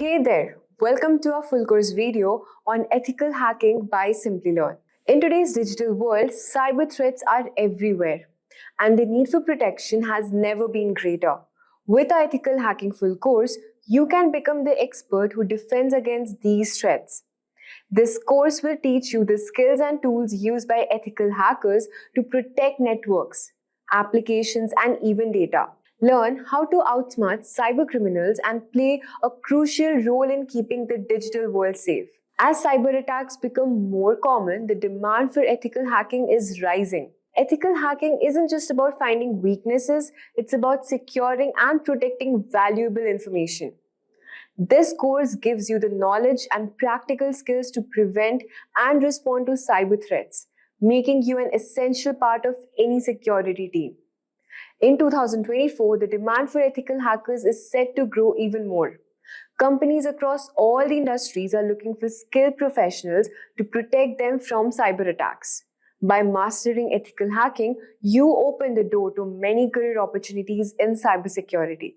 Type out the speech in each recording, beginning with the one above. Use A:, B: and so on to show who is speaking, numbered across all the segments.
A: Hey there, welcome to our full course video on ethical hacking by Simplilearn. In today's digital world, cyber threats are everywhere and the need for protection has never been greater. With our ethical hacking full course, you can become the expert who defends against these threats. This course will teach you the skills and tools used by ethical hackers to protect networks, applications, and even data. Learn how to outsmart cyber criminals and play a crucial role in keeping the digital world safe. As cyber attacks become more common, the demand for ethical hacking is rising. Ethical hacking isn't just about finding weaknesses, it's about securing and protecting valuable information. This course gives you the knowledge and practical skills to prevent and respond to cyber threats, making you an essential part of any security team. In 2024, the demand for ethical hackers is set to grow even more. Companies across all the industries are looking for skilled professionals to protect them from cyber attacks. By mastering ethical hacking, you open the door to many career opportunities in cybersecurity,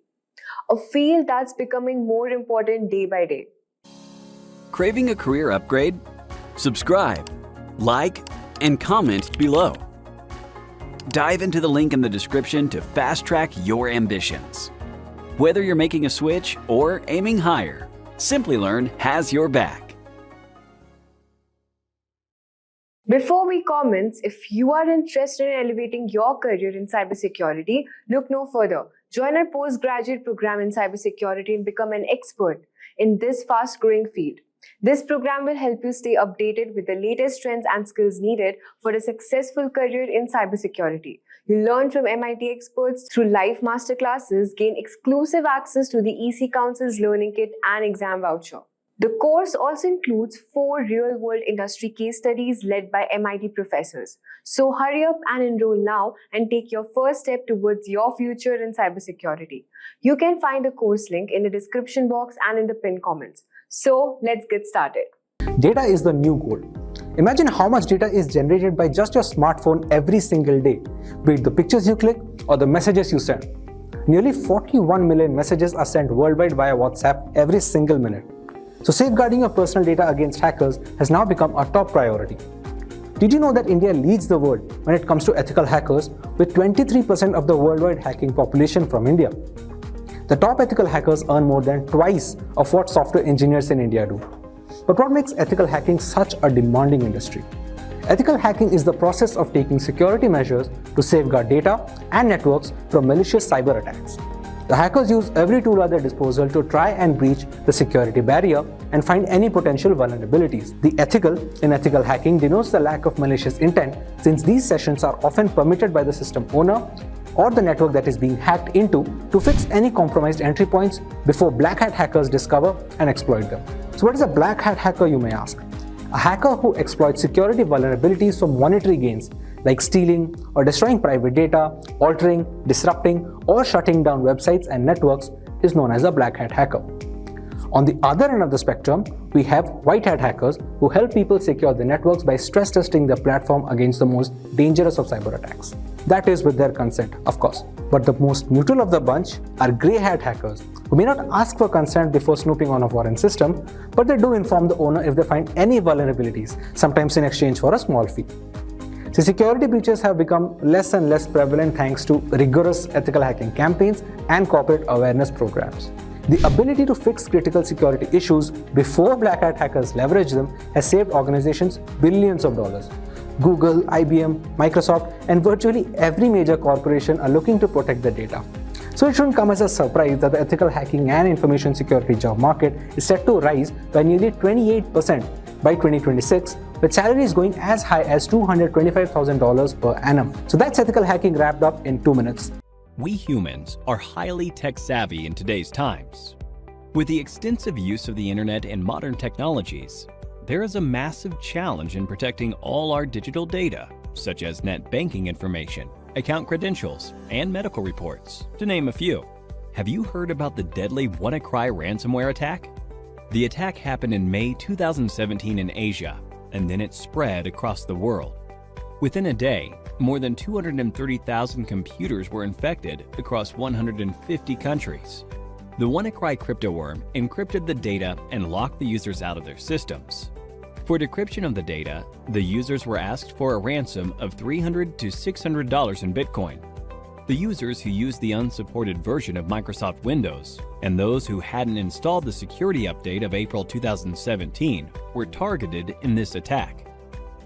A: a field that's becoming more important day by day.
B: Craving a career upgrade? Subscribe, like, and comment below. Dive into the link in the description to fast-track your ambitions. Whether you're making a switch or aiming higher, Simplilearn has your back.
A: Before we comment, if you are interested in elevating your career in cybersecurity, look no further. Join our postgraduate program in cybersecurity and become an expert in this fast-growing field. This program will help you stay updated with the latest trends and skills needed for a successful career in cybersecurity. You learn from MIT experts through live masterclasses, gain exclusive access to the EC Council's Learning Kit and exam voucher. The course also includes 4 real-world industry case studies led by MIT professors. So hurry up and enroll now and take your first step towards your future in cybersecurity. You can find the course link in the description box and in the pinned comments. So let's get started.
C: Data is the new gold. Imagine how much data is generated by just your smartphone every single day, be it the pictures you click or the messages you send. Nearly 41 million messages are sent worldwide via WhatsApp every single minute. So safeguarding your personal data against hackers has now become a top priority. Did you know that India leads the world when it comes to ethical hackers, with 23% of the worldwide hacking population from India? The top ethical hackers earn more than twice of what software engineers in India do. But what makes ethical hacking such a demanding industry? Ethical hacking is the process of taking security measures to safeguard data and networks from malicious cyber attacks. The hackers use every tool at their disposal to try and breach the security barrier and find any potential vulnerabilities. The ethical in ethical hacking denotes the lack of malicious intent, since these sessions are often permitted by the system owner or the network that is being hacked into to fix any compromised entry points before black hat hackers discover and exploit them. So what is a black hat hacker, you may ask? A hacker who exploits security vulnerabilities for monetary gains, like stealing or destroying private data, altering, disrupting, or shutting down websites and networks, is known as a black hat hacker. On the other end of the spectrum, we have white hat hackers who help people secure their networks by stress testing their platform against the most dangerous of cyber attacks. That is with their consent, of course. But the most neutral of the bunch are grey hat hackers, who may not ask for consent before snooping on a foreign system, but they do inform the owner if they find any vulnerabilities, sometimes in exchange for a small fee. So security breaches have become less and less prevalent thanks to rigorous ethical hacking campaigns and corporate awareness programs. The ability to fix critical security issues before black hat hackers leverage them has saved organizations billions of dollars. Google, IBM, Microsoft, and virtually every major corporation are looking to protect their data. So it shouldn't come as a surprise that the ethical hacking and information security job market is set to rise by nearly 28% by 2026, with salaries going as high as $225,000 per annum. So that's ethical hacking wrapped up in 2 minutes.
D: We humans are highly tech-savvy in today's times. With the extensive use of the internet and modern technologies, there is a massive challenge in protecting all our digital data, such as net banking information, account credentials, and medical reports, to name a few. Have you heard about the deadly WannaCry ransomware attack? The attack happened in May 2017 in Asia, and then it spread across the world. Within a day, more than 230,000 computers were infected across 150 countries. The WannaCry cryptoworm encrypted the data and locked the users out of their systems. For decryption of the data, the users were asked for a ransom of $300 to $600 in Bitcoin. The users who used the unsupported version of Microsoft Windows and those who hadn't installed the security update of April 2017 were targeted in this attack.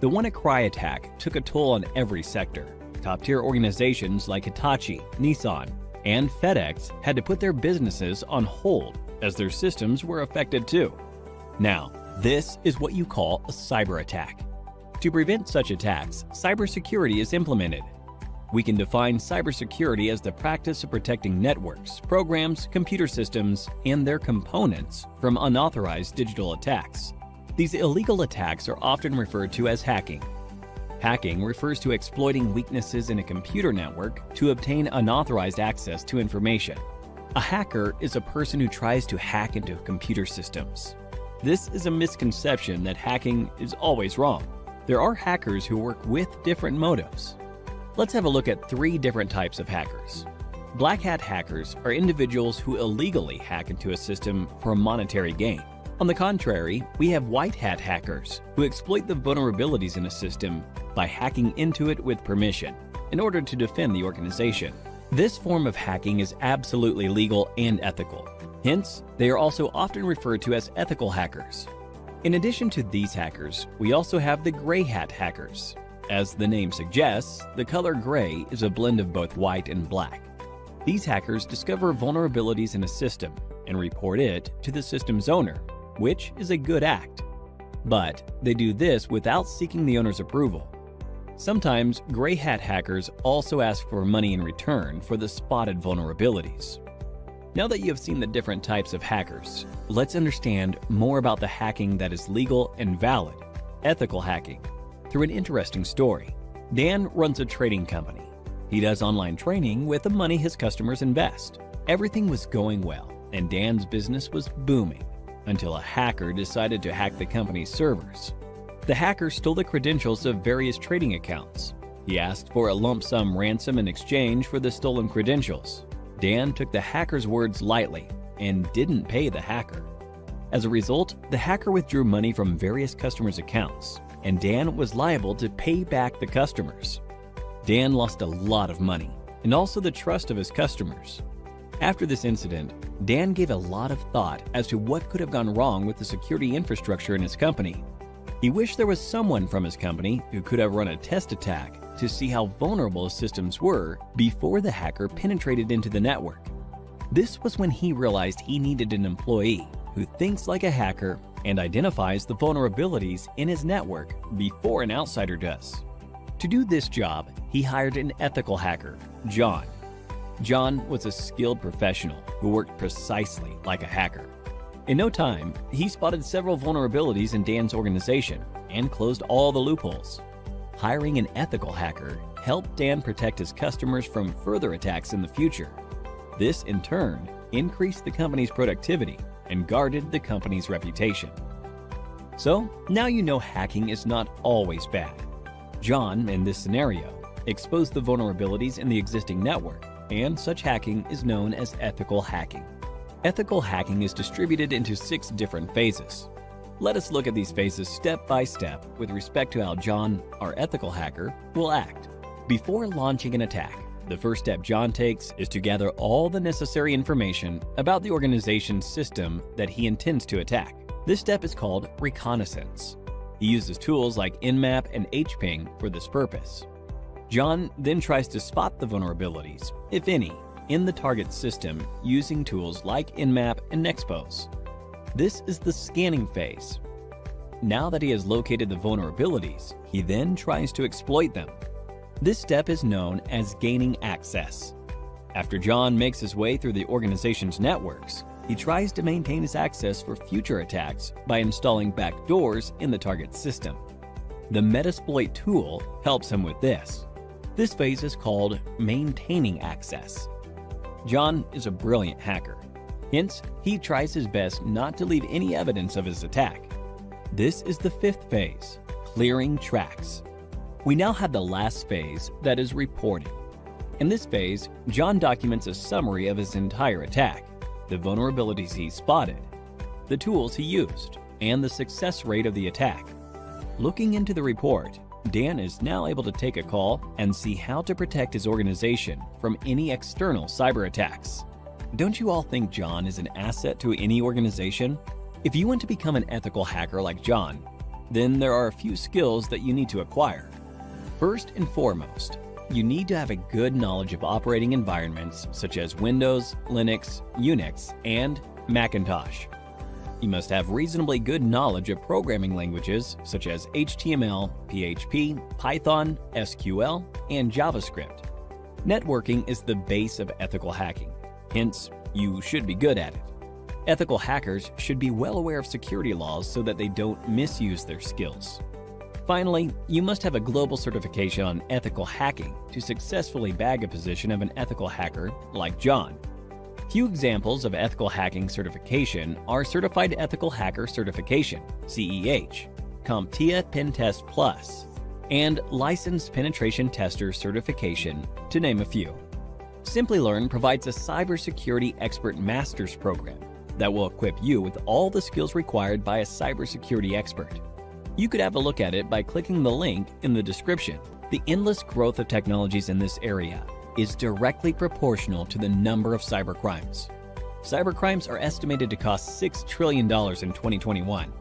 D: The WannaCry attack took a toll on every sector. Top-tier organizations like Hitachi, Nissan, and FedEx had to put their businesses on hold as their systems were affected too. Now, this is what you call a cyber attack. To prevent such attacks, cybersecurity is implemented. We can define cybersecurity as the practice of protecting networks, programs, computer systems, and their components from unauthorized digital attacks. These illegal attacks are often referred to as hacking. Hacking refers to exploiting weaknesses in a computer network to obtain unauthorized access to information. A hacker is a person who tries to hack into computer systems. This is a misconception that hacking is always wrong. There are hackers who work with different motives. Let's have a look at 3 different types of hackers. Black hat hackers are individuals who illegally hack into a system for monetary gain. On the contrary, we have white hat hackers who exploit the vulnerabilities in a system by hacking into it with permission in order to defend the organization. This form of hacking is absolutely legal and ethical. Hence, they are also often referred to as ethical hackers. In addition to these hackers, we also have the gray hat hackers. As the name suggests, the color gray is a blend of both white and black. These hackers discover vulnerabilities in a system and report it to the system's owner, which is a good act. But they do this without seeking the owner's approval. Sometimes gray hat hackers also ask for money in return for the spotted vulnerabilities. Now that you have seen the different types of hackers, let's understand more about the hacking that is legal and valid, ethical hacking, through an interesting story. Dan runs a trading company. He does online training with the money his customers invest. Everything was going well, and Dan's business was booming, until a hacker decided to hack the company's servers. The hacker stole the credentials of various trading accounts. He asked for a lump sum ransom in exchange for the stolen credentials. Dan took the hacker's words lightly and didn't pay the hacker. As a result, the hacker withdrew money from various customers' accounts, and Dan was liable to pay back the customers. Dan lost a lot of money, and also the trust of his customers. After this incident, Dan gave a lot of thought as to what could have gone wrong with the security infrastructure in his company. He wished there was someone from his company who could have run a test attack to see how vulnerable his systems were before the hacker penetrated into the network. This was when he realized he needed an employee who thinks like a hacker and identifies the vulnerabilities in his network before an outsider does. To do this job, he hired an ethical hacker, John. John was a skilled professional who worked precisely like a hacker. In no time, he spotted several vulnerabilities in Dan's organization and closed all the loopholes. Hiring an ethical hacker helped Dan protect his customers from further attacks in the future. This, in turn, increased the company's productivity and guarded the company's reputation. So, now you know hacking is not always bad. John, in this scenario, exposed the vulnerabilities in the existing network, and such hacking is known as ethical hacking. Ethical hacking is distributed into 6 different phases. Let us look at these phases step by step with respect to how John, our ethical hacker, will act. Before launching an attack, the first step John takes is to gather all the necessary information about the organization's system that he intends to attack. This step is called reconnaissance. He uses tools like Nmap and HPing for this purpose. John then tries to spot the vulnerabilities, if any, in the target system using tools like Nmap and Nexpose. This is the scanning phase. Now that he has located the vulnerabilities, he then tries to exploit them. This step is known as gaining access. After John makes his way through the organization's networks, he tries to maintain his access for future attacks by installing backdoors in the target system. The Metasploit tool helps him with this. This phase is called maintaining access. John is a brilliant hacker. Hence, he tries his best not to leave any evidence of his attack. This is the 5th phase, clearing tracks. We now have the last phase, that is reporting. In this phase, John documents a summary of his entire attack. the vulnerabilities he spotted, the tools he used, and the success rate of the attack. Looking into the report, Dan is now able to take a call and see how to protect his organization from any external cyber attacks. Don't you all think John is an asset to any organization? If you want to become an ethical hacker like John, then there are a few skills that you need to acquire. First and foremost, you need to have a good knowledge of operating environments such as Windows, Linux, Unix, and Macintosh. You must have reasonably good knowledge of programming languages such as HTML, PHP, Python, SQL, and JavaScript. Networking is the base of ethical hacking, hence, you should be good at it. Ethical hackers should be well aware of security laws so that they don't misuse their skills. Finally, you must have a global certification on ethical hacking to successfully bag a position of an ethical hacker like John. Few examples of ethical hacking certification are Certified Ethical Hacker Certification, CEH, CompTIA PenTest Plus, and Licensed Penetration Tester Certification, to name a few. Simplilearn provides a Cybersecurity Expert Master's program that will equip you with all the skills required by a cybersecurity expert. You could have a look at it by clicking the link in the description. The endless growth of technologies in this area is directly proportional to the number of cybercrimes. Cybercrimes are estimated to cost $6 trillion in 2021.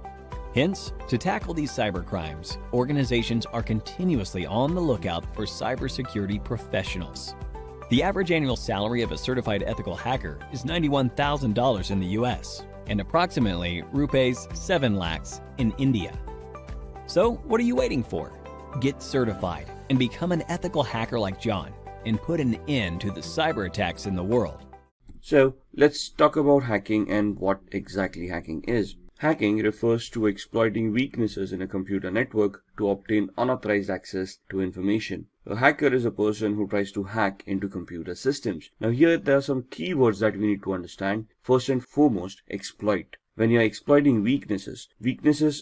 D: Hence, to tackle these cybercrimes, organizations are continuously on the lookout for cybersecurity professionals. The average annual salary of a certified ethical hacker is $91,000 in the US and approximately rupees 7 lakhs in India. So, what are you waiting for? Get certified and become an ethical hacker like John and put an end to the cyber attacks in the world.
E: So let's talk about hacking and what exactly hacking is. Hacking refers to exploiting weaknesses in a computer network to obtain unauthorized access to information. A hacker is a person who tries to hack into computer systems. Now here there are some keywords that we need to understand. First and foremost, exploit. When you are exploiting weaknesses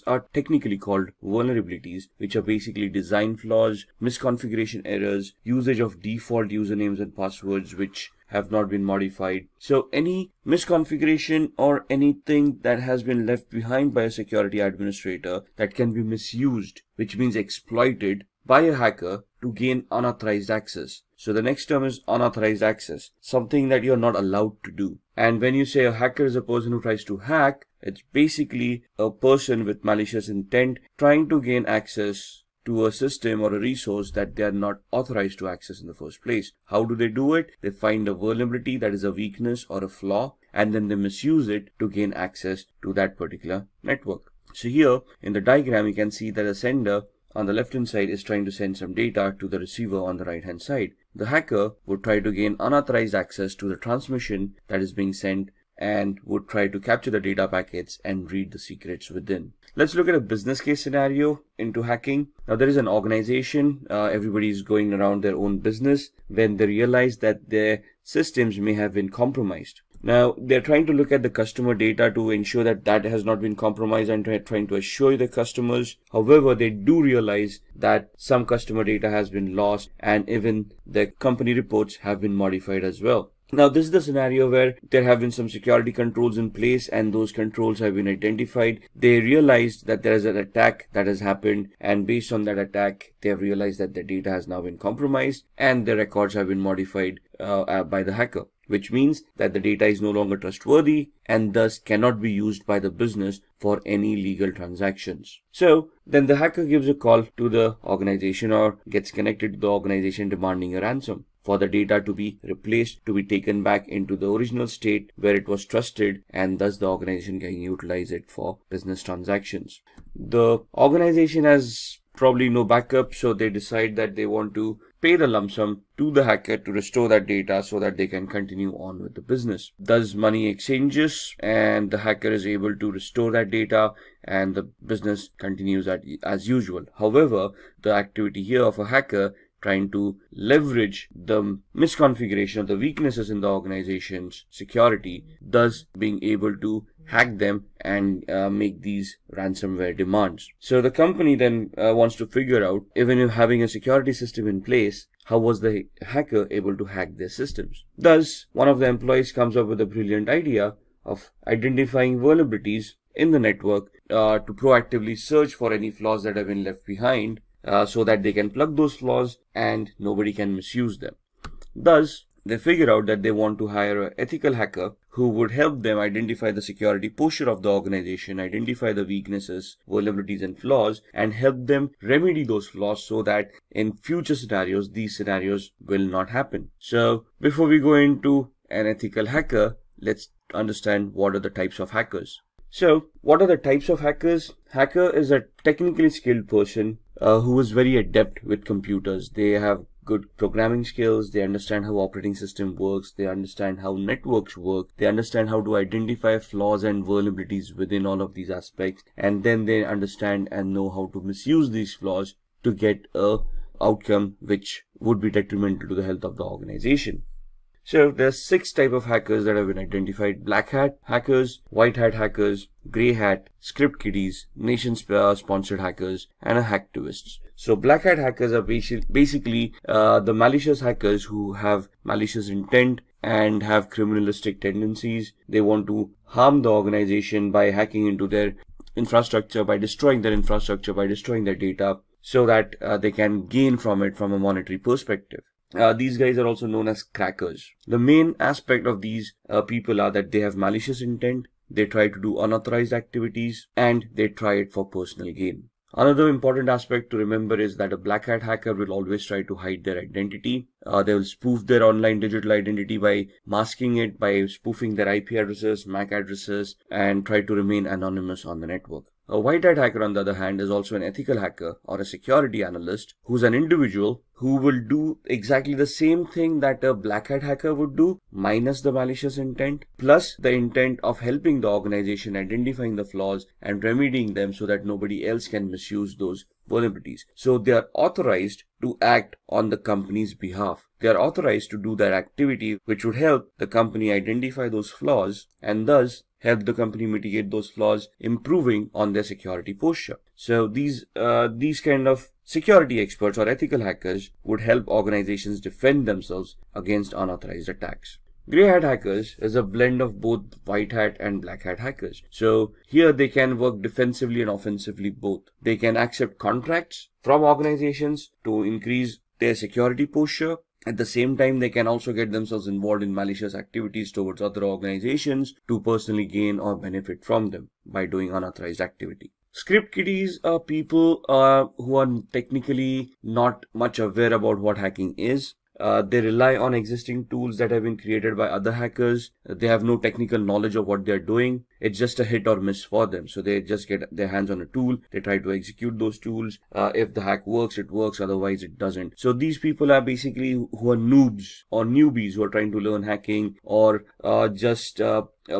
E: are technically called vulnerabilities, which are basically design flaws, misconfiguration errors, usage of default usernames and passwords which have not been modified. So any misconfiguration or anything that has been left behind by a security administrator that can be misused, which means exploited by a hacker to gain unauthorized access. So the next term is unauthorized access, something that you're not allowed to do. And when you say a hacker is a person who tries to hack, it's basically a person with malicious intent trying to gain access to a system or a resource that they are not authorized to access in the first place. How do they do it? They find a vulnerability that is a weakness or a flaw, and then they misuse it to gain access to that particular network. So here in the diagram, you can see that the sender on the left hand side is trying to send some data to the receiver on the right hand side. The hacker would try to gain unauthorized access to the transmission that is being sent and would try to capture the data packets and read the secrets within. Let's look at a business case scenario into hacking. Now there is an organization, everybody is going around their own business when they realize that their systems may have been compromised. Now they're trying to look at the customer data to ensure that that has not been compromised and trying to assure the customers. However, they do realize that some customer data has been lost and even the company reports have been modified as well. Now this is the scenario where there have been some security controls in place and those controls have been identified. They realized that there is an attack that has happened, and based on that attack they have realized that their data has now been compromised and their records have been modified by the hacker, which means that the data is no longer trustworthy and thus cannot be used by the business for any legal transactions. So then the hacker gives a call to the organization or gets connected to the organization demanding a ransom for the data to be replaced, to be taken back into the original state where it was trusted, and thus the organization can utilize it for business transactions. The organization has probably no backup, so they decide that they want to pay the lump sum to the hacker to restore that data so that they can continue on with the business. Thus money exchanges and the hacker is able to restore that data and the business continues as usual. However, the activity here of a hacker trying to leverage the misconfiguration of the weaknesses in the organization's security, thus being able to hack them and make these ransomware demands. So the company then wants to figure out, even if having a security system in place, how was the hacker able to hack their systems? Thus, one of the employees comes up with a brilliant idea of identifying vulnerabilities in the network to proactively search for any flaws that have been left behind so that they can plug those flaws and nobody can misuse them. Thus, they figure out that they want to hire an ethical hacker who would help them identify the security posture of the organization, identify the weaknesses, vulnerabilities, and flaws, and help them remedy those flaws so that in future scenarios, these scenarios will not happen. So, before we go into an ethical hacker, let's understand what are the types of hackers. So, what are the types of hackers? Hacker is a technically skilled person who is very adept with computers. They have good programming skills, they understand how operating system works, they understand how networks work, they understand how to identify flaws and vulnerabilities within all of these aspects, and then they understand and know how to misuse these flaws to get a outcome which would be detrimental to the health of the organization. So there are 6 types of hackers that have been identified: black hat hackers, white hat hackers, grey hat, script kiddies, nation-sponsored hackers, and hacktivists. So black hat hackers are basically the malicious hackers who have malicious intent and have criminalistic tendencies. They want to harm the organization by hacking into their infrastructure, by destroying their infrastructure, by destroying their data, so that they can gain from it from a monetary perspective. These guys are also known as crackers. The main aspect of these people are that they have malicious intent, they try to do unauthorized activities, and they try it for personal gain. Another important aspect to remember is that a black hat hacker will always try to hide their identity. They will spoof their online digital identity by masking it, by spoofing their IP addresses, MAC addresses, and try to remain anonymous on the network. A white hat hacker, on the other hand, is also an ethical hacker or a security analyst who's an individual who will do exactly the same thing that a black hat hacker would do, minus the malicious intent, plus the intent of helping the organization identifying the flaws and remedying them so that nobody else can misuse those vulnerabilities. So they are authorized to act on the company's behalf. They are authorized to do that activity which would help the company identify those flaws and thus help the company mitigate those flaws, improving on their security posture. So these kind of security experts or ethical hackers would help organizations defend themselves against unauthorized attacks. Grey hat hackers is a blend of both white hat and black hat hackers. So here they can work defensively and offensively both. They can accept contracts from organizations to increase their security posture. At the same time, they can also get themselves involved in malicious activities towards other organizations to personally gain or benefit from them by doing unauthorized activity. Script kiddies are people who are technically not much aware about what hacking is. They rely on existing tools that have been created by other hackers. They have no technical knowledge of what they're doing. It's just a hit or miss for them. So they just get their hands on a tool. They try to execute those tools. If the hack works, it works. Otherwise, it doesn't. So these people are basically who are noobs or newbies who are trying to learn hacking, or just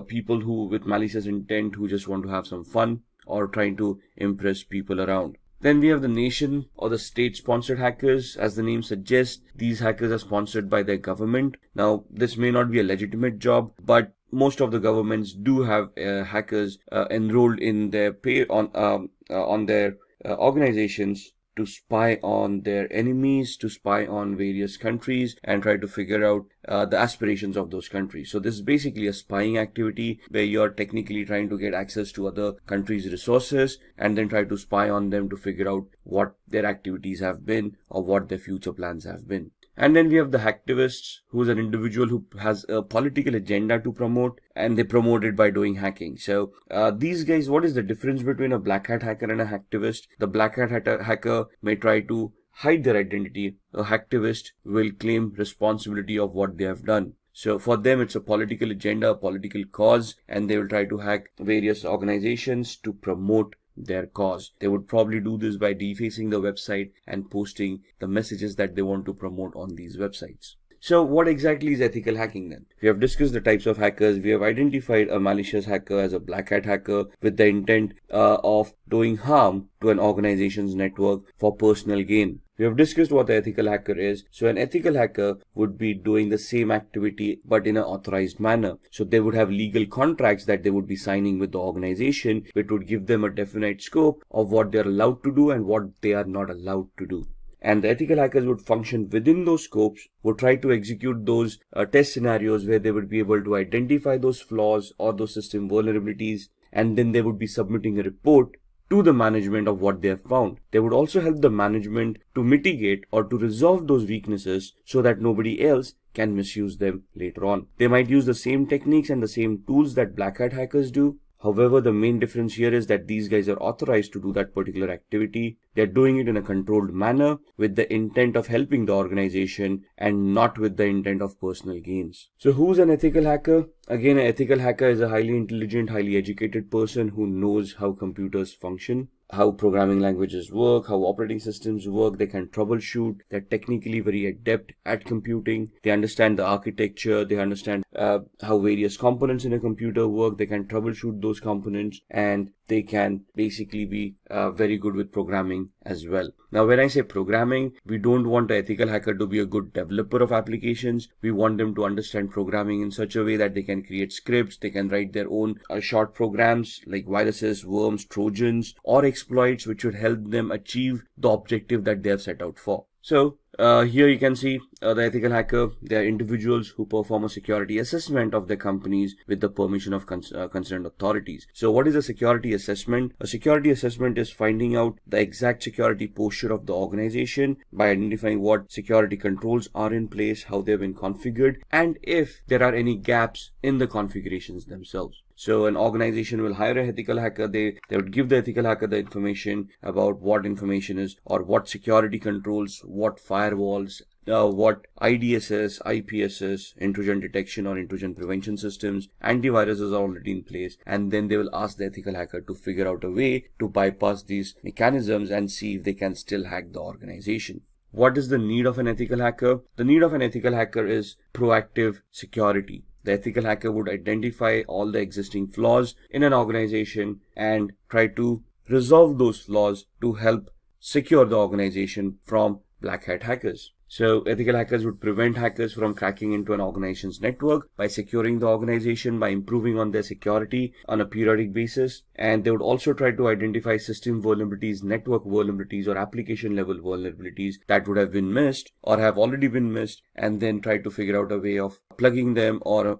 E: people who with malicious intent who just want to have some fun or trying to impress people around. Then we have the nation or the state-sponsored hackers. As the name suggests, these hackers are sponsored by their government. Now, this may not be a legitimate job, but most of the governments do have hackers enrolled in their on their organizations to spy on their enemies, to spy on various countries and try to figure out the aspirations of those countries. So this is basically a spying activity where you're technically trying to get access to other countries' resources and then try to spy on them to figure out what their activities have been or what their future plans have been. And then we have the hacktivists, who is an individual who has a political agenda to promote, and they promote it by doing hacking. So these guys, what is the difference between a black hat hacker and a hacktivist? The black hat hacker may try to hide their identity. A hacktivist will claim responsibility of what they have done. So for them, it's a political agenda, a political cause, and they will try to hack various organizations to promote their cause. They would probably do this by defacing the website and posting the messages that they want to promote on these websites. So what exactly is ethical hacking then? We have discussed the types of hackers. We have identified a malicious hacker as a black hat hacker with the intent of doing harm to an organization's network for personal gain. We have discussed what the ethical hacker is. So an ethical hacker would be doing the same activity but in an authorized manner. So they would have legal contracts that they would be signing with the organization, which would give them a definite scope of what they're allowed to do and what they are not allowed to do. and the ethical hackers would function within those scopes, would try to execute those test scenarios where they would be able to identify those flaws or those system vulnerabilities, and then they would be submitting a report to the management of what they have found. They would also help the management to mitigate or to resolve those weaknesses so that nobody else can misuse them later on. They might use the same techniques and the same tools that black hat hackers do. However, the main difference here is that these guys are authorized to do that particular activity. They're doing it in a controlled manner with the intent of helping the organization and not with the intent of personal gains. So who's an ethical hacker? Again, an ethical hacker is a highly intelligent, highly educated person who knows how computers function, how programming languages work, how operating systems work. They can troubleshoot. They're technically very adept at computing. They understand the architecture. They understand how various components in a computer work. They can troubleshoot those components, and they can basically be very good with programming as well. Now, when I say programming, we don't want an ethical hacker to be a good developer of applications. We want them to understand programming in such a way that they can create scripts, they can write their own short programs like viruses, worms, trojans, or exploits which would help them achieve the objective that they have set out for. So here you can see the ethical hacker. They are individuals who perform a security assessment of their companies with the permission of concerned authorities. So what is a security assessment? A security assessment is finding out the exact security posture of the organization by identifying what security controls are in place, how they've been configured, and if there are any gaps in the configurations themselves. So an organization will hire an ethical hacker. They would give the ethical hacker the information about what information is, or what security controls, what firewalls, what IDSS, IPSS, intrusion detection or intrusion prevention systems, antiviruses are already in place, and then they will ask the ethical hacker to figure out a way to bypass these mechanisms and see if they can still hack the organization. What is the need of an ethical hacker? The need of an ethical hacker is proactive security. The ethical hacker would identify all the existing flaws in an organization and try to resolve those flaws to help secure the organization from black hat hackers. So ethical hackers would prevent hackers from cracking into an organization's network by securing the organization, by improving on their security on a periodic basis. And they would also try to identify system vulnerabilities, network vulnerabilities, or application level vulnerabilities that would have been missed or have already been missed, and then try to figure out a way of plugging them or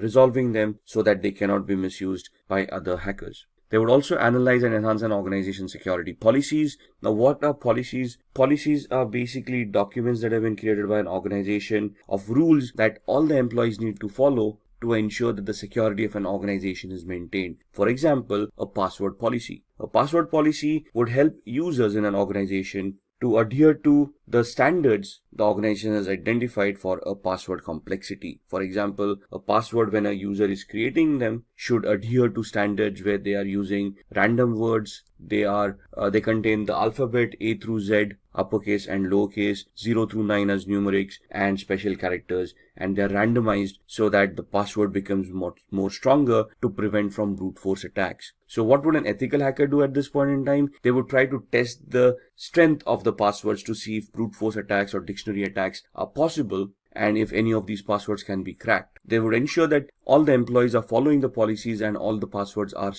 E: resolving them so that they cannot be misused by other hackers. They would also analyze and enhance an organization's security policies. Now, what are policies? Policies are basically documents that have been created by an organization of rules that all the employees need to follow to ensure that the security of an organization is maintained. For example, a password policy. A password policy would help users in an organization to adhere to the standards the organization has identified for a password complexity. For example, a password, when a user is creating them, should adhere to standards where they are using random words. They contain the alphabet A through Z, uppercase and lowercase, 0 through 9 as numerics, and special characters, and they are randomized so that the password becomes more stronger to prevent from brute force attacks. So what would an ethical hacker do at this point in time? They would try to test the strength of the passwords to see if brute force attacks or dictionary attacks are possible, and if any of these passwords can be cracked. They would ensure that all the employees are following the policies and all the passwords are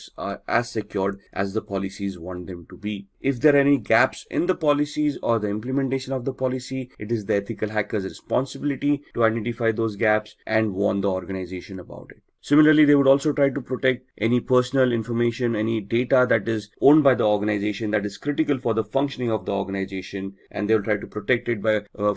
E: as secured as the policies want them to be. If there are any gaps in the policies or the implementation of the policy, it is the ethical hacker's responsibility to identify those gaps and warn the organization about it. Similarly, they would also try to protect any personal information, any data that is owned by the organization that is critical for the functioning of the organization, and they will try to protect it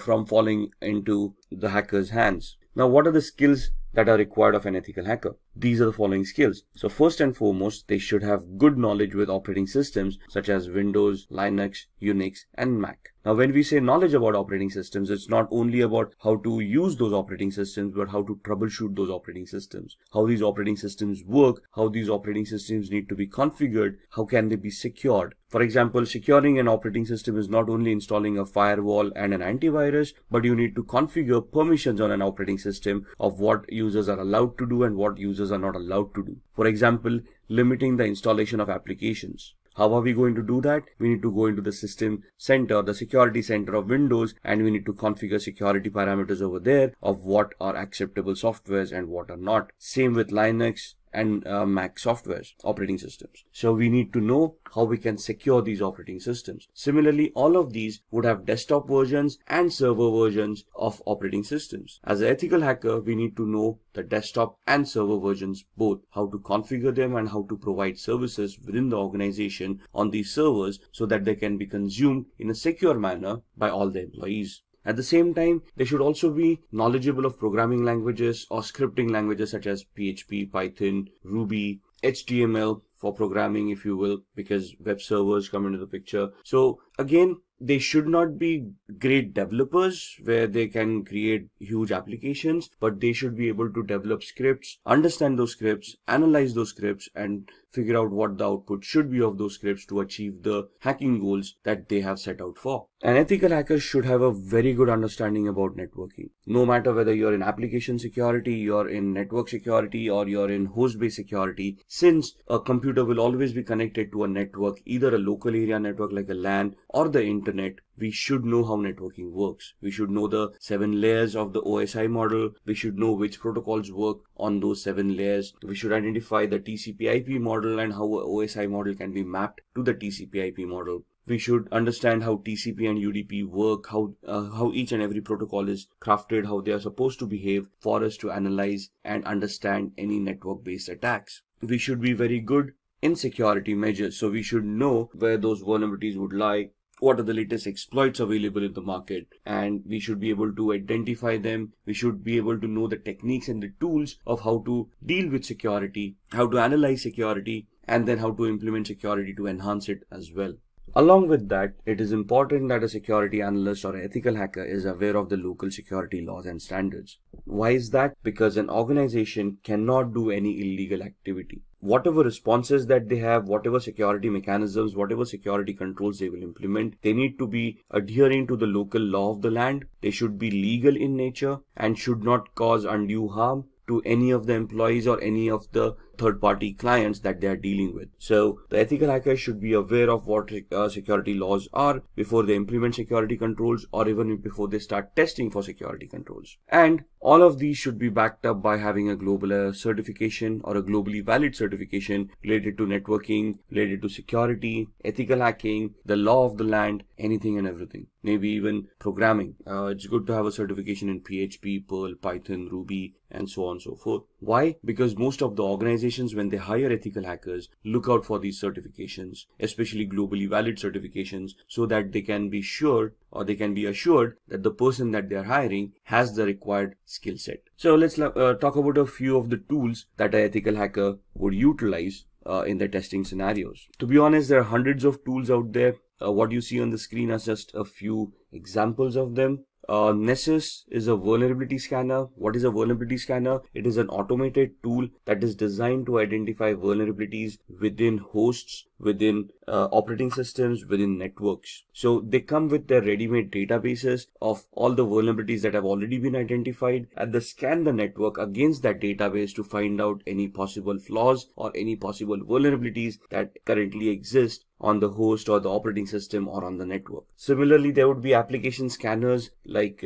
E: from falling into the hacker's hands. Now, what are the skills that are required of an ethical hacker? These are the following skills. So first and foremost, they should have good knowledge with operating systems such as Windows, Linux, Unix, and Mac. Now, when we say knowledge about operating systems, it's not only about how to use those operating systems, but how to troubleshoot those operating systems, how these operating systems work, how these operating systems need to be configured, how can they be secured. For example, securing an operating system is not only installing a firewall and an antivirus, but you need to configure permissions on an operating system of what users are allowed to do and what users are not allowed to do. For example, limiting the installation of applications. How are we going to do that? We need to go into the system center, the security center of Windows, and we need to configure security parameters over there of what are acceptable softwares and what are not. Same with Linux and Mac softwares, operating systems. So we need to know how we can secure these operating systems. Similarly, all of these would have desktop versions and server versions of operating systems. As an ethical hacker, we need to know the desktop and server versions both, how to configure them and how to provide services within the organization on these servers so that they can be consumed in a secure manner by all the employees. At the same time, they should also be knowledgeable of programming languages or scripting languages such as PHP, Python, Ruby, HTML for programming, if you will, because web servers come into the picture. So again, they should not be great developers where they can create huge applications, but they should be able to develop scripts, understand those scripts, analyze those scripts, and figure out what the output should be of those scripts to achieve the hacking goals that they have set out for. An ethical hacker should have a very good understanding about networking. No matter whether you're in application security, you're in network security, or you're in host-based security, since a computer will always be connected to a network, either a local area network like a LAN or the internet, we should know how networking works. We should know the 7 layers of the OSI model. We should know which protocols work on those 7 layers. We should identify the TCP/IP model and how a OSI model can be mapped to the TCP/IP model. We should understand how TCP and UDP work, how each and every protocol is crafted, how they are supposed to behave for us to analyze and understand any network-based attacks. We should be very good in security measures. So we should know where those vulnerabilities would lie, what are the latest exploits available in the market, and we should be able to identify them. We should be able to know the techniques and the tools of how to deal with security, how to analyze security, and then how to implement security to enhance it as well. Along with that, it is important that a security analyst or an ethical hacker is aware of the local security laws and standards. Why is that? Because an organization cannot do any illegal activity. Whatever responses that they have, whatever security mechanisms, whatever security controls they will implement, they need to be adhering to the local law of the land. They should be legal in nature and should not cause undue harm to any of the employees or any of the third-party clients that they are dealing with. So the ethical hacker should be aware of what security laws are before they implement security controls, or even before they start testing for security controls. And all of these should be backed up by having a global certification or a globally valid certification related to networking, related to security, ethical hacking, the law of the land, anything and everything. Maybe even programming. It's good to have a certification in PHP, Perl, Python, Ruby, and so on and so forth. Why? Because most of the organizations, when they hire ethical hackers, look out for these certifications, especially globally valid certifications, so that they can be sure, or they can be assured that the person that they are hiring has the required skill set. So let's talk about a few of the tools that an ethical hacker would utilize in their testing scenarios. To be honest, there are hundreds of tools out there. What you see on the screen are just a few examples of them. Nessus is a vulnerability scanner. What is a vulnerability scanner? It is an automated tool that is designed to identify vulnerabilities within hosts, within operating systems, within networks. So they come with their ready-made databases of all the vulnerabilities that have already been identified, and they scan the network against that database to find out any possible flaws or any possible vulnerabilities that currently exist on the host or the operating system or on the network. Similarly, there would be application scanners like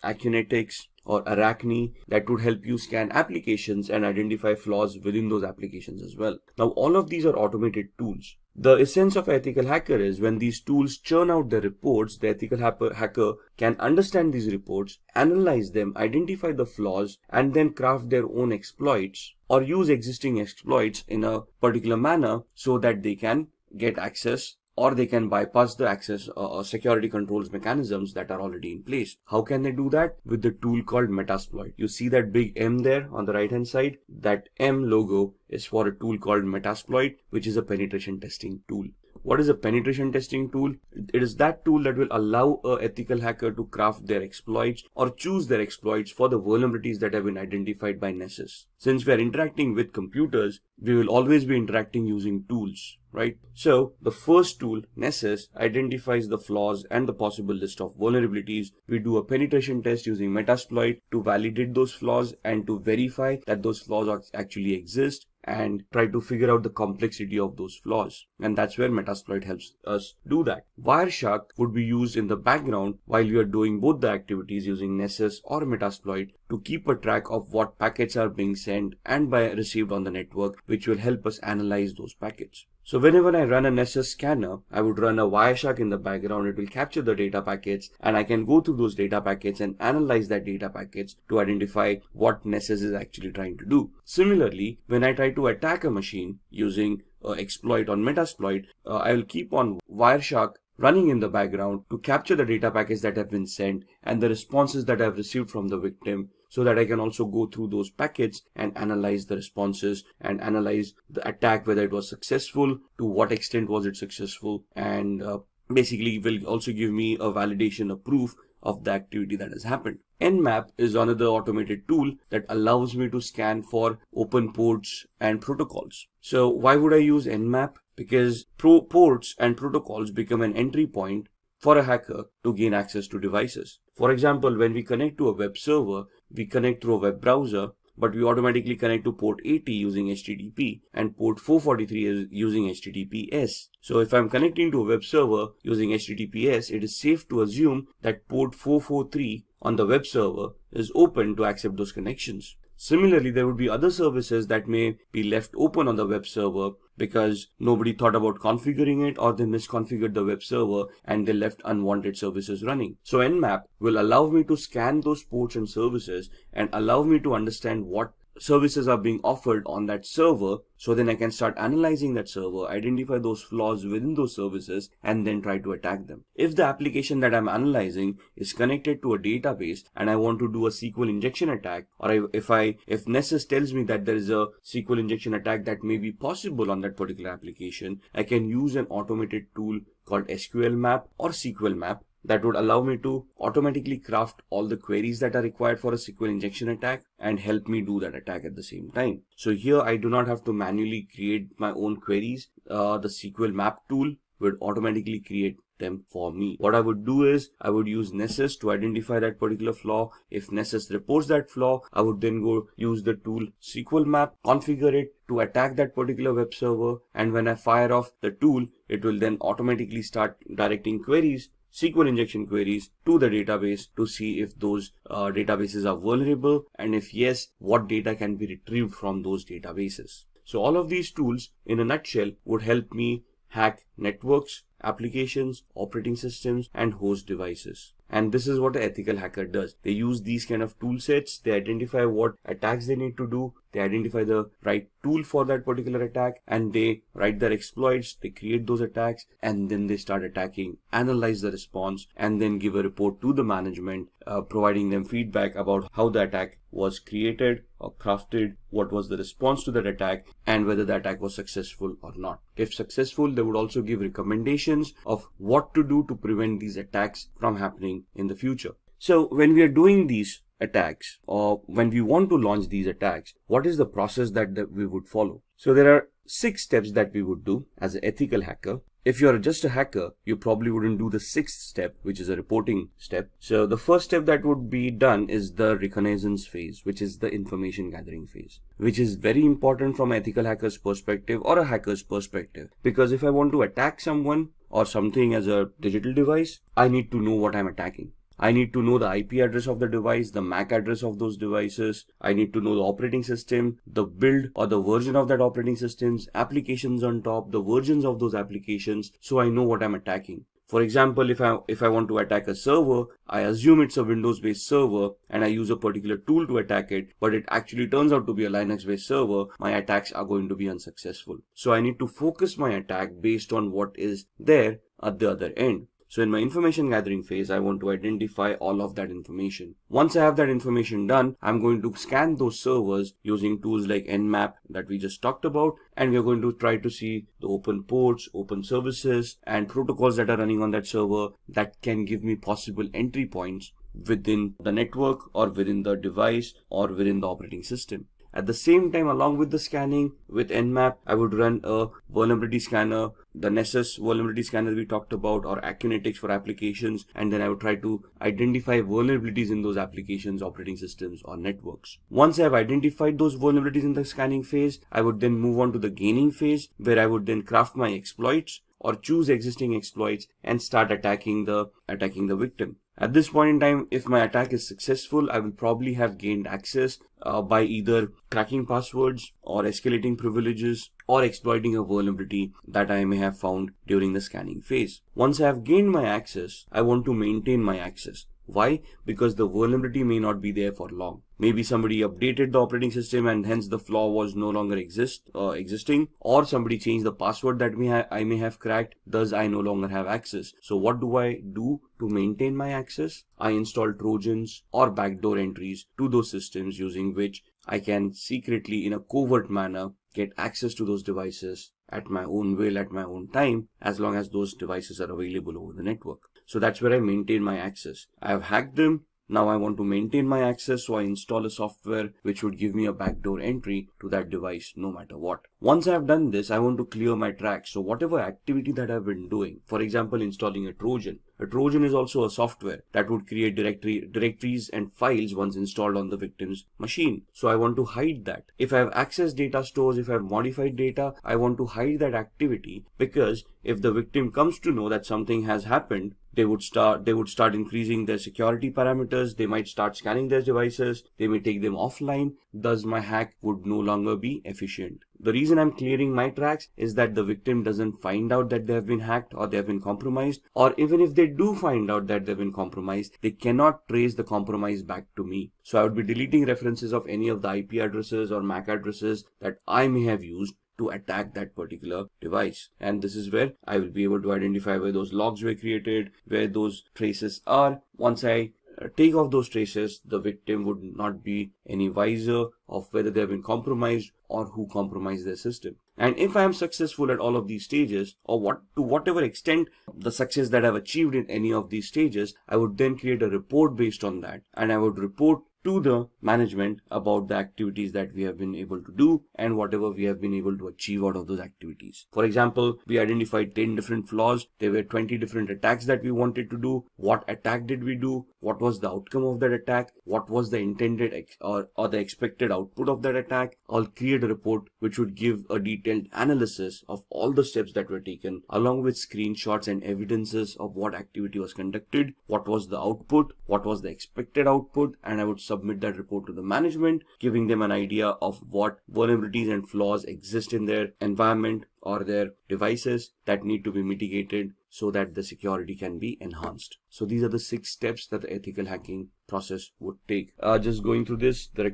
E: Acunetics or Arachne that would help you scan applications and identify flaws within those applications as well. Now, all of these are automated tools. The essence of ethical hacker is when these tools churn out the reports, the ethical hacker can understand these reports, analyze them, identify the flaws, and then craft their own exploits or use existing exploits in a particular manner so that they can get access, or they can bypass the access security controls mechanisms that are already in place. How can they do that? With the tool called Metasploit. You see that big M there on the right hand side? That M logo is for a tool called Metasploit, which is a penetration testing tool. What is a penetration testing tool? It is that tool that will allow an ethical hacker to craft their exploits or choose their exploits for the vulnerabilities that have been identified by Nessus. Since we are interacting with computers, we will always be interacting using tools, right? So the first tool, Nessus, identifies the flaws and the possible list of vulnerabilities. We do a penetration test using Metasploit to validate those flaws and to verify that those flaws actually exist. and try to figure out the complexity of those flaws. And that's where Metasploit helps us do that. Wireshark would be used in the background while we are doing both the activities using Nessus or Metasploit to keep a track of what packets are being sent and received on the network, which will help us analyze those packets. So whenever I run a Nessus scanner, I would run a Wireshark in the background. It will capture the data packets, and I can go through those data packets and analyze that data packets to identify what Nessus is actually trying to do. Similarly, when I try to attack a machine using exploit on Metasploit, I will keep on Wireshark running in the background to capture the data packets that have been sent and the responses that I've received from the victim, so that I can also go through those packets and analyze the responses and analyze the attack, whether it was successful, to what extent was it successful, and basically will also give me a validation, a proof of the activity that has happened. Nmap is another automated tool that allows me to scan for open ports and protocols. So why would I use Nmap? Because ports and protocols become an entry point for a hacker to gain access to devices. For example, when we connect to a web server, we connect through a web browser, but we automatically connect to port 80 using HTTP and port 443 is using HTTPS. So if I'm connecting to a web server using HTTPS, it is safe to assume that port 443 on the web server is open to accept those connections. Similarly, there would be other services that may be left open on the web server because nobody thought about configuring it, or they misconfigured the web server and they left unwanted services running. So Nmap will allow me to scan those ports and services and allow me to understand what services are being offered on that server, so then I can start analyzing that server, identify those flaws within those services, and then try to attack them. If the application that I'm analyzing is connected to a database and I want to do a SQL injection attack, or if Nessus tells me that there is a SQL injection attack that may be possible on that particular application, I can use an automated tool called SQL Map or SQL Map that would allow me to automatically craft all the queries that are required for a SQL injection attack and help me do that attack at the same time. So here I do not have to manually create my own queries. The SQL map tool would automatically create them for me. What I would do is I would use Nessus to identify that particular flaw. If Nessus reports that flaw, I would then go use the tool SQL map, configure it to attack that particular web server, and when I fire off the tool, it will then automatically start directing queries, SQL injection queries, to the database to see if those databases are vulnerable, and if yes, what data can be retrieved from those databases. So all of these tools in a nutshell would help me hack networks, applications, operating systems, and host devices. And this is what an ethical hacker does. They use these kind of tool sets, they identify what attacks they need to do, they identify the right tool for that particular attack, and they write their exploits, they create those attacks, and then they start attacking, analyze the response, and then give a report to the management, providing them feedback about how the attack was created or crafted, what was the response to that attack, and whether the attack was successful or not. If successful, they would also give recommendations of what to do to prevent these attacks from happening in the future. So when we are doing these attacks, or when we want to launch these attacks, what is the process that we would follow? So there are 6 steps that we would do as an ethical hacker. If you're just a hacker, you probably wouldn't do the 6th step, which is a reporting step. So the first step that would be done is the reconnaissance phase, which is the information gathering phase, which is very important from an ethical hacker's perspective or a hacker's perspective. Because if I want to attack someone or something as a digital device, I need to know what I'm attacking. I need to know the IP address of the device, the MAC address of those devices. I need to know the operating system, the build or the version of that operating systems, applications on top, the versions of those applications, so I know what I'm attacking. For example, if I want to attack a server, I assume it's a Windows-based server and I use a particular tool to attack it, but it actually turns out to be a Linux-based server, my attacks are going to be unsuccessful. So I need to focus my attack based on what is there at the other end. So in my information gathering phase, I want to identify all of that information. Once I have that information done, I'm going to scan those servers using tools like Nmap that we just talked about, and we're going to try to see the open ports, open services, and protocols that are running on that server that can give me possible entry points within the network or within the device or within the operating system. At the same time, along with the scanning with Nmap, I would run a vulnerability scanner, the Nessus vulnerability scanner we talked about, or Acunetics for applications, and then I would try to identify vulnerabilities in those applications, operating systems, or networks. Once I have identified those vulnerabilities in the scanning phase, I would then move on to the gaining phase, where I would then craft my exploits or choose existing exploits and start attacking the victim. At this point in time, if my attack is successful, I will probably have gained access by either cracking passwords or escalating privileges or exploiting a vulnerability that I may have found during the scanning phase. Once I have gained my access, I want to maintain my access. Why? Because the vulnerability may not be there for long. Maybe somebody updated the operating system and hence the flaw was no longer existing, or somebody changed the password that I may have cracked, thus I no longer have access. So what do I do to maintain my access? I install Trojans or backdoor entries to those systems, using which I can secretly, in a covert manner, get access to those devices at my own will, at my own time, as long as those devices are available over the network. So that's where I maintain my access. I have hacked them. Now I want to maintain my access, so I install a software which would give me a backdoor entry to that device no matter what. Once I have done this, I want to clear my tracks. So whatever activity that I've been doing, for example, installing a Trojan. A Trojan is also a software that would create directories and files once installed on the victim's machine. So I want to hide that. If I have accessed data stores, if I have modified data, I want to hide that activity, because if the victim comes to know that something has happened, they would start increasing their security parameters. They might start scanning their devices. They may take them offline. Thus, my hack would no longer be efficient. The reason I'm clearing my tracks is that the victim doesn't find out that they have been hacked or they have been compromised, or even if they do find out that they've been compromised, they cannot trace the compromise back to me. So I would be deleting references of any of the IP addresses or MAC addresses that I may have used to attack that particular device. And this is where I will be able to identify where those logs were created, where those traces are. Once I take off those traces, the victim would not be any wiser of whether they have been compromised or who compromised their system. And if I am successful at all of these stages, or to whatever extent the success that I've achieved in any of these stages, I would then create a report based on that, and I would report to the management about the activities that we have been able to do and whatever we have been able to achieve out of those activities. For example, we identified 10 different flaws. There were 20 different attacks that we wanted to do. What attack did we do? What was the outcome of that attack? What was the intended or the expected output of that attack? I'll create a report which would give a detailed analysis of all the steps that were taken, along with screenshots and evidences of what activity was conducted, what was the output, what was the expected output, and I would submit that report to the management, giving them an idea of what vulnerabilities and flaws exist in their environment or their devices that need to be mitigated so that the security can be enhanced. So these are the 6 steps that the ethical hacking process would take. Just going through this, the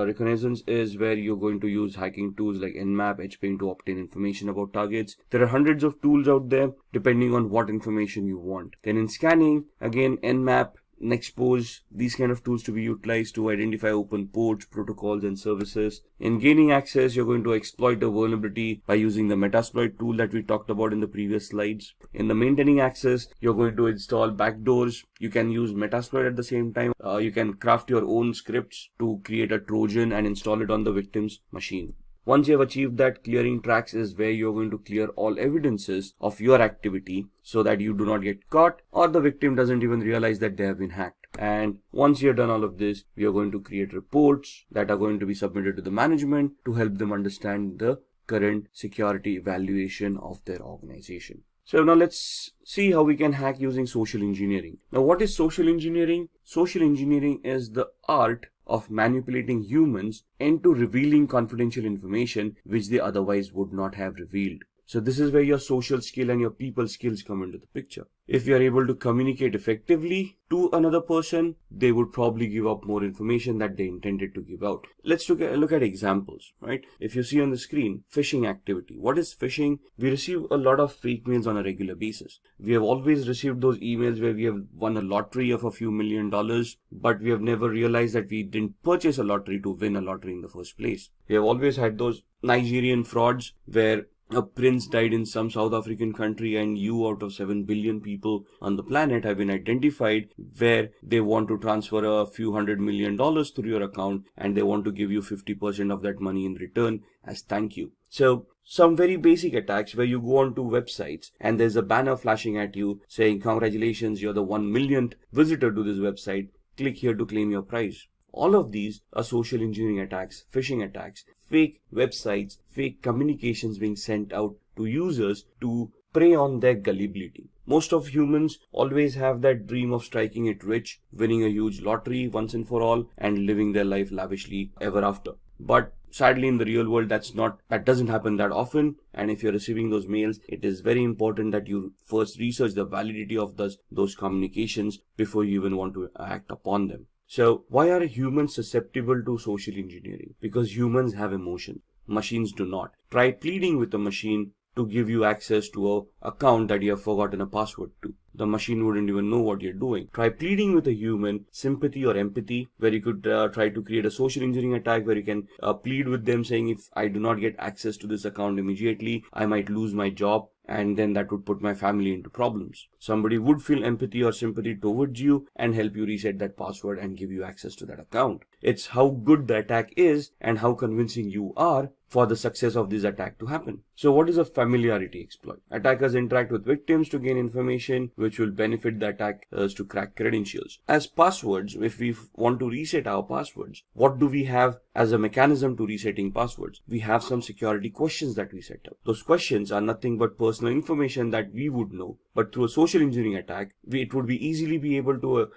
E: reconnaissance is where you're going to use hacking tools like Nmap, HPing to obtain information about targets. There are hundreds of tools out there depending on what information you want. Then in scanning, again, Nmap, Nexpose, these kind of tools to be utilized to identify open ports, protocols, and services. In gaining access, you're going to exploit a vulnerability by using the Metasploit tool that we talked about in the previous slides. In the maintaining access, you're going to install backdoors. You can use Metasploit at the same time. You can craft your own scripts to create a Trojan and install it on the victim's machine. Once you have achieved that, clearing tracks is where you're going to clear all evidences of your activity so that you do not get caught or the victim doesn't even realize that they have been hacked. And once you're done all of this, we are going to create reports that are going to be submitted to the management to help them understand the current security evaluation of their organization. So now let's see how we can hack using social engineering. Now, what is social engineering? Social engineering is the art of manipulating humans into revealing confidential information which they otherwise would not have revealed. So this is where your social skill and your people skills come into the picture. If you are able to communicate effectively to another person, they would probably give up more information that they intended to give out. Let's look at examples, right? If you see on the screen, phishing activity. What is phishing? We receive a lot of fake mails on a regular basis. We have always received those emails where we have won a lottery of a few $1 million, but we have never realized that we didn't purchase a lottery to win a lottery in the first place. We have always had those Nigerian frauds where a prince died in some South African country and you out of 7 billion people on the planet have been identified where they want to transfer a few $100 million through your account and they want to give you 50% of that money in return as thank you. So some very basic attacks where you go onto websites and there's a banner flashing at you saying congratulations, you're the 1 millionth visitor to this website, click here to claim your prize. All of these are social engineering attacks, phishing attacks, fake websites, fake communications being sent out to users to prey on their gullibility. Most of humans always have that dream of striking it rich, winning a huge lottery once and for all, and living their life lavishly ever after. But sadly, in the real world, that doesn't happen that often. And if you're receiving those mails, it is very important that you first research the validity of those communications before you even want to act upon them. So why are humans susceptible to social engineering? Because humans have emotion. Machines do not. Try pleading with a machine to give you access to an account that you have forgotten a password to. The machine wouldn't even know what you're doing. Try pleading with a human, sympathy or empathy, where you could try to create a social engineering attack where you can plead with them saying, if I do not get access to this account immediately, I might lose my job. And then that would put my family into problems. Somebody would feel empathy or sympathy towards you and help you reset that password and give you access to that account. It's how good the attack is and how convincing you are for the success of this attack to happen. So what is a familiarity exploit? Attackers interact with victims to gain information which will benefit the attackers to crack credentials. As passwords, if we want to reset our passwords, what do we have as a mechanism to resetting passwords? We have some security questions that we set up. Those questions are nothing but personal information that we would know, but through a social engineering attack, it would be easily be able to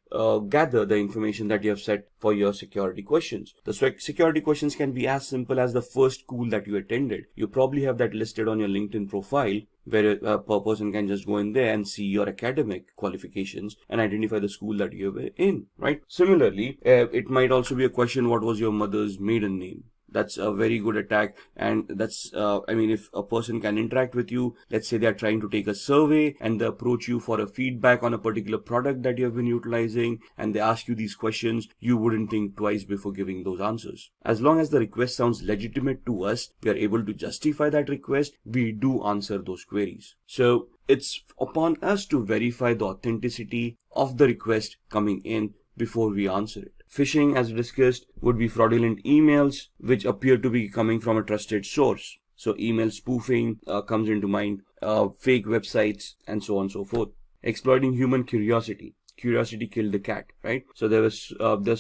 E: gather the information that you have set for your security questions. The security questions can be as simple as the first school that you attended. You probably have that listed on your LinkedIn profile, where a person can just go in there and see your academic qualifications and identify the school that you were in, right? Similarly, it might also be a question, what was your mother's maiden name? That's a very good attack. And that's, if a person can interact with you, let's say they're trying to take a survey and they approach you for a feedback on a particular product that you have been utilizing and they ask you these questions, you wouldn't think twice before giving those answers. As long as the request sounds legitimate to us, we are able to justify that request, we do answer those queries. So it's upon us to verify the authenticity of the request coming in before we answer it. Phishing, as discussed, would be fraudulent emails which appear to be coming from a trusted source. So email spoofing comes into mind, fake websites, and so on and so forth. Exploiting human curiosity. Curiosity killed the cat, right? So there's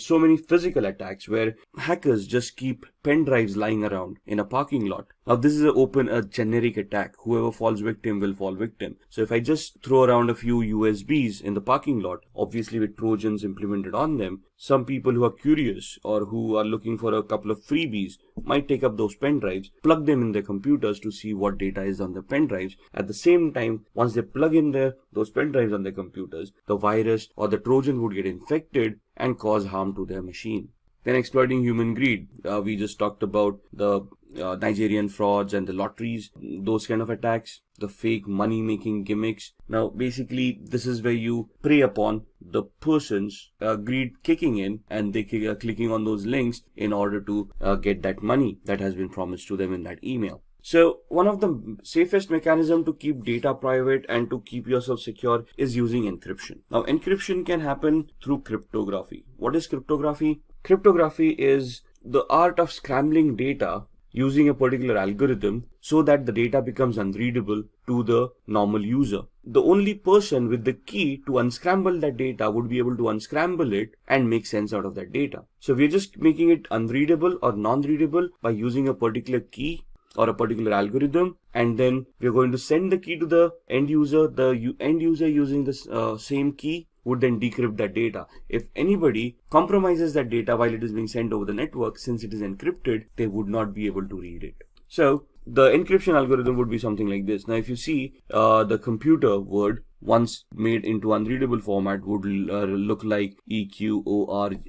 E: so many physical attacks where hackers just keep pen drives lying around in a parking lot. Now this is a generic attack. Whoever falls victim will fall victim. So if I just throw around a few USBs in the parking lot, obviously with Trojans implemented on them, some people who are curious or who are looking for a couple of freebies might take up those pen drives, plug them in their computers to see what data is on the pen drives. At the same time, once they plug in those pen drives on their computers, the virus or the Trojan would get infected and cause harm to their machine. Then exploiting human greed. We just talked about the Nigerian frauds and the lotteries, those kind of attacks, the fake money making gimmicks. Now basically this is where you prey upon the person's greed kicking in and they are clicking on those links in order to get that money that has been promised to them in that email. So one of the safest mechanism to keep data private and to keep yourself secure is using encryption. Now encryption can happen through cryptography. What is cryptography? Cryptography is the art of scrambling data using a particular algorithm so that the data becomes unreadable to the normal user. The only person with the key to unscramble that data would be able to unscramble it and make sense out of that data. So we're just making it unreadable or non-readable by using a particular key or a particular algorithm, and then we're going to send the key to the end user. The end user using this same key would then decrypt that data. If anybody compromises that data while it is being sent over the network, since it is encrypted, they would not be able to read it. So the encryption algorithm would be something like this. Now if you see the computer word once made into unreadable format would look like EQORXVGT.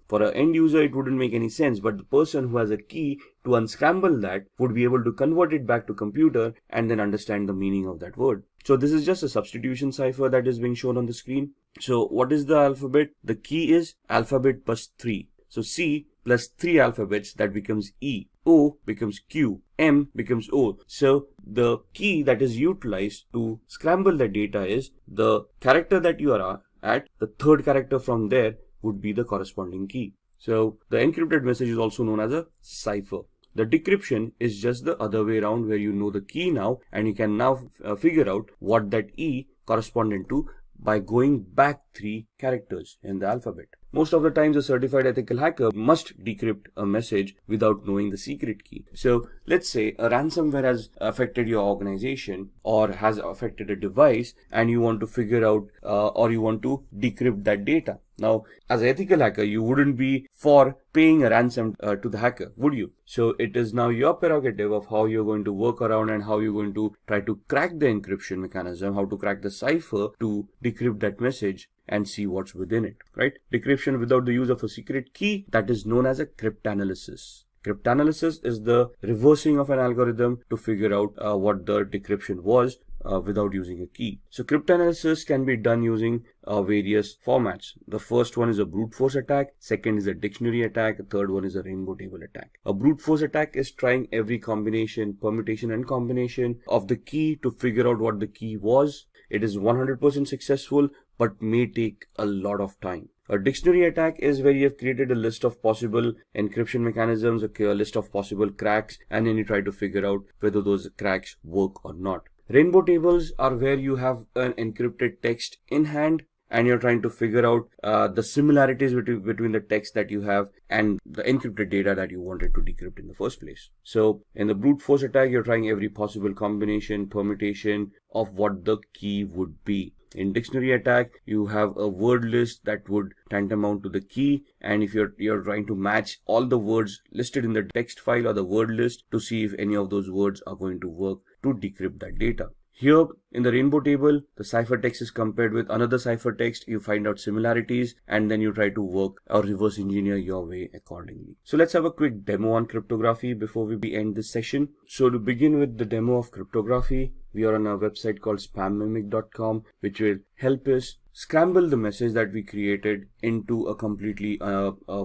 E: For an end user it wouldn't make any sense, but the person who has a key to unscramble that would be able to convert it back to computer and then understand the meaning of that word. So this is just a substitution cipher that is being shown on the screen. So what is the alphabet? The key is alphabet plus 3. So C plus 3 alphabets, that becomes E. O becomes Q, M becomes O. So the key that is utilized to scramble the data is the character that you are at, the third character from there would be the corresponding key. So the encrypted message is also known as a cipher. The decryption is just the other way around, where you know the key now and you can now figure out what that E corresponded to by going back 3 characters in the alphabet. Most of the times a certified ethical hacker must decrypt a message without knowing the secret key. So let's say a ransomware has affected your organization or has affected a device, and you want to figure out or you want to decrypt that data. Now, as an ethical hacker, you wouldn't be for paying a ransom to the hacker, would you? So it is now your prerogative of how you're going to work around and how you're going to try to crack the encryption mechanism, how to crack the cipher to decrypt that message and see what's within it, right? Decryption without the use of a secret key, that is known as a cryptanalysis. Cryptanalysis is the reversing of an algorithm to figure out what the decryption was without using a key. So cryptanalysis can be done using various formats. The first one is a brute force attack, second is a dictionary attack, the third one is a rainbow table attack. A brute force attack is trying every combination, permutation and combination of the key to figure out what the key was. It is 100% successful, but may take a lot of time. A dictionary attack is where you have created a list of possible encryption mechanisms, a list of possible cracks, and then you try to figure out whether those cracks work or not. Rainbow tables are where you have an encrypted text in hand and you're trying to figure out the similarities between the text that you have and the encrypted data that you wanted to decrypt in the first place. So in the brute force attack, you're trying every possible combination, permutation of what the key would be. In dictionary attack, you have a word list that would tantamount to the key, and if you're trying to match all the words listed in the text file or the word list to see if any of those words are going to work to decrypt that data. Here in the rainbow table, the ciphertext is compared with another ciphertext. You find out similarities and then you try to work or reverse engineer your way accordingly. So let's have a quick demo on cryptography before we end this session. So to begin with the demo of cryptography, we are on a website called spammimic.com, which will help us scramble the message that we created into a completely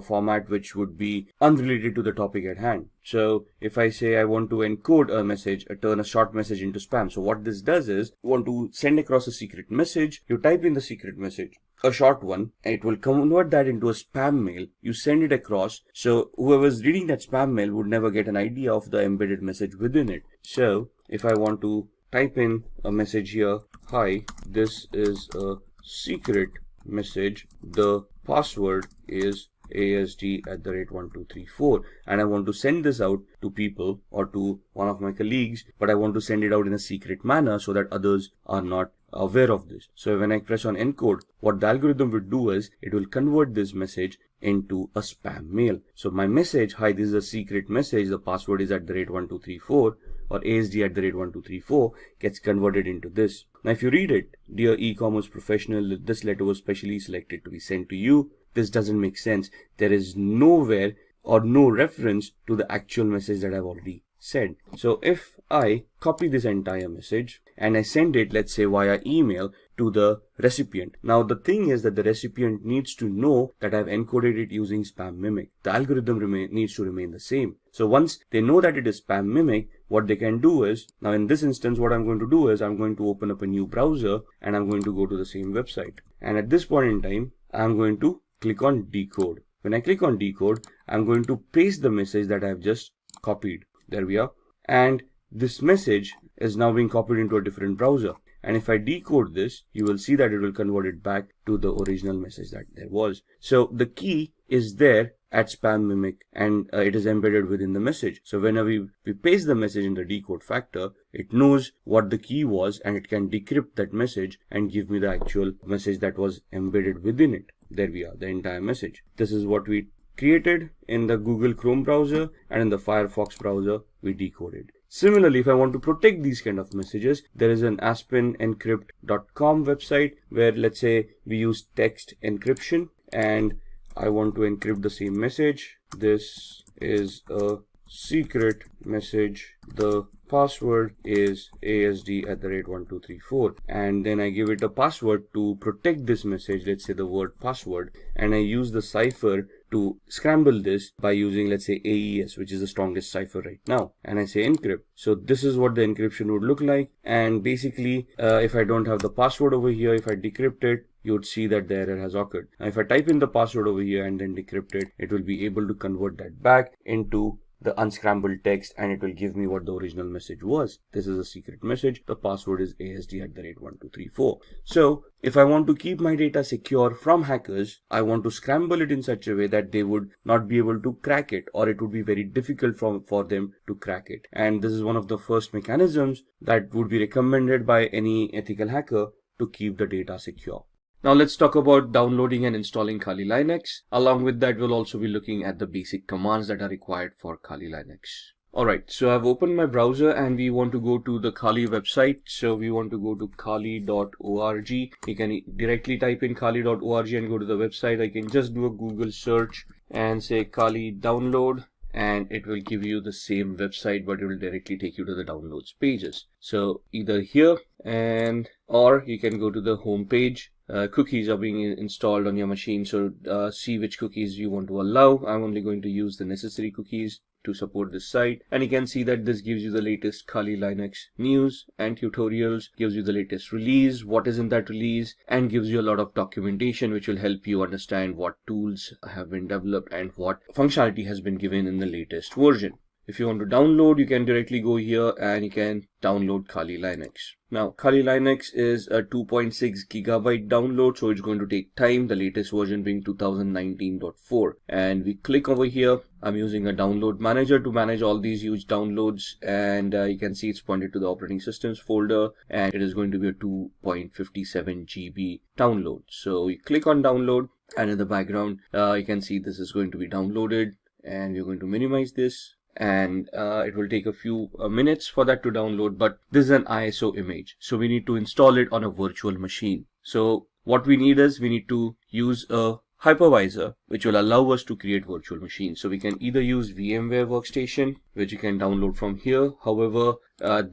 E: format which would be unrelated to the topic at hand. So if I say I want to encode a message, turn a short message into spam. So what this does is, you want to send across a secret message, you type in the secret message, a short one, and it will convert that into a spam mail. You send it across, so whoever's reading that spam mail would never get an idea of the embedded message within it. So if I want to type in a message here, hi, this is a secret message, the password is ASD@1234, and I want to send this out to people or to one of my colleagues, but I want to send it out in a secret manner so that others are not aware of this. So when I press on encode, what the algorithm will do is it will convert this message into a spam mail. So my message, hi, this is a secret message, the password is @1234 or ASD@1234, gets converted into this. Now if you read it, dear e-commerce professional, this letter was specially selected to be sent to you. This doesn't make sense. There is nowhere or no reference to the actual message that I've already said. So if I copy this entire message and I send it, let's say via email, to the recipient. Now the thing is that the recipient needs to know that I've encoded it using spam mimic. The algorithm needs to remain the same. So once they know that it is spam mimic, what they can do is, now in this instance what I'm going to do is I'm going to open up a new browser and I'm going to go to the same website. And at this point in time, I'm going to click on decode. When I click on decode, I'm going to paste the message that I've just copied. There we are. And this message is now being copied into a different browser. And if I decode this, you will see that it will convert it back to the original message that there was. So the key is there at spam mimic and it is embedded within the message. So whenever we paste the message in the decode factor, it knows what the key was and it can decrypt that message and give me the actual message that was embedded within it. There we are, the entire message. This is what we created in the Google Chrome browser, and in the Firefox browser we decoded. Similarly, if I want to protect these kind of messages, there is an aspenencrypt.com website where, let's say, we use text encryption and I want to encrypt the same message. This is a secret message. The password is asd@1234, and then I give it a password to protect this message, let's say the word password, and I use the cipher to scramble this by using, let's say, AES, which is the strongest cipher right now, and I say encrypt. So this is what the encryption would look like. And basically, if I don't have the password over here, if I decrypt it, you would see that the error has occurred. Now, if I type in the password over here and then decrypt it, it will be able to convert that back into the unscrambled text, and it will give me what the original message was. This is a secret message. The password is asd@1234. So if I want to keep my data secure from hackers, I want to scramble it in such a way that they would not be able to crack it, or it would be very difficult for them to crack it. And this is one of the first mechanisms that would be recommended by any ethical hacker to keep the data secure. Now let's talk about downloading and installing Kali Linux. Along with that, we'll also be looking at the basic commands that are required for Kali Linux. Alright, so I've opened my browser and we want to go to the Kali website. So we want to go to kali.org. You can directly type in kali.org and go to the website. I can just do a Google search and say Kali download, and it will give you the same website, but it will directly take you to the downloads pages. So either here or you can go to the home page. Cookies are being installed on your machine, so see which cookies you want to allow. I'm only going to use the necessary cookies to support this site, and you can see that this gives you the latest Kali Linux news and tutorials, gives you the latest release, what is in that release, and gives you a lot of documentation which will help you understand what tools have been developed and what functionality has been given in the latest version. If you want to download, you can directly go here and you can download Kali Linux. Now, Kali Linux is a 2.6 gigabyte download, so it's going to take time, the latest version being 2019.4. And we click over here. I'm using a download manager to manage all these huge downloads, and you can see it's pointed to the operating systems folder, and it is going to be a 2.57 GB download. So we click on download, and in the background, you can see this is going to be downloaded, and we're going to minimize this. And it will take a few minutes for that to download, but this is an ISO image, so we need to install it on a virtual machine. So what we need is we need to use a hypervisor which will allow us to create virtual machines. So we can either use VMware Workstation, which you can download from here. However,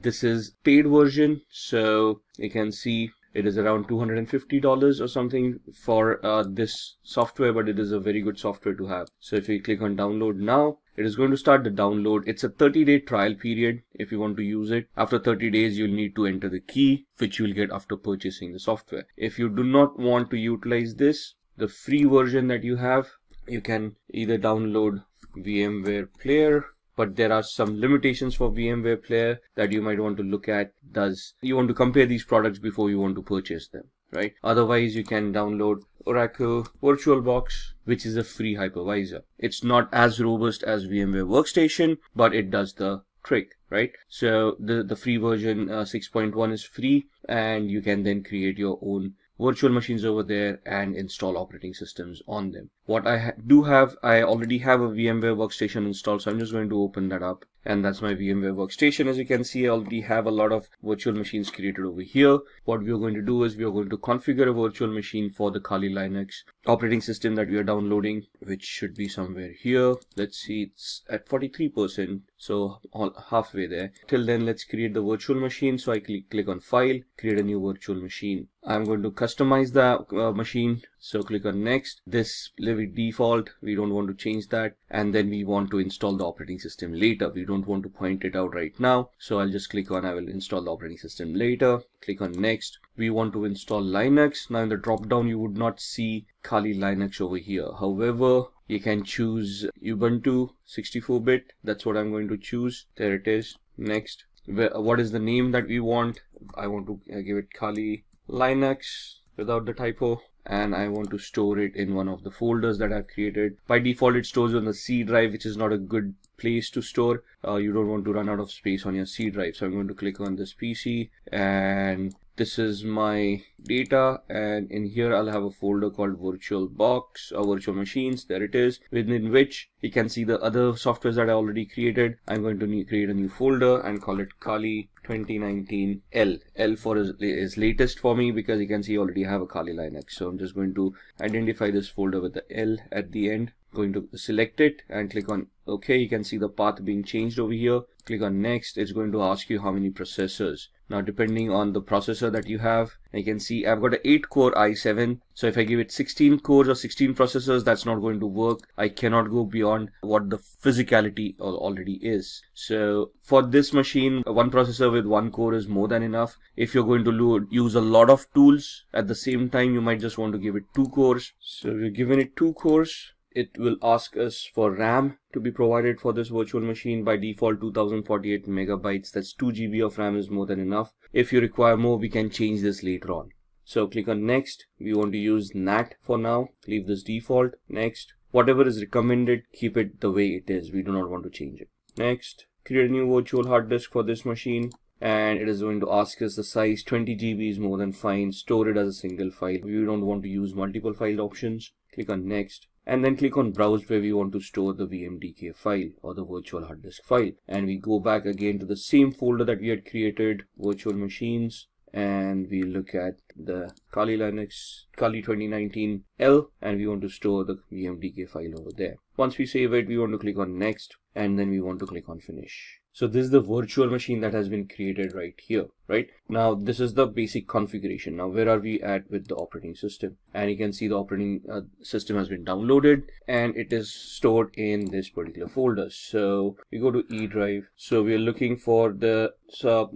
E: this is paid version, so you can see it is around $250 or something for this software, but it is a very good software to have. So if we click on download now, it is going to start the download. It's a 30-day trial period if you want to use it. After 30 days, you'll need to enter the key, which you'll get after purchasing the software. If you do not want to utilize this, the free version that you have, you can either download VMware Player, but there are some limitations for VMware Player that you might want to look at. You want to compare these products before you want to purchase them, right? Otherwise, you can download Oracle VirtualBox, which is a free hypervisor. It's not as robust as VMware Workstation, but it does the trick, right? So the free version 6.1 is free, and you can then create your own virtual machines over there and install operating systems on them. What I I already have a VMware Workstation installed, so I'm just going to open that up. And that's my VMware Workstation. As you can see, I already have a lot of virtual machines created over here. What we are going to do is we are going to configure a virtual machine for the Kali Linux operating system that we are downloading, which should be somewhere here. Let's see, it's at 43%, so halfway there. Till then, let's create the virtual machine. So I click on File, create a new virtual machine. I'm going to customize the machine. So click on Next. This leave it default. We don't want to change that. And then we want to install the operating system later. We don't want to point it out right now. So I'll just click on I will install the operating system later. Click on Next. We want to install Linux. Now in the drop down, you would not see Kali Linux over here. However, you can choose Ubuntu 64-bit. That's what I'm going to choose. There it is. Next. What is the name that we want? I want to give it Kali Linux without the typo, and I want to store it in one of the folders that I've created. By default, it stores on the C drive, which is not a good place to store. You don't want to run out of space on your C drive. So I'm going to click on this PC and this is my data, and in here I'll have a folder called virtual box or virtual machines. There it is, within which you can see the other softwares that I already created. I'm going to create a new folder and call it Kali 2019 L. L for is latest for me, because you can see I already have a Kali Linux. So I'm just going to identify this folder with the L at the end. Going to select it and click on OK. You can see the path being changed over here. Click on next. It's going to ask you how many processors. Now, depending on the processor that you have, you can see I've got an 8-core i7. So if I give it 16 cores or 16 processors, that's not going to work. I cannot go beyond what the physicality already is. So for this machine, one processor with 1 core is more than enough. If you're going to use a lot of tools at the same time, you might just want to give it 2 cores. So we're giving it 2 cores. It will ask us for RAM to be provided for this virtual machine. By default, 2048 megabytes. That's 2 GB of RAM is more than enough. If you require more, we can change this later on. So click on next. We want to use NAT for now. Leave this default. Next. Whatever is recommended, keep it the way it is. We do not want to change it. Next. Create a new virtual hard disk for this machine. And it is going to ask us the size. 20 GB is more than fine. Store it as a single file. We don't want to use multiple file options. Click on next. And then click on browse, where we want to store the VMDK file or the virtual hard disk file. And we go back again to the same folder that we had created, virtual machines. And we look at the Kali Linux, Kali 2019 L, and we want to store the VMDK file over there. Once we save it, we want to click on next, and then we want to click on finish. So this is the virtual machine that has been created right here, right? Now, this is the basic configuration. Now, where are we at with the operating system? And you can see the operating system has been downloaded and it is stored in this particular folder. So we go to E drive. So we are looking for the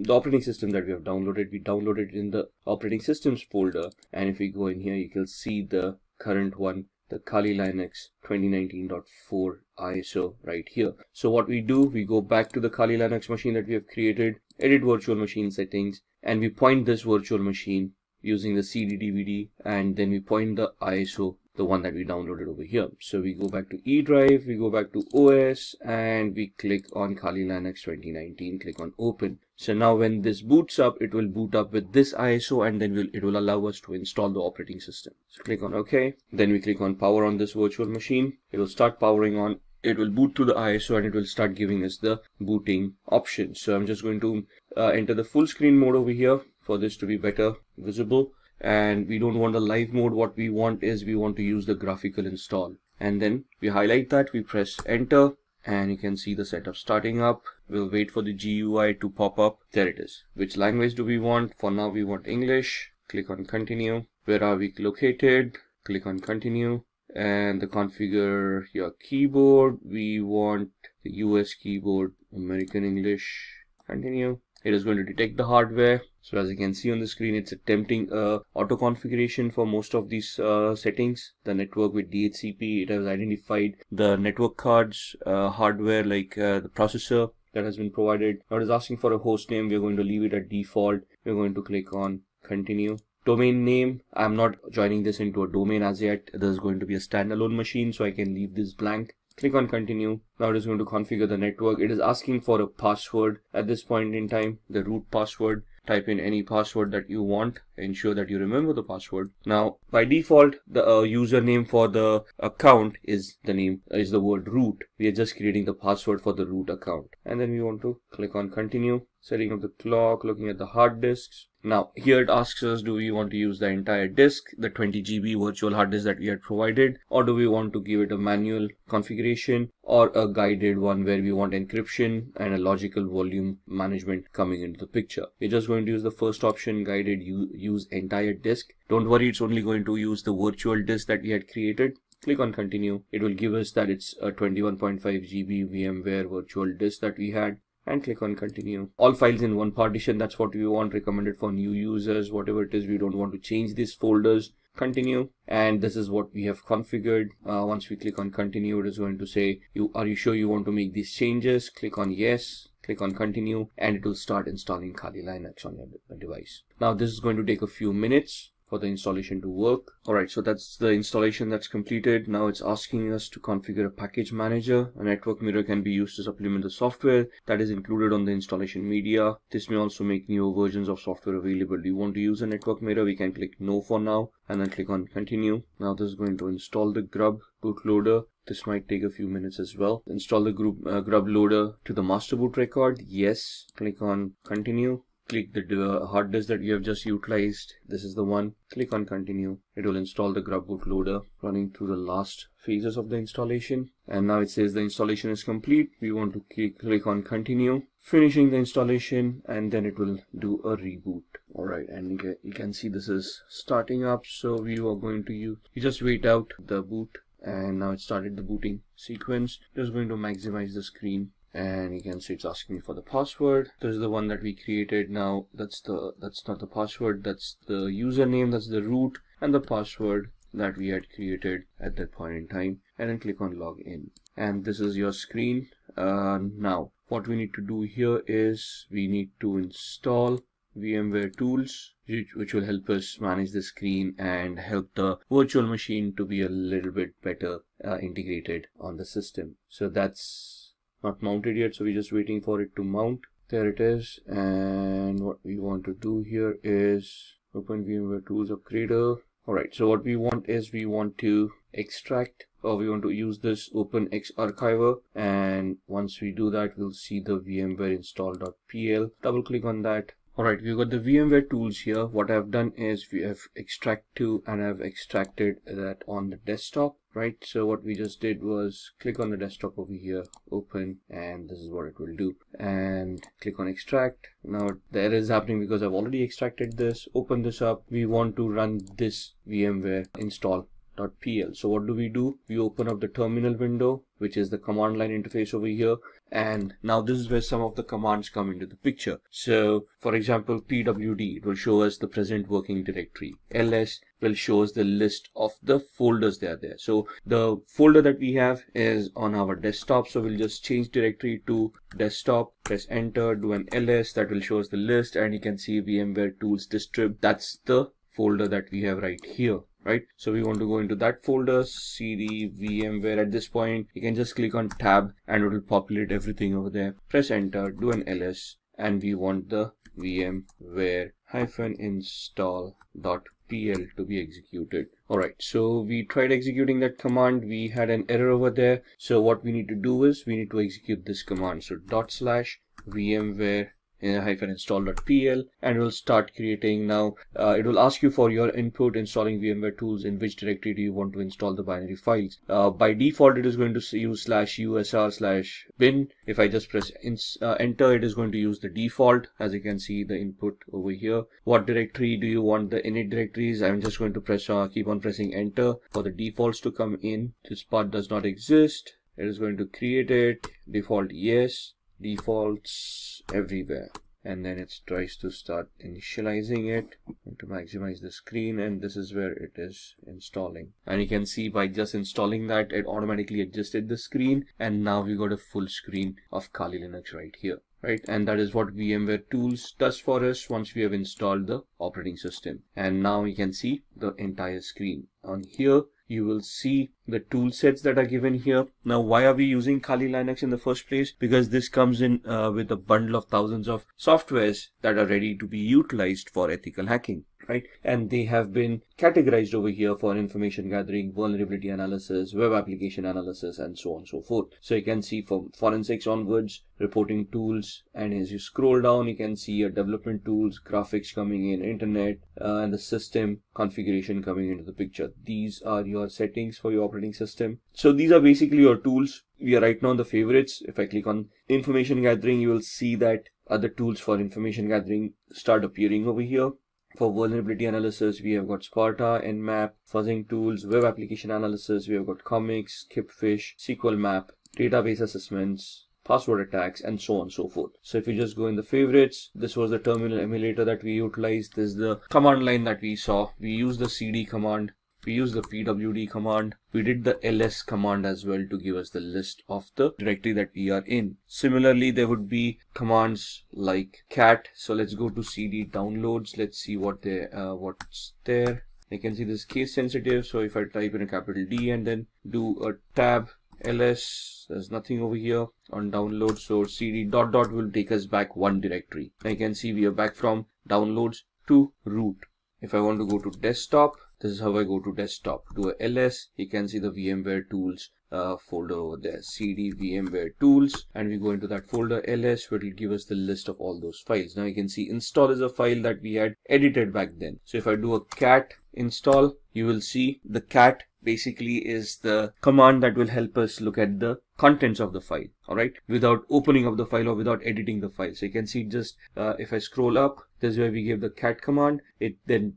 E: operating system that we have downloaded. We downloaded it in the operating systems folder. And if we go in here, you can see the current one, the Kali Linux 2019.4 ISO right here. So what we do, we go back to the Kali Linux machine that we have created, edit virtual machine settings, and we point this virtual machine using the CD DVD, and then we point the ISO, the one that we downloaded over here. So we go back to E drive, we go back to OS, and we click on Kali Linux 2019, click on open. So now when this boots up, it will boot up with this ISO, and then it will allow us to install the operating system. So click on OK. Then we click on power on this virtual machine. It will start powering on. It will boot to the ISO and it will start giving us the booting options. So I'm just going to enter the full screen mode over here for this to be better visible. And we don't want the live mode. What we want is we want to use the graphical install. And then we highlight that, we press enter, and you can see the setup starting up. We'll wait for the GUI to pop up. There it is. Which language do we want? For now we want English. Click on continue. Where are we located? Click on continue. And the configure your keyboard. We want the US keyboard, American English. Continue. It is going to detect the hardware. So as you can see on the screen, it's attempting auto configuration for most of these settings. The network with DHCP, it has identified the network cards, hardware like the processor that has been provided. Now it is asking for a host name. We're going to leave it at default. We're going to click on continue. Domain name, I'm not joining this into a domain as yet. This is going to be a standalone machine, so I can leave this blank. Click on continue. Now it is going to configure the network. It is asking for a password at this point in time, the root password. Type in any password that you want. Ensure that you remember the password. Now, by default, the username for the account is the word root. We are just creating the password for the root account. And then we want to click on continue. Setting up the clock, looking at the hard disks. Now, here it asks us, do we want to use the entire disk, the 20 GB virtual hard disk that we had provided, or do we want to give it a manual configuration or a guided one where we want encryption and a logical volume management coming into the picture. We're just going to use the first option, guided use entire disk. Don't worry, it's only going to use the virtual disk that we had created. Click on continue. It will give us that it's a 21.5 GB VMware virtual disk that we had. And click on continue. All files in one partition, that's what we want, recommended for new users, whatever it is. We don't want to change these folders. Continue. And this is what we have configured. Once we click on continue, it is going to say, are you sure you want to make these changes? Click on yes. Click on continue, and it will start installing Kali Linux on your device. Now this is going to take a few minutes. for the installation to work. Alright, so that's the installation that's completed. Now it's asking us to configure a package manager. A network mirror can be used to supplement the software that is included on the installation media. This may also make newer versions of software available. Do you want to use a network mirror? We can click no for now and then click on continue. Now this is going to install the grub bootloader. This might take a few minutes as well. Install the grub loader to the master boot record. Yes. Click on continue. Click the hard disk that you have just utilized. This is the one. Click on continue. It will install the grub bootloader, running through the last phases of the installation. And now it says the installation is complete. We want to click on continue, finishing the installation, and then it will do a reboot. Alright, and you can see this is starting up. So we are going to you just wait out the boot, and now it started the booting sequence. Just going to maximize the screen. And you can see it's asking me for the password. This is the one that we created. Now that's not the password, that's the username, that's the root, and the password that we had created at that point in time. And then click on login. And this is your screen. Now what we need to do here is we need to install VMware tools, which will help us manage the screen and help the virtual machine to be a little bit better integrated on the system. So that's not mounted yet, so we're just waiting for it to mount. There it is. And what we want to do here is open VMware Tools Upgrader. Alright, so what we want is we want to extract, or we want to use this OpenX archiver, and once we do that, we'll see the VMware install.pl. Double click on that. Alright, we've got the VMware tools here. What I've done is we have extract to, and I've extracted that on the desktop, right? So what we just did was click on the desktop over here, open, and this is what it will do. And click on extract. Now the error is happening because I've already extracted this. Open this up. We want to run this VMware install.pl. So what do? We open up the terminal window, which is the command line interface over here. And now this is where some of the commands come into the picture. So for example, pwd, it will show us the present working directory. ls will show us the list of the folders that are there. So the folder that we have is on our desktop. So we'll just change directory to desktop, press enter, do an ls, that will show us the list, and you can see VMware tools distrib. That's the folder that we have right here. Right, so we want to go into that folder, cd VMware. At this point, you can just click on tab and it will populate everything over there. Press enter, do an ls, and we want the VMware-install.pl to be executed. Alright, so we tried executing that command. We had an error over there. So what we need to do is we need to execute this command. So /VMware install.pl, and we'll start creating. Now it will ask you for your input installing VMware tools. In which directory do you want to install the binary files? By default it is going to use /usr/bin. If I just press enter, it is going to use the default. As you can see, the input over here. What directory do you want the init directories? I'm just going to press keep on pressing enter for the defaults to come in. This part does not exist. It is going to create it. Default yes, defaults everywhere, and then it tries to start initializing it to maximize the screen, and this is where it is installing. And you can see by just installing that, it automatically adjusted the screen, and now we got a full screen of Kali Linux right here. Right, and that is what VMware tools does for us once we have installed the operating system. And now you can see the entire screen. On here you will see the tool sets that are given here. Now why are we using Kali Linux in the first place? Because this comes in with a bundle of thousands of softwares that are ready to be utilized for ethical hacking. Right, and they have been categorized over here for information gathering, vulnerability analysis, web application analysis, and so on and so forth. So you can see from forensics onwards, reporting tools, and as you scroll down, you can see your development tools, graphics coming in, internet, and the system configuration coming into the picture. These are your settings for your operating system. So these are basically your tools. We are right now on the favorites. If I click on information gathering, you will see that other tools for information gathering start appearing over here. For vulnerability analysis, we have got Sparta, Nmap, fuzzing tools, web application analysis, we have got comics, Kipfish, SQL map, database assessments, password attacks, and so on and so forth. So if you just go in the favorites, this was the terminal emulator that we utilized. This is the command line that we saw. We use the cd command We use the pwd command. We did the ls command as well to give us the list of the directory that we are in. Similarly, there would be commands like cat. So let's go to cd downloads. Let's see what's there. You can see this case sensitive. So if I type in a capital D and then do a tab ls, there's nothing over here on download. So cd ... will take us back one directory. Now you can see we are back from downloads to root. If I want to go to desktop, this is how I go to desktop. Do a ls. You can see the VMware tools folder over there, cd VMware tools, and we go into that folder ls, where it will give us the list of all those files. Now you can see install is a file that we had edited back then. So if I do a cat install, you will see the cat basically is the command that will help us look at the contents of the file, all right, without opening up the file or without editing the file. So you can see just if I scroll up, this is where we gave the cat command. It then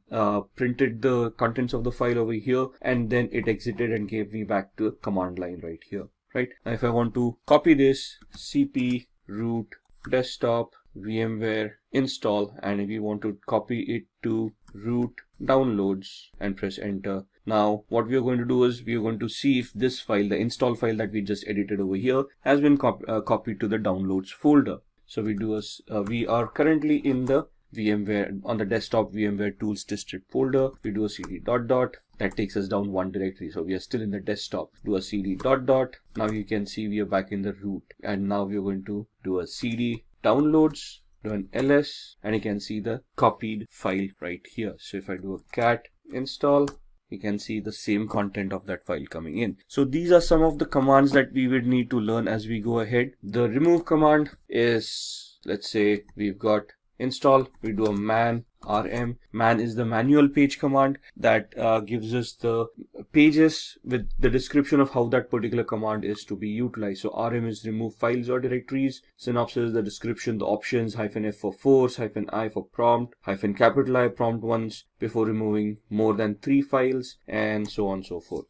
E: printed the contents of the file over here, and then it exited and gave me back to a command line right here, right? Now if I want to copy this, cp root desktop VMware install, and if you want to copy it to root downloads and press enter. Now what we are going to do is we are going to see if this file, the install file that we just edited over here, has been copied to the downloads folder. So we are currently in the VMware, on the desktop VMware tools district folder. We do a cd ... that takes us down one directory. So we are still in the desktop. Do a cd ... Now you can see we are back in the root, and now we are going to do a cd downloads, do an ls, and you can see the copied file right here. So if I do a cat install, you can see the same content of that file coming in. So these are some of the commands that we would need to learn as we go ahead. The remove command is, let's say we've got install, we do a man rm. Man is the manual page command that gives us the pages with the description of how that particular command is to be utilized. So rm is remove files or directories. Synopsis is the description, the options, -f for force, -i for prompt, -capital I prompt once before removing more than 3 files, and so on and so forth.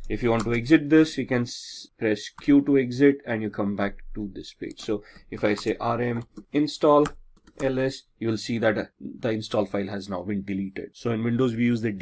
E: If you want to exit this, you can press q to exit, and you come back to this page. So if I say rm install ls, you will see that the install file has now been deleted. So in Windows we use the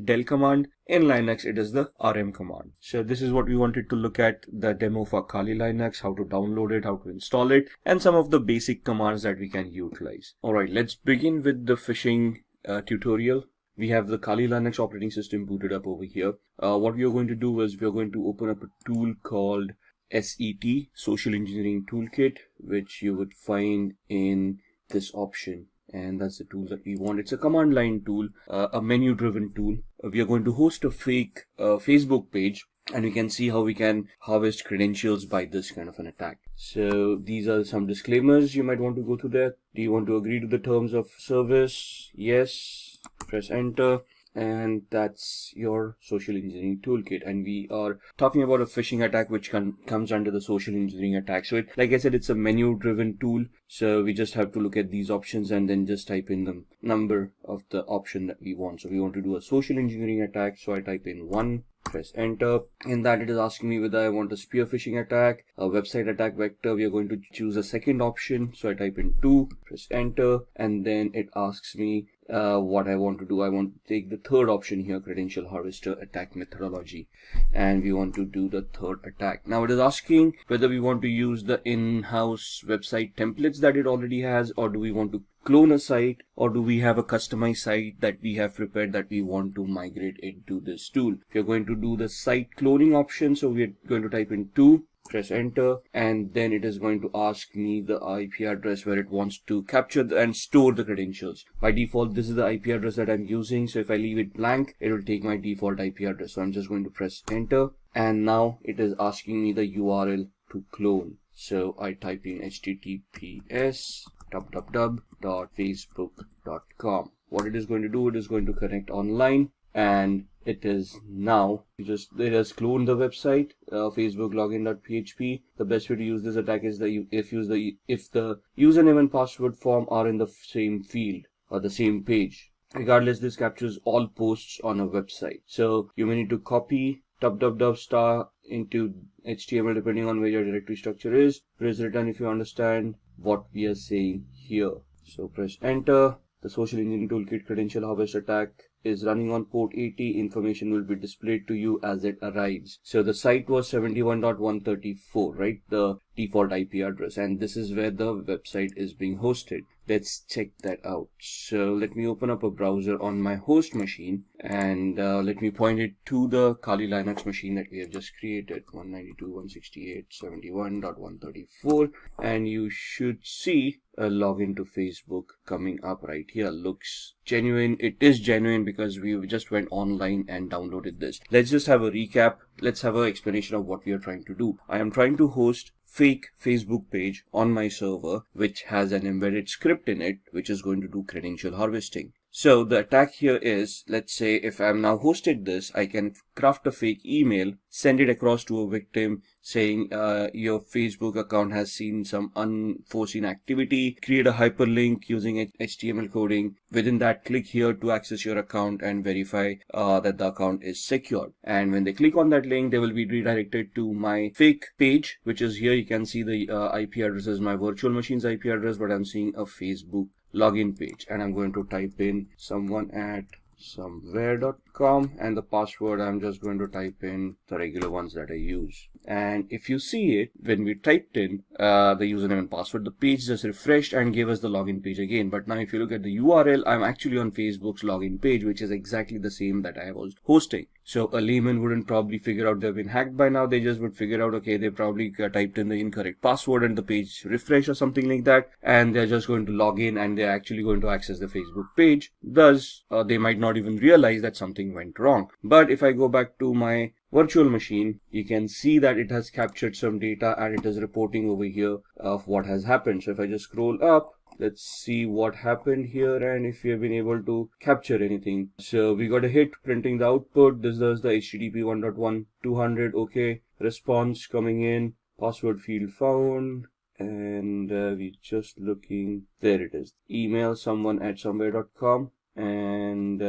E: del command. In Linux it is the rm command. So this is what we wanted to look at, the demo for Kali Linux, how to download it, how to install it, and some of the basic commands that we can utilize. Alright, let's begin with the phishing tutorial. We have the Kali Linux operating system booted up over here. What we are going to do is we are going to open up a tool called SET, Social Engineering Toolkit, which you would find in this option, and that's the tool that we want. It's a command line tool, a menu driven tool. We are going to host a fake Facebook page, and we can see how we can harvest credentials by this kind of an attack. So these are some disclaimers you might want to go through there. Do you want to agree to the terms of service? Yes. Press enter. And that's your social engineering toolkit. And we are talking about a phishing attack which comes under the social engineering attack. So like I said, it's a menu driven tool. So we just have to look at these options and then just type in the number of the option that we want. So we want to do a social engineering attack. So I type in 1, press enter. In that it is asking me whether I want a spear phishing attack, a website attack vector. We are going to choose a second option. So I type in 2, press enter, and then it asks me what I want to do. I want to take the third option here, credential harvester attack methodology, and we want to do the third attack. Now it is asking whether we want to use the in-house website templates that it already has, or do we want to clone a site, or do we have a customized site that we have prepared that we want to migrate into this tool. We are going to do the site cloning option, so we are going to type in 2, press enter, and then it is going to ask me the IP address where it wants to capture and store the credentials. By default, this is the IP address that I'm using, so if I leave it blank, it will take my default IP address. So I'm just going to press enter, and now it is asking me the URL to clone. So I type in https www.facebook.com. What it is going to do, it is going to connect online, and it is now it has cloned the website, Facebook login.php. The best way to use this attack is that if the username and password form are in the same field or the same page. Regardless, this captures all posts on a website. So you may need to copy www into HTML depending on where your directory structure is. Press return if you understand what we are saying here. So press enter. The social engineering toolkit credential harvest attack is running on port 80, information will be displayed to you as it arrives. So the site was 71.134, right? The default IP address, and this is where the website is being hosted. Let's check that out. So let me open up a browser on my host machine, and let me point it to the Kali Linux machine that we have just created, 192.168.71.134, and you should see a login to Facebook coming up right here. Looks genuine. It is genuine because we just went online and downloaded this. Let's just have a recap. Let's have an explanation of what we are trying to do. I am trying to host fake Facebook page on my server, which has an embedded script in it, which is going to do credential harvesting. So the attack here is, let's say if I'm now hosted this, I can craft a fake email, send it across to a victim saying your Facebook account has seen some unforeseen activity, create a hyperlink using HTML coding. Within that, click here to access your account and verify that the account is secured. And when they click on that link, they will be redirected to my fake page, which is here. You can see the IP address is my virtual machine's IP address, but I'm seeing a Facebook login page, and I'm going to type in someone@somewhere.com, and the password I'm just going to type in the regular ones that I use. And if you see it, when we typed in the username and password, the page just refreshed and gave us the login page again. But now if you look at the URL, I'm actually on Facebook's login page, which is exactly the same that I was hosting. So a layman wouldn't probably figure out they've been hacked by now. They just would figure out, okay, they probably typed in the incorrect password and the page refresh or something like that, and they're just going to log in and they're actually going to access the Facebook page. Thus, they might not even realize that something went wrong. But if I go back to my virtual machine, you can see that it has captured some data and it is reporting over here of what has happened. So if I just scroll up, let's see what happened here and if we have been able to capture anything. So we got a hit printing the output. This is the HTTP 1.1.200. Okay, response coming in, password field found, and we're just looking. There it is. Email someone@somewhere.com, and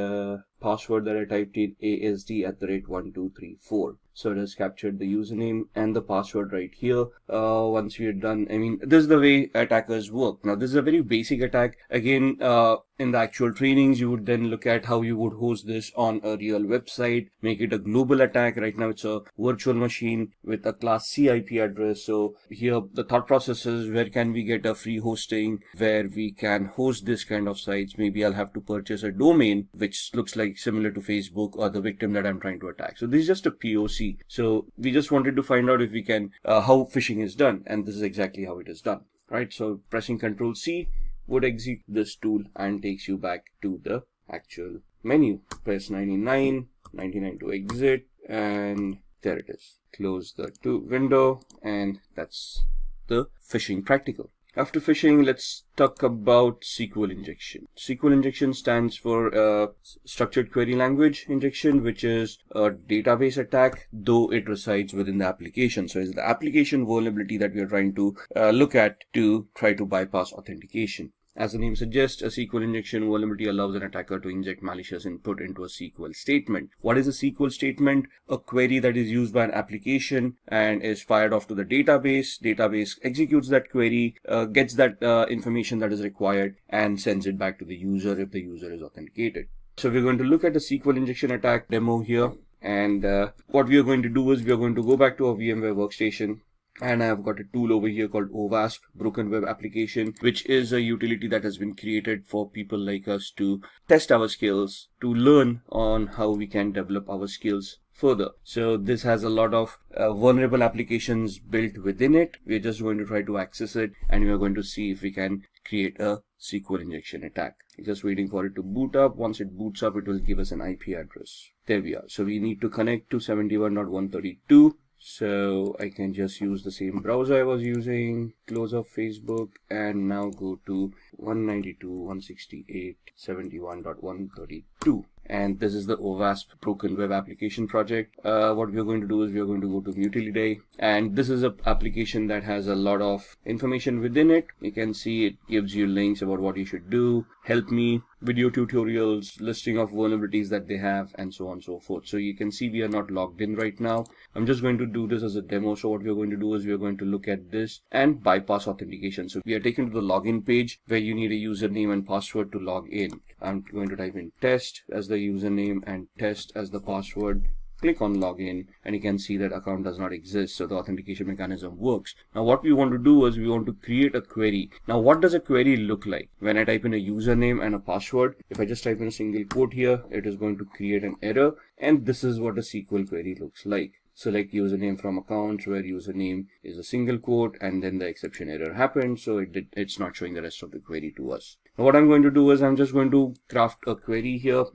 E: password that I typed in ASD@1234. So it has captured the username and the password right here. Once we are done, I mean, this is the way attackers work. Now, this is a very basic attack. Again, in the actual trainings, you would then look at how you would host this on a real website, make it a global attack. Right now, it's a virtual machine with a class C IP address. So here, the thought process is, where can we get a free hosting where we can host this kind of sites? Maybe I'll have to purchase a domain, which looks like similar to Facebook or the victim that I'm trying to attack. So this is just a POC. So we just wanted to find out if we can, how phishing is done. And this is exactly how it is done, right? So pressing Control C would exit this tool and takes you back to the actual menu. Press 99 to exit, and there it is. Close the window, and that's the phishing practical. After phishing, let's talk about SQL injection. SQL injection stands for structured query language injection, which is a database attack, though it resides within the application. So it's the application vulnerability that we are trying to look at to try to bypass authentication. As the name suggests, a SQL injection vulnerability allows an attacker to inject malicious input into a SQL statement. What is a SQL statement? A query that is used by an application and is fired off to the database. Database executes that query, gets that information that is required, and sends it back to the user if the user is authenticated. So we're going to look at the SQL injection attack demo here. And what we are going to do is we are going to go back to our VMware workstation. And I've got a tool over here called OWASP, Broken Web Application, which is a utility that has been created for people like us to test our skills, to learn on how we can develop our skills further. So this has a lot of vulnerable applications built within it. We're just going to try to access it, and we're going to see if we can create a SQL injection attack. Just waiting for it to boot up. Once it boots up, it will give us an IP address. There we are. So we need to connect to 71.132. So I can just use the same browser I was using, close up Facebook, and now go to 192.168.71.132. And this is the OWASP Broken Web Application project. What we're going to do is we're going to go to Utility, and this is an application that has a lot of information within it. You can see it gives you links about what you should do, help me, video tutorials, listing of vulnerabilities that they have, and so on and so forth. So you can see we are not logged in right now. I'm just going to do this as a demo. So what we're going to do is we're going to look at this and bypass authentication. So we are taken to the login page where you need a username and password to log in. I'm going to type in test as the username and test as the password. Click on login and you can see that account does not exist, so the authentication mechanism works. Now what we want to do is we want to create a query. Now what does a query look like? When I type in a username and a password, if I just type in a single quote here, it is going to create an error, and this is what a SQL query looks like. Select username from accounts where username is a single quote, and then the exception error happened, so it's not showing the rest of the query to us. Now what I'm going to do is I'm just going to craft a query here,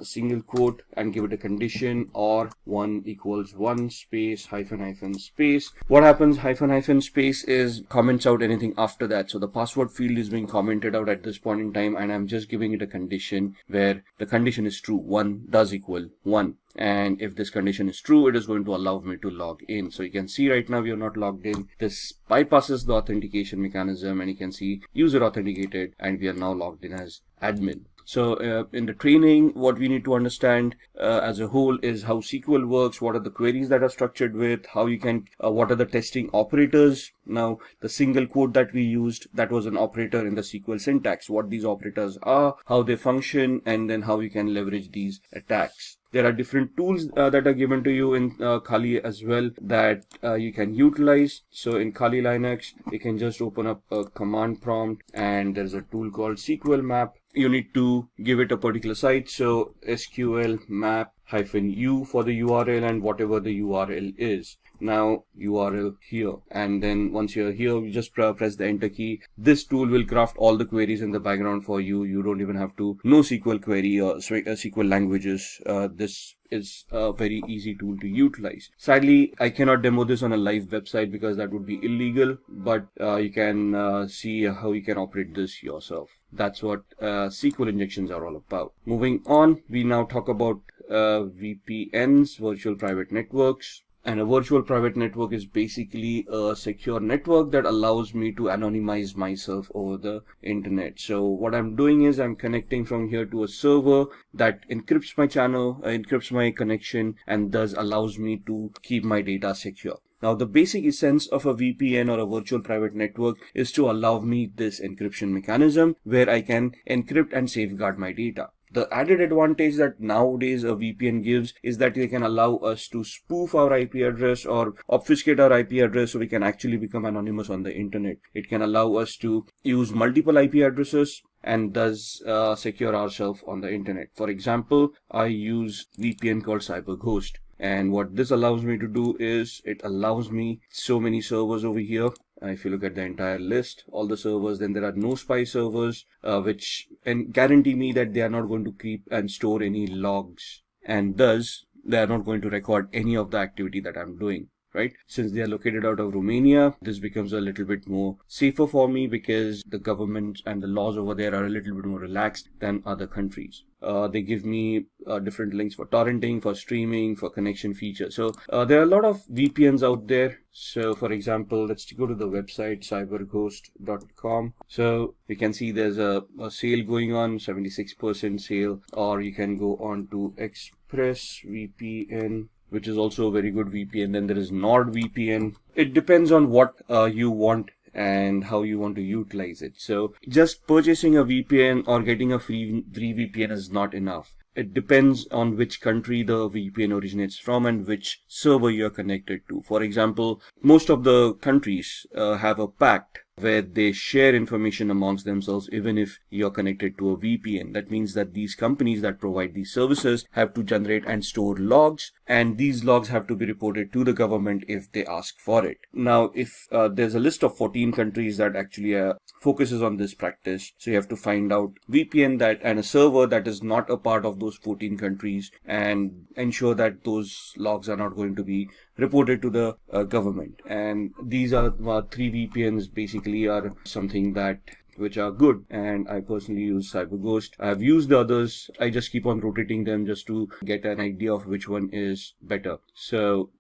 E: single quote, and give it a condition or 1 equals 1 space hyphen space. What happens, hyphen space is comments out anything after that. So the password field is being commented out at this point in time, and I'm just giving it a condition where the condition is true. 1 does equal 1. And if this condition is true, it is going to allow me to log in. So you can see right now we are not logged in. This bypasses the authentication mechanism, and you can see user authenticated, and we are now logged in as admin. So in the training, what we need to understand as a whole is how SQL works, what are the queries that are structured with, how you can, what are the testing operators. Now, the single quote that we used, that was an operator in the SQL syntax, what these operators are, how they function, and then how you can leverage these attacks. There are different tools that are given to you in Kali as well that you can utilize. So in Kali Linux, you can just open up a command prompt, and there's a tool called SQL map. You need to give it a particular site. So SQL map -u for the URL and whatever the URL is. Now URL here, and then once you're here, you just press the enter key. This tool will craft all the queries in the background for you. You don't even have to know SQL query or SQL languages. This is a very easy tool to utilize. Sadly, I cannot demo this on a live website because that would be illegal, but you can see how you can operate this yourself. That's what SQL injections are all about. Moving on, we now talk about VPNs, virtual private networks. And a virtual private network is basically a secure network that allows me to anonymize myself over the internet. So what I'm doing is I'm connecting from here to a server that encrypts my channel, encrypts my connection, and thus allows me to keep my data secure. Now, the basic essence of a VPN or a virtual private network is to allow me this encryption mechanism where I can encrypt and safeguard my data. The added advantage that nowadays a VPN gives is that they can allow us to spoof our IP address or obfuscate our IP address so we can actually become anonymous on the internet. It can allow us to use multiple IP addresses and thus secure ourselves on the internet. For example, I use VPN called CyberGhost. And what this allows me to do is it allows me so many servers over here. If you look at the entire list, all the servers, then there are no spy servers, which guarantee me that they are not going to keep and store any logs. And thus, they are not going to record any of the activity that I'm doing. Right? Since they are located out of Romania, this becomes a little bit more safer for me because the government and the laws over there are a little bit more relaxed than other countries. They give me different links for torrenting, for streaming, for connection features. So there are a lot of VPNs out there. So for example, let's go to the website cyberghost.com. So we can see there's a sale going on, 76% sale, or you can go on to ExpressVPN, which is also a very good VPN. Then there is NordVPN. It depends on what you want and how you want to utilize it. So just purchasing a VPN or getting a free VPN is not enough. It depends on which country the VPN originates from and which server you're connected to. For example, most of the countries have a pact where they share information amongst themselves even if you're connected to a VPN. That means that these companies that provide these services have to generate and store logs, and these logs have to be reported to the government if they ask for it. Now, if there's a list of 14 countries that actually focuses on this practice, so you have to find out VPN that and a server that is not a part of those 14 countries and ensure that those logs are not going to be reported to the government. And these are 3 VPNs basically are something that which are good, and I personally use CyberGhost. I have used the others. I just keep on rotating them just to get an idea of which one is better. So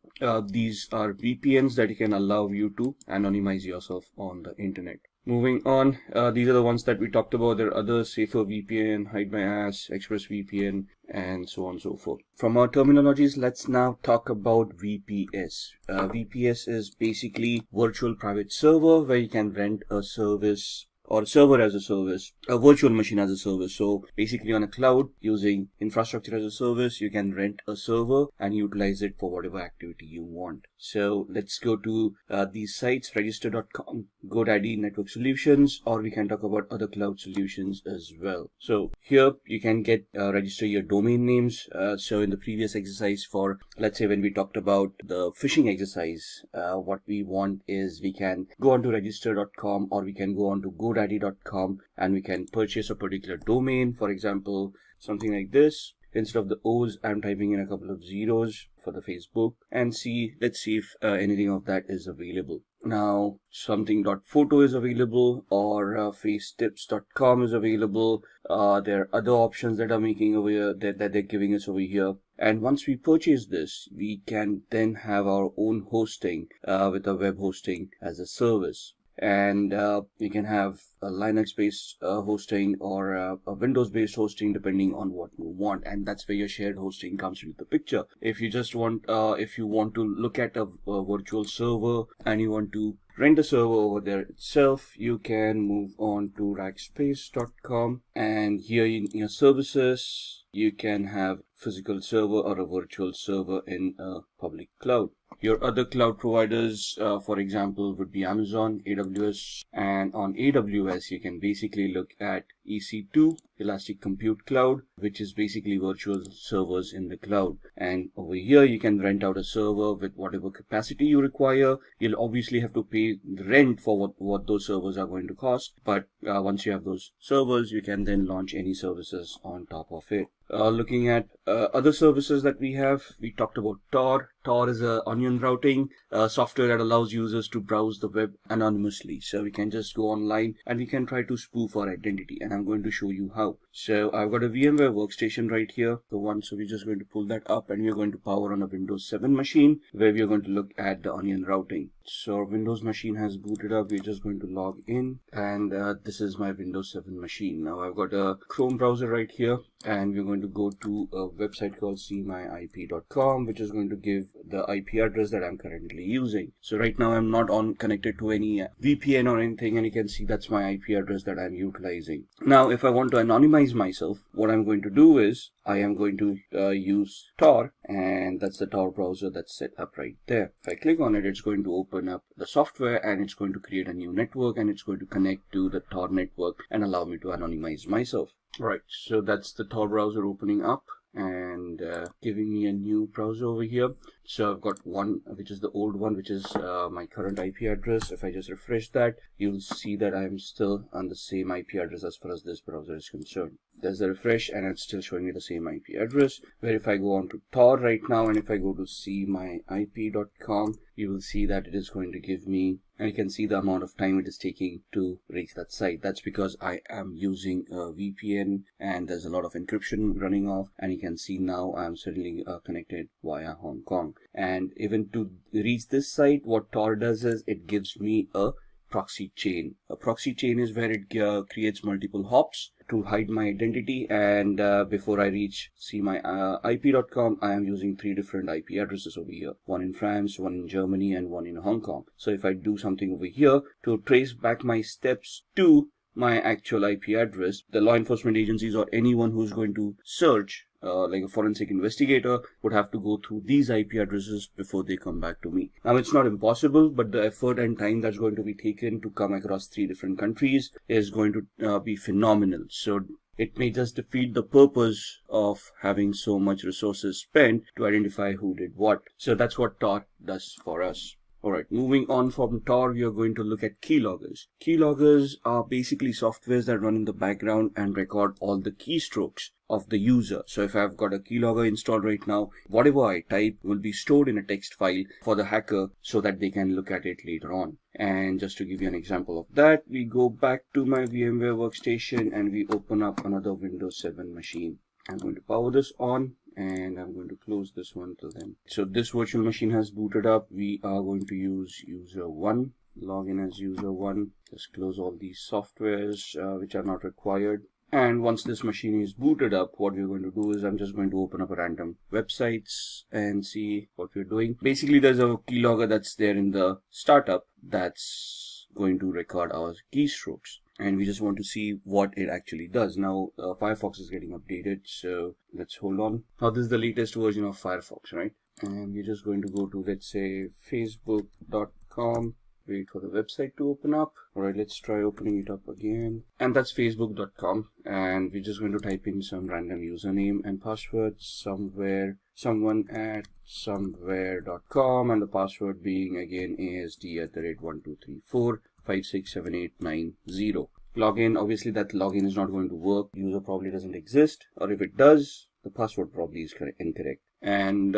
E: these are VPNs that can allow you to anonymize yourself on the internet. Moving on, these are the ones that we talked about. There are others: Safer VPN, Hide My Ass, Express VPN, and so on and so forth. From our terminologies, let's now talk about VPS. VPS is basically virtual private server, where you can rent a service or server as a service, a virtual machine as a service. So basically on a cloud, using infrastructure as a service, you can rent a server and utilize it for whatever activity you want. So let's go to these sites: register.com, GoDaddy Network Solutions, or we can talk about other cloud solutions as well. So here you can get register your domain names. So in the previous exercise, for let's say when we talked about the phishing exercise, what we want is we can go on to register.com, or we can go on to GoDaddy.com, and we can purchase a particular domain. For example, something like this. Instead of the O's, I'm typing in a couple of zeros for the Facebook, and let's see if anything of that is available. Now something.photo is available, or facetips.com is available. There are other options that are making over here that they're giving us over here. And once we purchase this, we can then have our own hosting with a web hosting as a service. And we can have a Linux-based hosting, or a Windows-based hosting, depending on what you want. And that's where your shared hosting comes into the picture. If you just want, if you want to look at a virtual server and you want to rent a server over there itself, you can move on to rackspace.com, and here in your services, you can have physical server or a virtual server in a public cloud. Your other cloud providers, for example, would be Amazon, AWS, and on AWS, you can basically look at EC2, Elastic Compute Cloud, which is basically virtual servers in the cloud. And over here, you can rent out a server with whatever capacity you require. You'll obviously have to pay the rent for what those servers are going to cost. But once you have those servers, you can then launch any services on top of it. Looking at other services that we have, we talked about Tor. Tor is a onion routing software that allows users to browse the web anonymously. So we can just go online and we can try to spoof our identity, and I'm going to show you how. So I've got a VMware workstation right here, so we're just going to pull that up, and we're going to power on a Windows 7 machine where we're going to look at the onion routing. So our Windows machine has booted up. We're just going to log in, and this is my Windows 7 machine. Now I've got a Chrome browser right here, and we're going to go to a website called seemyip.com, which is going to give the IP address that I'm currently using. So right now I'm not connected to any VPN or anything, and you can see that's my IP address that I'm utilizing. Now if I want to anonymize myself, what I'm going to do is I am going to use Tor, and that's the Tor browser that's set up right there. If I click on it, it's going to open up the software, and it's going to create a new network, and it's going to connect to the Tor network and allow me to anonymize myself. Right, so that's the Tor browser opening up and giving me a new browser over here. So I've got one, which is the old one, which is my current IP address. If I just refresh that, you'll see that I'm still on the same IP address as far as this browser is concerned. There's a refresh, and it's still showing me the same IP address. Where if I go on to Tor right now, and if I go to seemyip.com, you will see that it is going to give me, and you can see the amount of time it is taking to reach that site. That's because I am using a VPN, and there's a lot of encryption running off, and you can see now I'm suddenly connected via Hong Kong. And even to reach this site, what Tor does is it gives me a proxy chain. A proxy chain is where it creates multiple hops to hide my identity, and before I reach seemyip.com, I am using 3 different IP addresses over here. One in France, one in Germany, and one in Hong Kong. So if I do something over here to trace back my steps to my actual IP address, the law enforcement agencies or anyone who's going to search, like a forensic investigator, would have to go through these IP addresses before they come back to me. Now it's not impossible, but the effort and time that's going to be taken to come across 3 different countries is going to be phenomenal. So it may just defeat the purpose of having so much resources spent to identify who did what. So that's what Tor does for us. Alright, moving on from Tor, we are going to look at keyloggers. Keyloggers are basically softwares that run in the background and record all the keystrokes of the user. So if I've got a keylogger installed right now, whatever I type will be stored in a text file for the hacker so that they can look at it later on. And just to give you an example of that, we go back to my VMware workstation and we open up another Windows 7 machine. I'm going to power this on, and I'm going to close this one till then. So this virtual machine has booted up. We are going to use user 1. log in as user 1. Just close all these softwares which are not required. And once this machine is booted up, what we're going to do is I'm just going to open up a random websites and see what we're doing. Basically, there's a keylogger that's there in the startup that's going to record our keystrokes. And we just want to see what it actually does. Now, Firefox is getting updated, so let's hold on. Now, this is the latest version of Firefox, right? And we're just going to go to, let's say, facebook.com. Wait for the website to open up. All right, let's try opening it up again. And that's facebook.com. And we're just going to type in some random username and password someone at somewhere.com, and the password being again ASD@1234567890. Login, obviously that login is not going to work. User probably doesn't exist, or if it does, the password probably is incorrect. And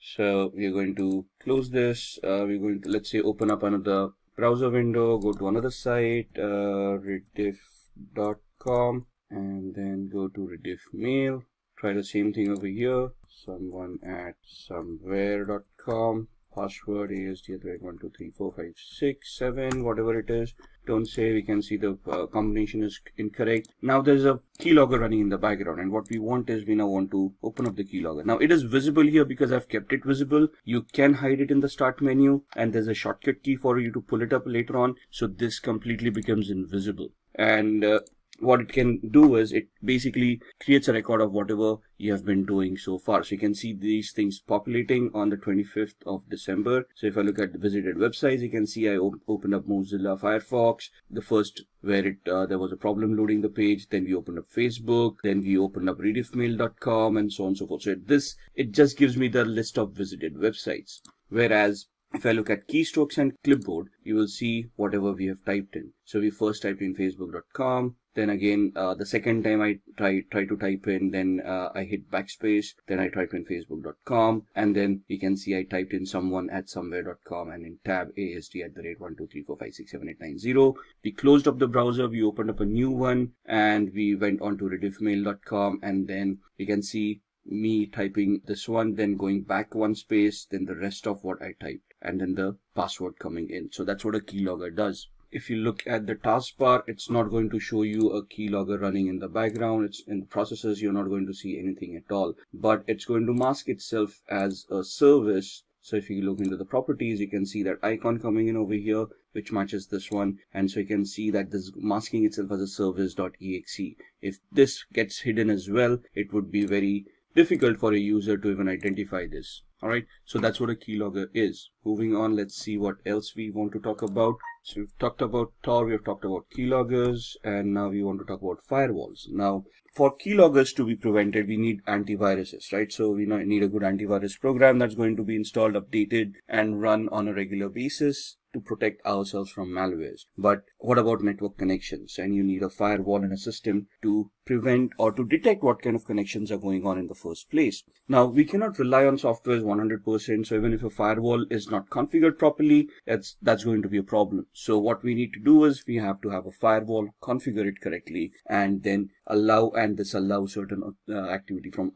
E: so we're going to close this. We're going to, let's say, open up another browser window, go to another site, rediff.com, and then go to rediff mail. Try the same thing over here. Someone at somewhere.com. Password ASD@12345678, whatever it is. Don't say, we can see the combination is incorrect. Now there's a keylogger running in the background, and what we want is we now want to open up the keylogger. Now it is visible here because I've kept it visible. You can hide it in the start menu, and there's a shortcut key for you to pull it up later on. So this completely becomes invisible. And what it can do is it basically creates a record of whatever you have been doing so far. So you can see these things populating on the 25th of December. So if I look at the visited websites, you can see I opened up Mozilla Firefox, the first where there was a problem loading the page. Then we opened up Facebook, then we opened up rediffmail.com, and so on and so forth. So it just gives me the list of visited websites. Whereas if I look at keystrokes and clipboard, you will see whatever we have typed in. So we first typed in facebook.com. Then again, the second time I try to type in, then I hit backspace. Then I type in facebook.com. And then you can see I typed in someone at somewhere.com, and in tab ASD@1234567890. We closed up the browser. We opened up a new one, and we went on to rediffmail.com. And then you can see me typing this one, then going back one space, then the rest of what I typed, and then the password coming in. So that's what a keylogger does. If you look at the taskbar, it's not going to show you a keylogger running in the background. It's in the processes, you're not going to see anything at all, but it's going to mask itself as a service. So if you look into the properties, you can see that icon coming in over here, which matches this one. And so you can see that this is masking itself as a service.exe. If this gets hidden as well, it would be very difficult for a user to even identify this. All right, so that's what a keylogger is. Moving on, let's see what else we want to talk about. So we've talked about Tor, we've talked about keyloggers, and now we want to talk about firewalls. Now, for keyloggers to be prevented, we need antiviruses, right? So we need a good antivirus program that's going to be installed, updated, and run on a regular basis to protect ourselves from malwares. But what about network connections? And you need a firewall and a system to prevent or to detect what kind of connections are going on in the first place. Now, we cannot rely on software 100%. So even if a firewall is not configured properly, that's going to be a problem. So what we need to do is we have to have a firewall, configure it correctly, and then allow and disallow certain activity from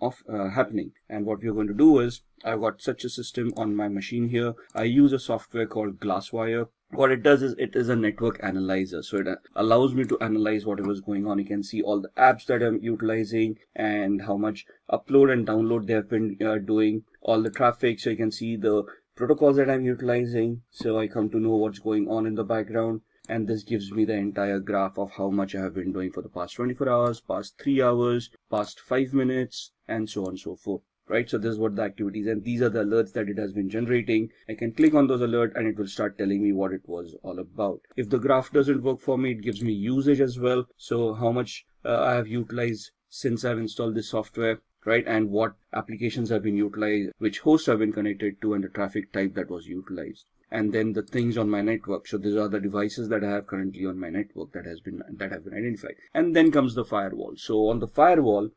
E: happening. And what we're going to do is, I've got such a system on my machine here. I use a software called Glasswire. What it does is it is a network analyzer. So it allows me to analyze whatever is going on. You can see all the apps that I'm utilizing and how much upload and download they have been doing, all the traffic. So you can see the protocols that I'm utilizing. So I come to know what's going on in the background. And this gives me the entire graph of how much I have been doing for the past 24 hours, past 3 hours, past 5 minutes, and so on and so forth. Right, so this is what the activities, and these are the alerts that it has been generating. I can click on those alerts and it will start telling me what it was all about. If the graph doesn't work for me, it gives me usage as well. So how much I have utilized since I've installed this software, right? And what applications have been utilized, which hosts have been connected to, and the traffic type that was utilized. And then the things on my network. So these are the devices that I have currently on my network that have been identified. And then comes the firewall. So on the firewall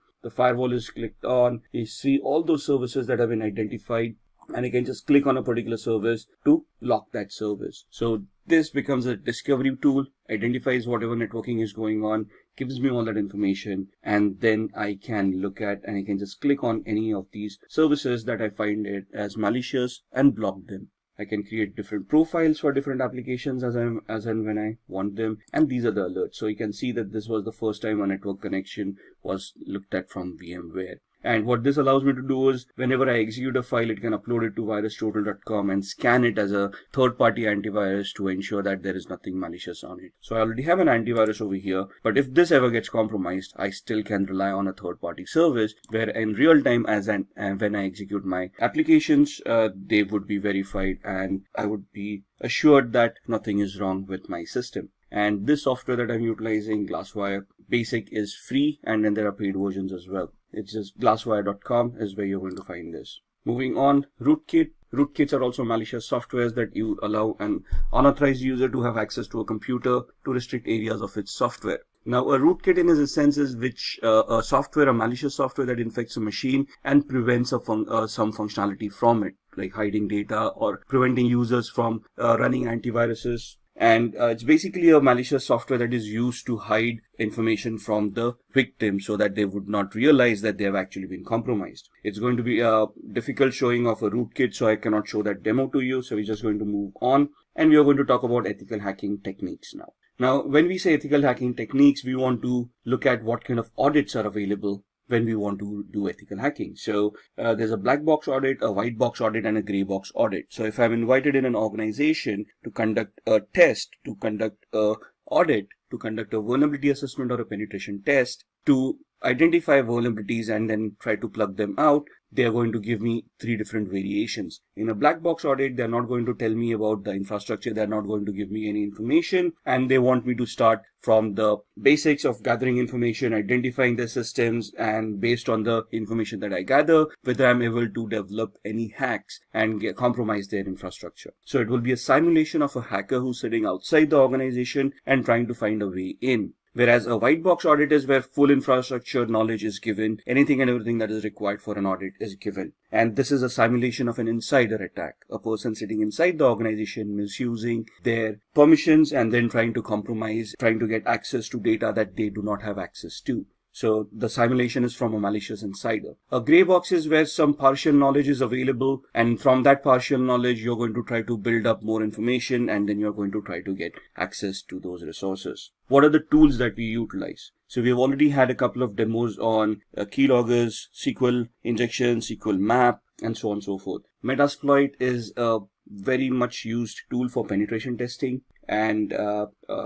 E: is clicked on. You see all those services that have been identified, and you can just click on a particular service to lock that service. So this becomes a discovery tool, identifies whatever networking is going on, gives me all that information, and then I can look at and I can just click on any of these services that I find it as malicious and block them. I can create different profiles for different applications as and when I want them. And these are the alerts. So you can see that this was the first time a network connection was looked at from VMware. And what this allows me to do is whenever I execute a file, it can upload it to virustotal.com and scan it as a third-party antivirus to ensure that there is nothing malicious on it. So I already have an antivirus over here, but if this ever gets compromised, I still can rely on a third-party service where in real time when I execute my applications, they would be verified and I would be assured that nothing is wrong with my system. And this software that I'm utilizing, Glasswire Basic, is free, and then there are paid versions as well. It's just glasswire.com is where you're going to find this. Moving on, Rootkit. Rootkits are also malicious softwares that you allow an unauthorized user to have access to a computer to restrict areas of its software. Now, a rootkit in its sense is a malicious software that infects a machine and prevents some functionality from it, like hiding data or preventing users from running antiviruses. And it's basically a malicious software that is used to hide information from the victim so that they would not realize that they have actually been compromised. It's going to be a difficult showing of a rootkit, so I cannot show that demo to you. So we're just going to move on, and we are going to talk about ethical hacking techniques now. Now, when we say ethical hacking techniques, we want to look at what kind of audits are available when we want to do ethical hacking. So there's a black box audit, a white box audit, and a gray box audit. So if I'm invited in an organization to conduct a test, to conduct a audit, to conduct a vulnerability assessment or a penetration test, to identify vulnerabilities and then try to plug them out, they are going to give me 3 different variations. In a black box audit, they're not going to tell me about the infrastructure. They're not going to give me any information. And they want me to start from the basics of gathering information, identifying the systems, and based on the information that I gather, whether I'm able to develop any hacks and compromise their infrastructure. So it will be a simulation of a hacker who's sitting outside the organization and trying to find a way in. Whereas a white box audit is where full infrastructure knowledge is given, anything and everything that is required for an audit is given. And this is a simulation of an insider attack, a person sitting inside the organization misusing their permissions and then trying to compromise, trying to get access to data that they do not have access to. So the simulation is from a malicious insider. A gray box is where some partial knowledge is available, and from that partial knowledge, you're going to try to build up more information, and then you're going to try to get access to those resources. What are the tools that we utilize? So we've already had a couple of demos on keyloggers, SQL injection, SQL map, and so on and so forth. Metasploit is a very much used tool for penetration testing, and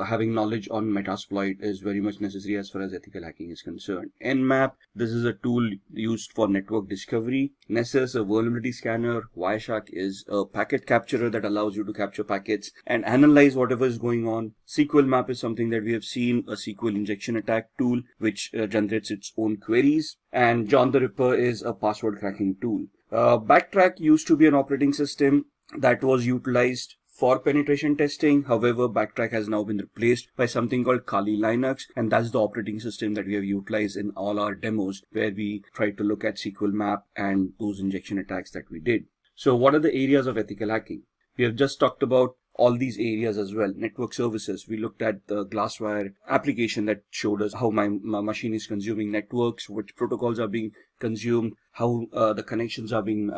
E: having knowledge on Metasploit is very much necessary as far as ethical hacking is concerned. Nmap, this is a tool used for network discovery. Nessus, a vulnerability scanner. Wireshark is a packet capturer that allows you to capture packets and analyze whatever is going on. SQL map is something that we have seen, a SQL injection attack tool which generates its own queries. And John the Ripper is a password cracking tool. Backtrack used to be an operating system that was utilized for penetration testing. However, Backtrack has now been replaced by something called Kali Linux, and that's the operating system that we have utilized in all our demos where we try to look at SQL map and those injection attacks that we did. So what are the areas of ethical hacking? We have just talked about all these areas as well. Network services, we looked at the Glasswire application that showed us how my machine is consuming networks, which protocols are being consumed, how the connections are being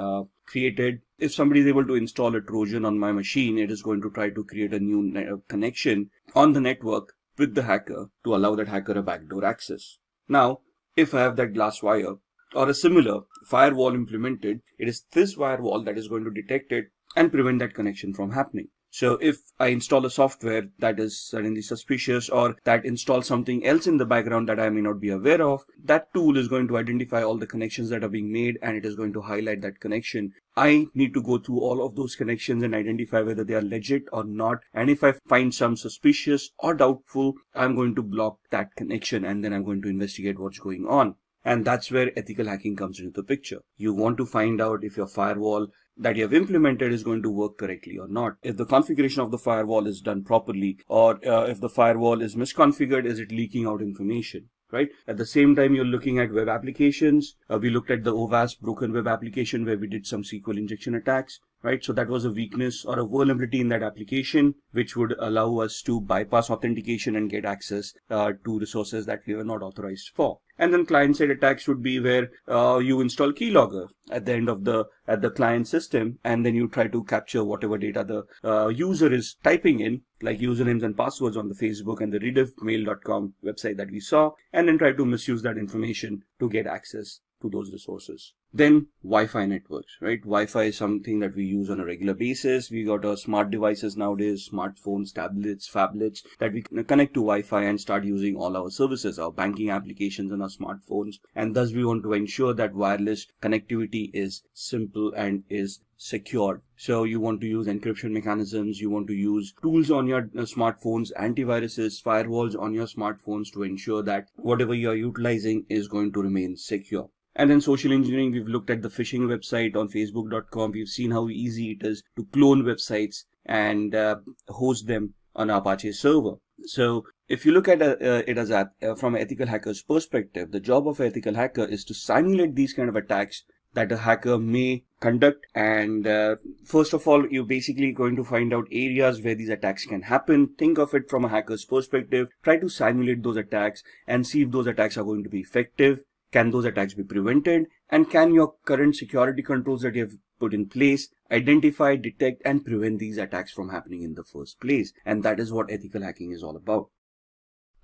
E: created. If somebody is able to install a Trojan on my machine, it is going to try to create a new connection on the network with the hacker to allow that hacker a backdoor access. Now, if I have that Glasswire or a similar firewall implemented, it is this firewall that is going to detect it and prevent that connection from happening. So if I install a software that is suddenly suspicious or that installs something else in the background that I may not be aware of, that tool is going to identify all the connections that are being made and it is going to highlight that connection. I need to go through all of those connections and identify whether they are legit or not. And if I find some suspicious or doubtful, I'm going to block that connection and then I'm going to investigate what's going on. And that's where ethical hacking comes into the picture. You want to find out if your firewall that you have implemented is going to work correctly or not. If the configuration of the firewall is done properly, or if the firewall is misconfigured, is it leaking out information, right? At the same time, you're looking at web applications. We looked at the OWASP broken web application where we did some SQL injection attacks. right? So that was a weakness or a vulnerability in that application, which would allow us to bypass authentication and get access to resources that we were not authorized for. And then client-side attacks would be where you install keylogger at the end of the client system, and then you try to capture whatever data the user is typing in, like usernames and passwords on the Facebook and the rediffmail.com website that we saw, and then try to misuse that information to get access to those resources. Then Wi-Fi networks, right? Wi-Fi is something that we use on a regular basis. We got our smart devices nowadays, smartphones, tablets, phablets, that we can connect to Wi-Fi and start using all our services, our banking applications on our smartphones. And thus we want to ensure that wireless connectivity is simple and is secured. So you want to use encryption mechanisms, you want to use tools on your smartphones, antiviruses, firewalls on your smartphones to ensure that whatever you are utilizing is going to remain secure. And then social engineering, we've looked at the phishing website on facebook.com. We've seen how easy it is to clone websites and host them on Apache server. So if you look at it as from an ethical hacker's perspective, the job of an ethical hacker is to simulate these kind of attacks that a hacker may conduct. And first of all, you're basically going to find out areas where these attacks can happen. Think of it from a hacker's perspective. Try to simulate those attacks and see if those attacks are going to be effective. Can those attacks be prevented? And can your current security controls that you have put in place identify, detect, and prevent these attacks from happening in the first place? And that is what ethical hacking is all about.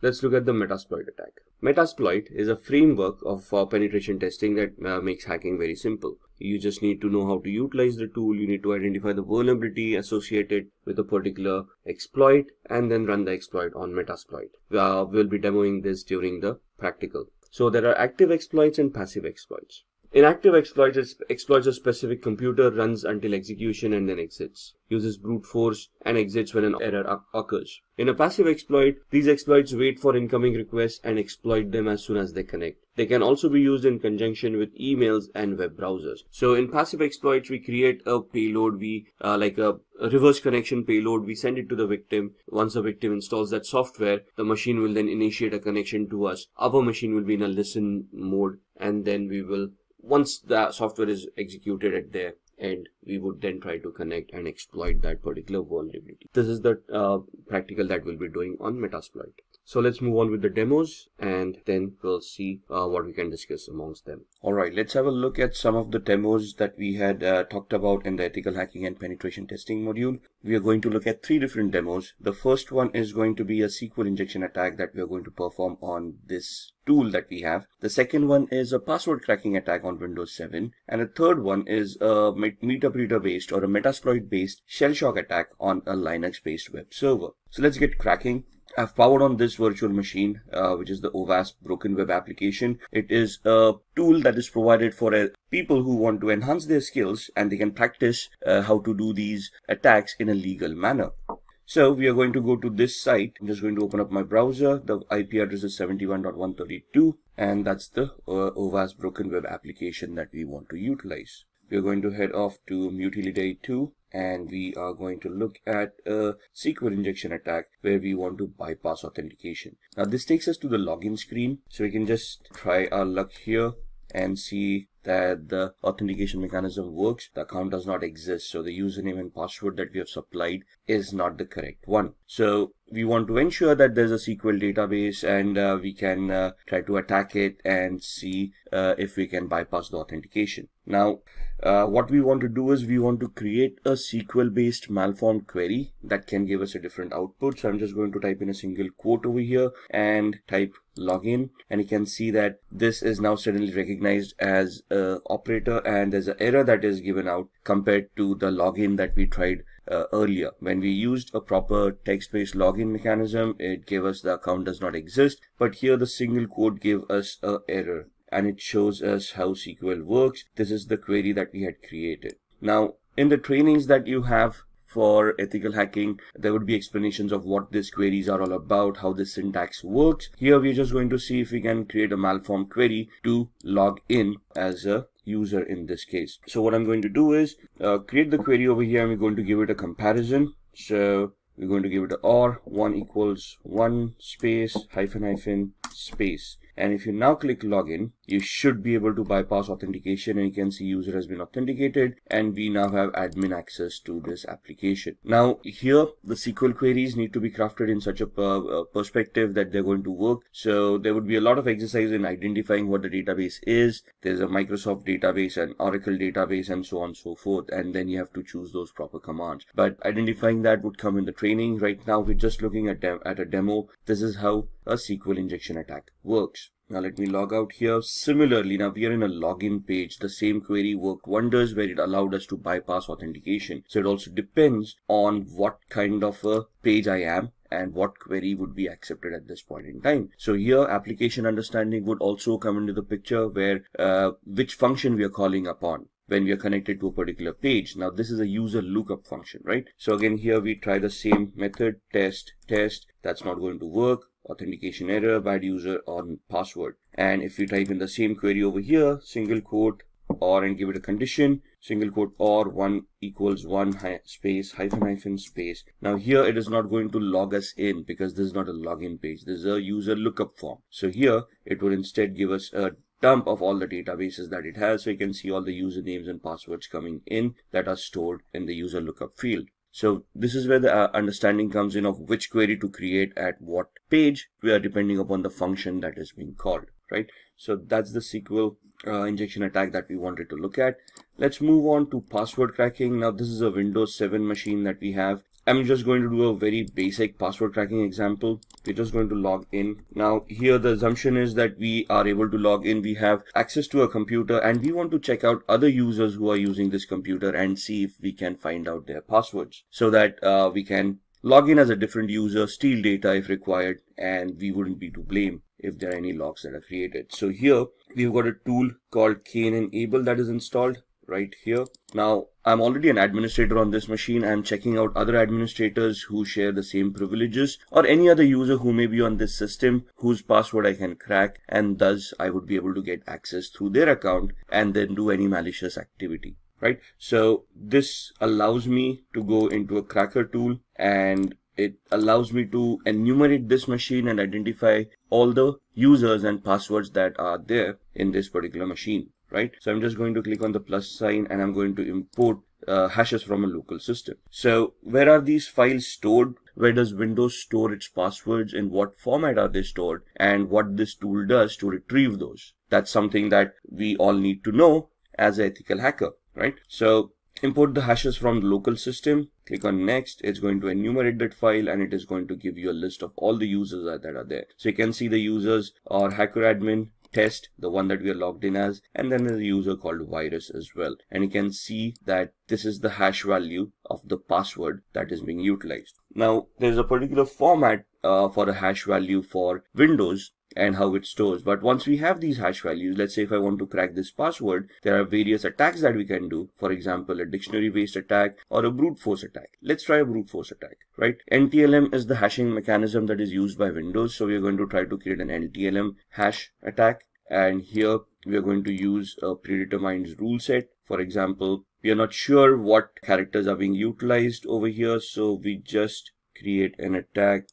E: Let's look at the Metasploit attack. Metasploit is a framework of penetration testing that makes hacking very simple. You just need to know how to utilize the tool. You need to identify the vulnerability associated with a particular exploit and then run the exploit on Metasploit. We'll be demoing this during the practical. So there are active exploits and passive exploits. In active exploits, a specific computer runs until execution and then exits, uses brute force and exits when an error occurs. In a passive exploit, these exploits wait for incoming requests and exploit them as soon as they connect. They can also be used in conjunction with emails and web browsers. So in passive exploits, we create a payload, like a reverse connection payload. We send it to the victim. Once the victim installs that software, the machine will then initiate a connection to us. Our machine will be in a listen mode, and then we will, once the software is executed at their end, we would then try to connect and exploit that particular vulnerability. This is the practical that we'll be doing on Metasploit. So let's move on with the demos, and then we'll see what we can discuss amongst them. All right, let's have a look at some of the demos that we had talked about in the ethical hacking and penetration testing module. We are going to look at 3 different demos. The first one is going to be a SQL injection attack that we are going to perform on this tool that we have. The second one is a password cracking attack on Windows 7. And the third one is a MetaBreeder based or a Metasploit based shell shock attack on a Linux based web server. So let's get cracking. I've powered on this virtual machine, which is the OWASP Broken Web application. It is a tool that is provided for people who want to enhance their skills and they can practice how to do these attacks in a legal manner. So we are going to go to this site. I'm just going to open up my browser. The IP address is 71.132, and that's the OWASP Broken Web application that we want to utilize. We are going to head off to Mutility 2. And we are going to look at a SQL injection attack where we want to bypass authentication. Now this takes us to the login screen. So we can just try our luck here and see that the authentication mechanism works. The account does not exist. So the username and password that we have supplied is not the correct one. So we want to ensure that there's a SQL database, and we can try to attack it and see if we can bypass the authentication. Now, what we want to do is we want to create a SQL based malformed query that can give us a different output. So I'm just going to type in a single quote over here and type login, and you can see that this is now suddenly recognized as a operator, and there's an error that is given out compared to the login that we tried earlier. When we used a proper text-based login mechanism, it gave us the account does not exist, but here the single quote gave us an error, and it shows us how SQL works. This is the query that we had created. Now, in the trainings that you have for ethical hacking, there would be explanations of what these queries are all about, how the syntax works. Here we're just going to see if we can create a malformed query to log in as a user in this case. So what I'm going to do is create the query over here, and we're going to give it a comparison. So we're going to give it a OR 1 = 1 space hyphen hyphen space. And if you now click login, you should be able to bypass authentication, and you can see user has been authenticated and we now have admin access to this application. Now here the SQL queries need to be crafted in such a perspective that they're going to work. So there would be a lot of exercise in identifying what the database is. There's a Microsoft database and Oracle database and so on and so forth, and then you have to choose those proper commands. But identifying that would come in the training. Right now we're just looking at a demo. This is how a SQL injection attack works. Now let me log out here. Similarly, now we are in a login page. The same query worked wonders where it allowed us to bypass authentication. So it also depends on what kind of a page I am and what query would be accepted at this point in time. So here application understanding would also come into the picture, where which function we are calling upon when we are connected to a particular page. Now this is a user lookup function, right? So again here we try the same method, test. That's not going to work. Authentication error, bad user or password. And if we type in the same query over here, single quote or, and give it a condition, single quote or 1 equals 1 space hyphen space. Now here it is not going to log us in because this is not a login page. This is a user lookup form. So here it would instead give us a dump of all the databases that it has. So you can see all the usernames and passwords coming in that are stored in the user lookup field. So this is where the understanding comes in of which query to create at what page, depending upon the function that is being called, right? So that's the SQL injection attack that we wanted to look at. Let's move on to password cracking. Now this is a Windows 7 machine that we have. I'm just going to do a very basic password cracking example. We're just going to log in. Now here the assumption is that we are able to log in. We have access to a computer and we want to check out other users who are using this computer and see if we can find out their passwords, so that we can log in as a different user, steal data if required, and we wouldn't be to blame if there are any logs that are created. So here we've got a tool called Enable that is installed right here. Now I'm already an administrator on this machine. I'm checking out other administrators who share the same privileges, or any other user who may be on this system whose password I can crack, and thus I would be able to get access through their account and then do any malicious activity, right? So this allows me to go into a cracker tool, and it allows me to enumerate this machine and identify all the users and passwords that are there in this particular machine, right? So I'm just going to click on the plus sign and I'm going to import hashes from a local system. So where are these files stored? Where does Windows store its passwords? In what format are they stored? And what this tool does to retrieve those? That's something that we all need to know as an ethical hacker, right? So import the hashes from the local system, click on next. It's going to enumerate that file and it is going to give you a list of all the users that are there. So you can see the users are hacker admin, test, the one that we are logged in as, and then there's a user called virus as well. And you can see that this is the hash value of the password that is being utilized. Now there's a particular format for a hash value for Windows and how it stores. But once we have these hash values, let's say if I want to crack this password, there are various attacks that we can do. For example, a dictionary based attack or a brute force attack. Let's try a brute force attack, right? NTLM is the hashing mechanism that is used by Windows. So we are going to try to create an NTLM hash attack. And here we are going to use a predetermined rule set. For example, we are not sure what characters are being utilized over here. So we just create an attack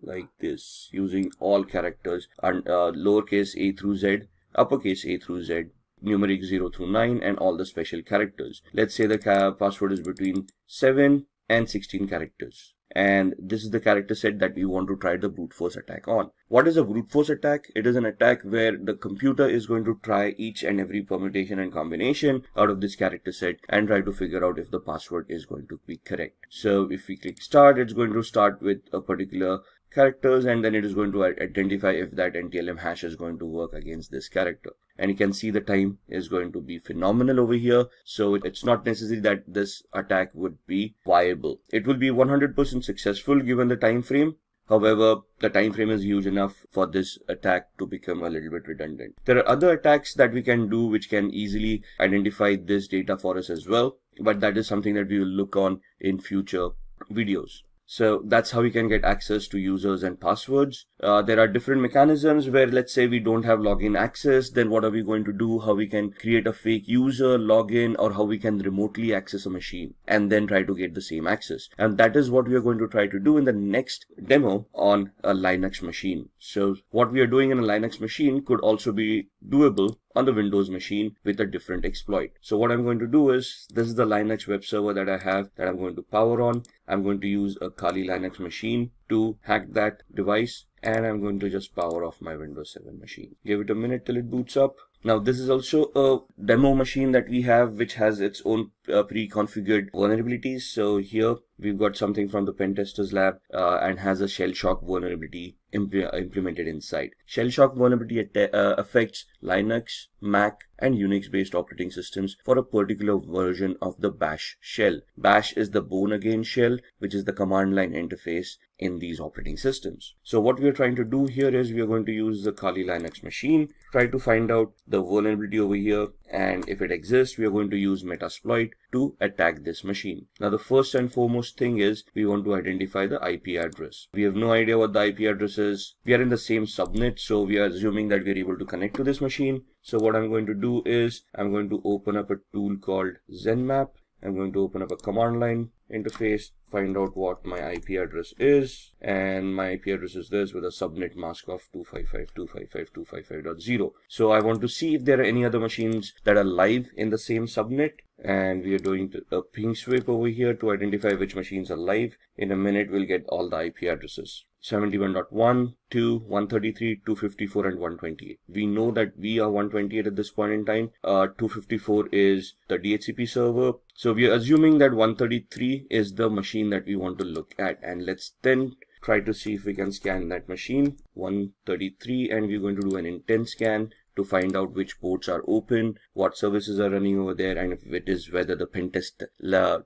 E: like this using all characters and lowercase a through z, uppercase a through z, numeric 0 through 9, and all the special characters. Let's say the password is between 7 and 16 characters. And this is the character set that we want to try the brute force attack on. What is a brute force attack? It is an attack where the computer is going to try each and every permutation and combination out of this character set and try to figure out if the password is going to be correct. So if we click start, it's going to start with a particular characters, and then it is going to identify if that NTLM hash is going to work against this character. And you can see the time is going to be phenomenal over here. So it's not necessary that this attack would be viable. It will be 100% successful given the time frame. However, the time frame is huge enough for this attack to become a little bit redundant. There are other attacks that we can do which can easily identify this data for us as well, but that is something that we will look on in future videos. So that's how we can get access to users and passwords. There are different mechanisms where, let's say, we don't have login access. Then what are we going to do? How we can create a fake user, login, or how we can remotely access a machine and then try to get the same access. And that is what we are going to try to do in the next demo on a Linux machine. So what we are doing in a Linux machine could also be doable on the Windows machine with a different exploit. So what I'm going to do is, this is the Linux web server that I have that I'm going to power on. I'm going to use a Kali Linux machine to hack that device, and I'm going to just power off my Windows 7 machine. Give it a minute till it boots up. Now this is also a demo machine that we have, which has its own pre-configured vulnerabilities. So here we've got something from the pen testers lab and has a shell shock vulnerability implemented inside. Shell shock vulnerability affects Linux, Mac, and Unix based operating systems for a particular version of the bash shell. Bash is the born again shell, which is the command line interface in these operating systems. So what we are trying to do here is we are going to use the Kali Linux machine, try to find out the vulnerability over here, and if it exists, we are going to use Metasploit to attack this machine. Now the first and foremost thing is we want to identify the IP address. We have no idea what the IP address is. We are in the same subnet, so we are assuming that we are able to connect to this machine. So what I'm going to do is I'm going to open up a tool called ZenMap. I'm going to open up a command line interface, find out what my IP address is, and my IP address is this with a subnet mask of 255.255.255.0. So I want to see if there are any other machines that are live in the same subnet, and we are doing a ping sweep over here to identify which machines are live. In a minute we'll get all the IP addresses. 71.1, 2, 133, 254, and 128. We know that we are 128 at this point in time. 254 is the DHCP server. So we are assuming that 133 is the machine that we want to look at. And let's then try to see if we can scan that machine. 133, and we're going to do an intent scan to find out which ports are open, what services are running over there, and if it is whether the pentest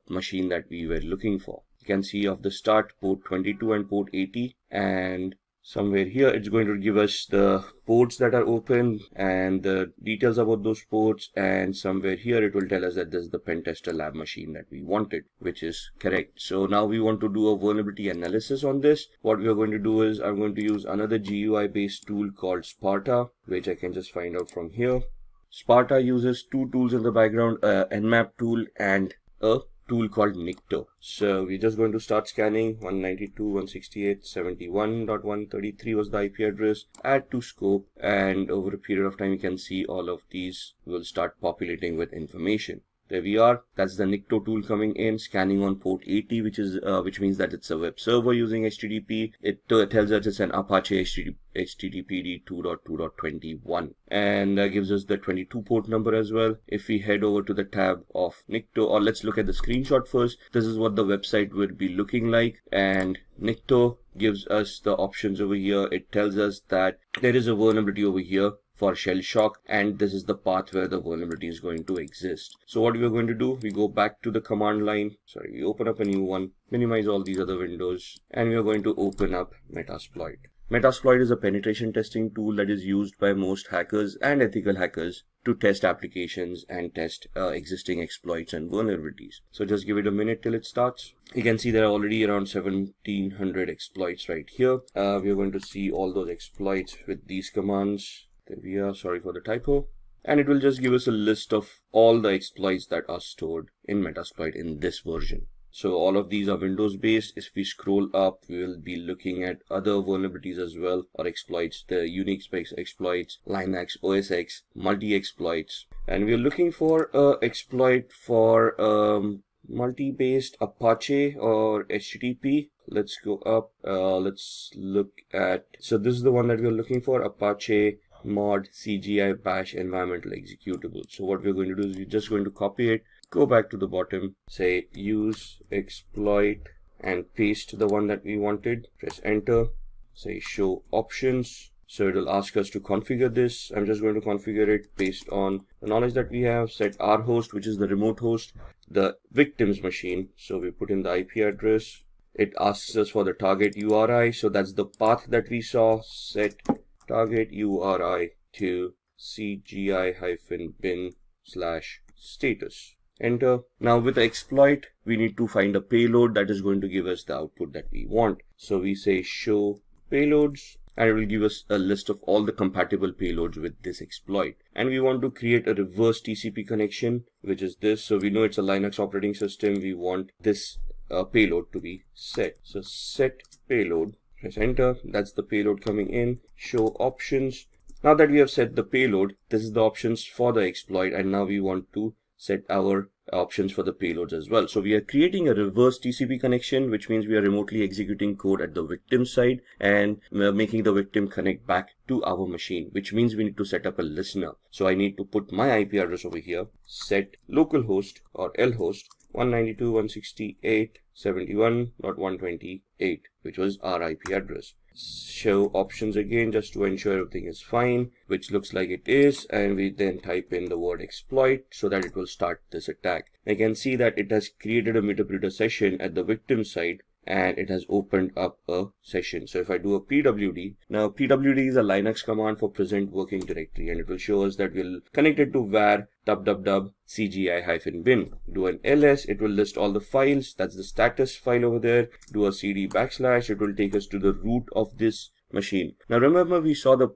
E: machine that we were looking for. You can see off the start port 22 and port 80, and somewhere here it's going to give us the ports that are open and the details about those ports, and somewhere here it will tell us that this is the pentester lab machine that we wanted, which is correct. So now we want to do a vulnerability analysis on this. What we are going to do is I'm going to use another GUI based tool called Sparta, which I can just find out from here. Sparta uses two tools in the background, Nmap tool and a tool called Nikto. So we're just going to start scanning. 192.168.71.133 was the IP address. Add to scope, and over a period of time you can see all of these will start populating with information. There we are. That's the Nikto tool coming in, scanning on port 80, which means that it's a web server using HTTP. It tells us it's an Apache HTTPD 2.2.21, and gives us the 22 port number as well. If we head over to the tab of Nikto, or let's look at the screenshot first. This is what the website would be looking like, and Nikto gives us the options over here. It tells us that there is a vulnerability over here for shell shock, and this is the path where the vulnerability is going to exist. So what we are going to do, we go back to the command line, we open up a new one, minimize all these other windows, and we are going to open up Metasploit. Metasploit is a penetration testing tool that is used by most hackers and ethical hackers to test applications and test existing exploits and vulnerabilities. So just give it a minute till it starts. You can see there are already around 1700 exploits right here. We are going to see all those exploits with these commands. There we are, sorry for the typo. And it will just give us a list of all the exploits that are stored in Metasploit in this version. So all of these are Windows based. If we scroll up, we will be looking at other vulnerabilities as well, or exploits, the Unix based exploits, Linux, OS X, multi-exploits. And we are looking for an exploit for multi-based Apache or HTTP. Let's go up, let's look at, so this is the one that we're looking for, Apache mod CGI bash environmental executable. So what we're going to do is we're just going to copy it, go back to the bottom, say use exploit, and paste the one that we wanted. Press enter, say show options. So it will ask us to configure this. I'm just going to configure it based on the knowledge that we have. Set our host, which is the remote host, the victim's machine. So we put in the IP address. It asks us for the target URI. So that's the path that we saw. Set target URI to cgi-bin/status. Enter. Now with the exploit, we need to find a payload that is going to give us the output that we want. So we say show payloads, and it will give us a list of all the compatible payloads with this exploit. And we want to create a reverse TCP connection, which is this. So we know it's a Linux operating system. We want this payload to be set. So set payload, press enter. That's the payload coming in. Show options. Now that we have set the payload, this is the options for the exploit, and now we want to set our options for the payloads as well. So we are creating a reverse TCP connection, which means we are remotely executing code at the victim side and making the victim connect back to our machine, which means we need to set up a listener. So I need to put my IP address over here, set localhost or lhost 192.168.71.128, which was our IP address. Show options again, just to ensure everything is fine, which looks like it is, and we then type in the word exploit so that it will start this attack. I can see that it has created a meterpreter session at the victim side, and it has opened up a session. So if I do a pwd, now pwd is a Linux command for present working directory, and it will show us that we'll connect it to var cgi-bin. Do an ls, it will list all the files. That's the status file over there. Do a cd /, it will take us to the root of this machine. Now remember, we saw the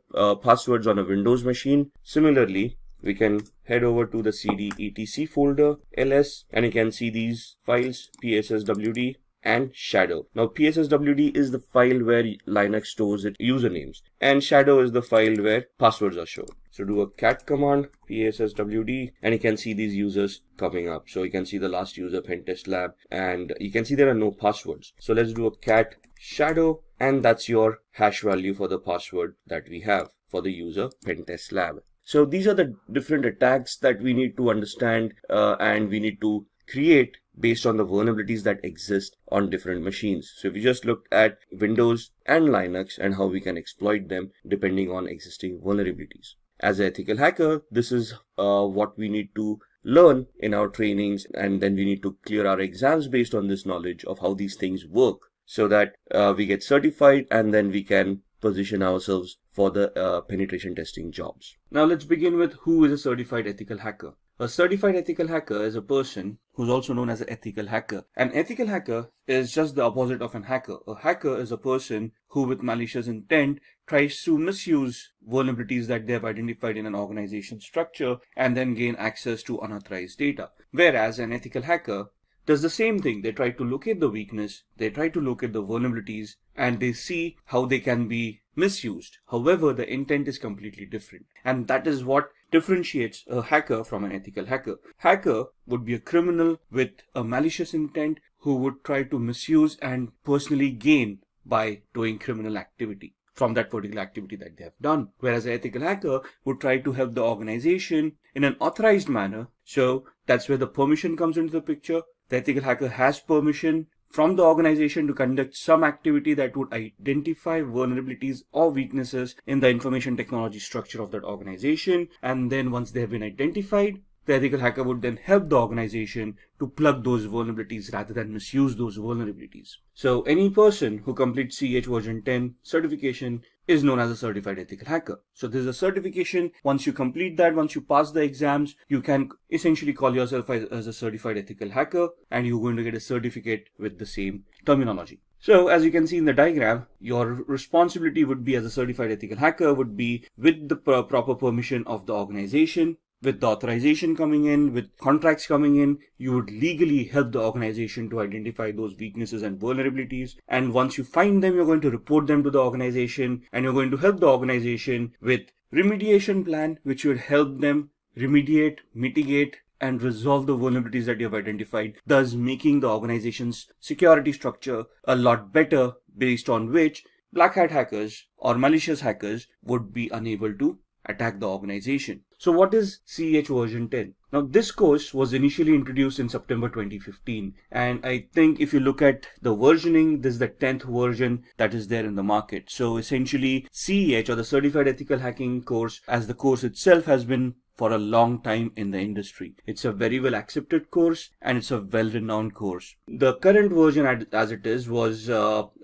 E: passwords on a Windows machine. Similarly, we can head over to the cd etc folder, ls, and you can see these files, psswd and shadow. Now psswd is the file where Linux stores its usernames, and shadow is the file where passwords are shown. So do a cat command, psswd, and you can see these users coming up. So you can see the last user, PenTest Lab, and you can see there are no passwords. So let's do a cat shadow, and that's your hash value for the password that we have for the user PenTest Lab. So these are the different attacks that we need to understand and we need to create based on the vulnerabilities that exist on different machines. So if we just look at Windows and Linux and how we can exploit them depending on existing vulnerabilities. As an ethical hacker, this is what we need to learn in our trainings, and then we need to clear our exams based on this knowledge of how these things work, so that we get certified and then we can position ourselves for the penetration testing jobs. Now let's begin with who is a certified ethical hacker. A certified ethical hacker is a person who's also known as an ethical hacker. An ethical hacker is just the opposite of an hacker. A hacker is a person who, with malicious intent, tries to misuse vulnerabilities that they have identified in an organization structure and then gain access to unauthorized data. Whereas an ethical hacker does the same thing. They try to locate the weakness, they try to locate the vulnerabilities, and they see how they can be misused. However, the intent is completely different. And that is what differentiates a hacker from an ethical hacker. Hacker would be a criminal with a malicious intent who would try to misuse and personally gain by doing criminal activity from that particular activity that they have done. Whereas an ethical hacker would try to help the organization in an authorized manner. So that's where the permission comes into the picture. The ethical hacker has permission from the organization to conduct some activity that would identify vulnerabilities or weaknesses in the information technology structure of that organization. And then once they have been identified, the ethical hacker would then help the organization to plug those vulnerabilities rather than misuse those vulnerabilities. So any person who completes CEH version 10 certification is known as a certified ethical hacker. So this is a certification. Once you complete that, once you pass the exams, you can essentially call yourself as a certified ethical hacker, and you're going to get a certificate with the same terminology. So as you can see in the diagram, your responsibility would be as a certified ethical hacker would be with the proper permission of the organization. With the authorization coming in, with contracts coming in, you would legally help the organization to identify those weaknesses and vulnerabilities. And once you find them, you're going to report them to the organization, and you're going to help the organization with remediation plan, which would help them remediate, mitigate, and resolve the vulnerabilities that you have identified, thus making the organization's security structure a lot better, based on which black hat hackers or malicious hackers would be unable to attack the organization. So what is CEH version 10? Now this course was initially introduced in September 2015, and I think if you look at the versioning, this is the 10th version that is there in the market. So essentially CEH, or the Certified Ethical Hacking course, as the course itself, has been for a long time in the industry. It's a very well accepted course, and it's a well-renowned course. The current version as it is was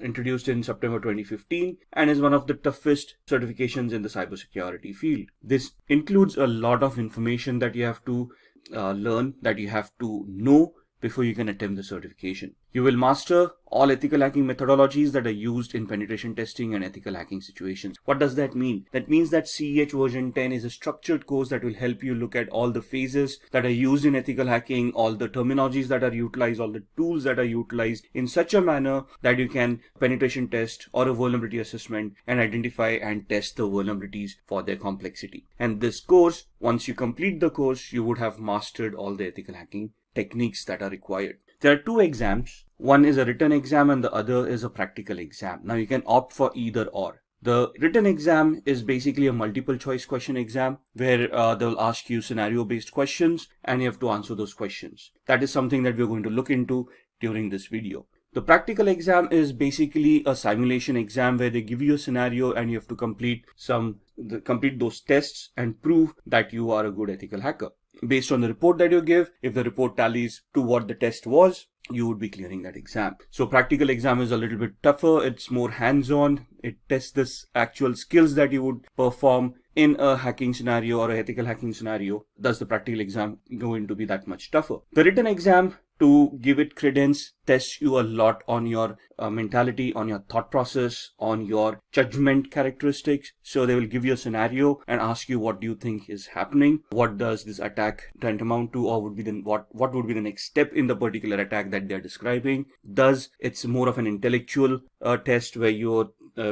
E: introduced in September 2015 and is one of the toughest certifications in the cybersecurity field. This includes a lot of information that you have to learn, that you have to know before you can attempt the certification. You will master all ethical hacking methodologies that are used in penetration testing and ethical hacking situations. What does that mean? That means that CEH version 10 is a structured course that will help you look at all the phases that are used in ethical hacking, all the terminologies that are utilized, all the tools that are utilized in such a manner that you can penetration test or a vulnerability assessment and identify and test the vulnerabilities for their complexity. And this course, once you complete the course, you would have mastered all the ethical hacking techniques that are required. There are two exams. One is a written exam and the other is a practical exam. Now you can opt for either or. The written exam is basically a multiple choice question exam where they'll ask you scenario based questions and you have to answer those questions. That is something that we're going to look into during this video. The practical exam is basically a simulation exam where they give you a scenario and you have to complete those tests and prove that you are a good ethical hacker. Based on the report that you give, if the report tallies to what the test was, you would be clearing that exam. So practical exam is a little bit tougher. It's more hands-on. It tests this actual skills that you would perform in a hacking scenario or a ethical hacking scenario. Thus the practical exam going to be that much tougher. The written exam, to give it credence, tests you a lot on your mentality, on your thought process, on your judgment characteristics. So they will give you a scenario and ask you what do you think is happening, what does this attack tantamount to, or would be what would be the next step in the particular attack that they're describing. Thus it's more of an intellectual test where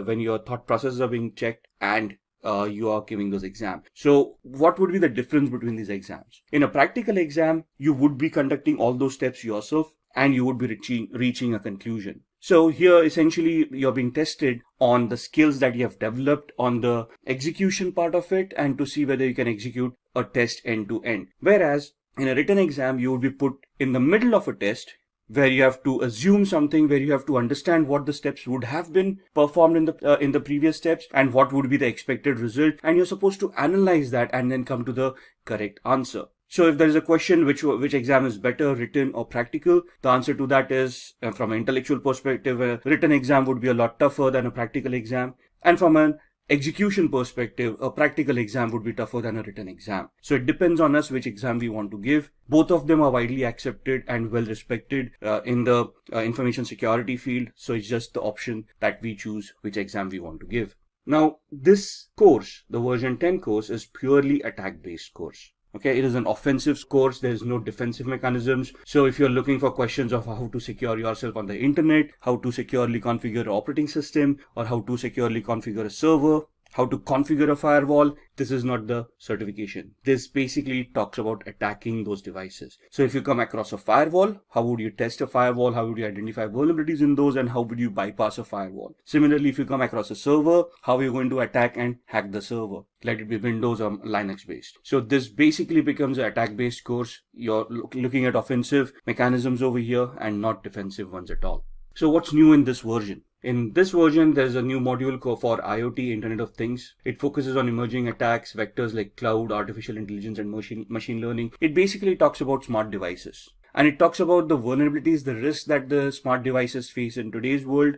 E: when your thought processes are being checked and you are giving those exams. So what would be the difference between these exams? In a practical exam, you would be conducting all those steps yourself and you would be reaching a conclusion. So here essentially you're being tested on the skills that you have developed on the execution part of it and to see whether you can execute a test end to end. Whereas in a written exam, you would be put in the middle of a test where you have to assume something, where you have to understand what the steps would have been performed in the previous steps and what would be the expected result, and you're supposed to analyze that and then come to the correct answer. So if there is a question which exam is better, written or practical, the answer to that is from an intellectual perspective, a written exam would be a lot tougher than a practical exam, and from an execution perspective, a practical exam would be tougher than a written exam. So it depends on us which exam we want to give. Both of them are widely accepted and well respected in the information security field. So it's just the option that we choose which exam we want to give. Now, this course, the version 10 course, is purely attack-based course. Okay, it is an offensive course. There is no defensive mechanisms. So if you're looking for questions of how to secure yourself on the internet, how to securely configure an operating system, or how to securely configure a server, how to configure a firewall, this is not the certification. This basically talks about attacking those devices. So if you come across a firewall, how would you test a firewall? How would you identify vulnerabilities in those? And how would you bypass a firewall? Similarly, if you come across a server, how are you going to attack and hack the server? Let it be Windows or Linux based. So this basically becomes an attack based course. You're looking at offensive mechanisms over here and not defensive ones at all. So what's new in this version? In this version, there's a new module for IoT, Internet of Things. It focuses on emerging attacks, vectors like cloud, artificial intelligence, and machine learning. It basically talks about smart devices. And it talks about the vulnerabilities, the risks that the smart devices face in today's world.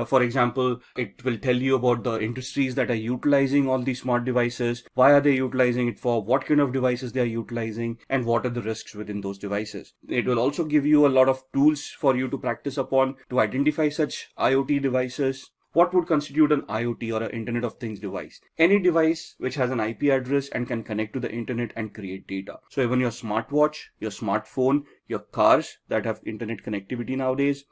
E: For example, it will tell you about the industries that are utilizing all these smart devices, why are they utilizing it for, what kind of devices they are utilizing, and what are the risks within those devices. It will also give you a lot of tools for you to practice upon to identify such IoT devices. What would constitute an IoT or an Internet of Things device? Any device which has an IP address and can connect to the internet and create data. So even your smartwatch, your smartphone, your cars that have internet connectivity nowadays,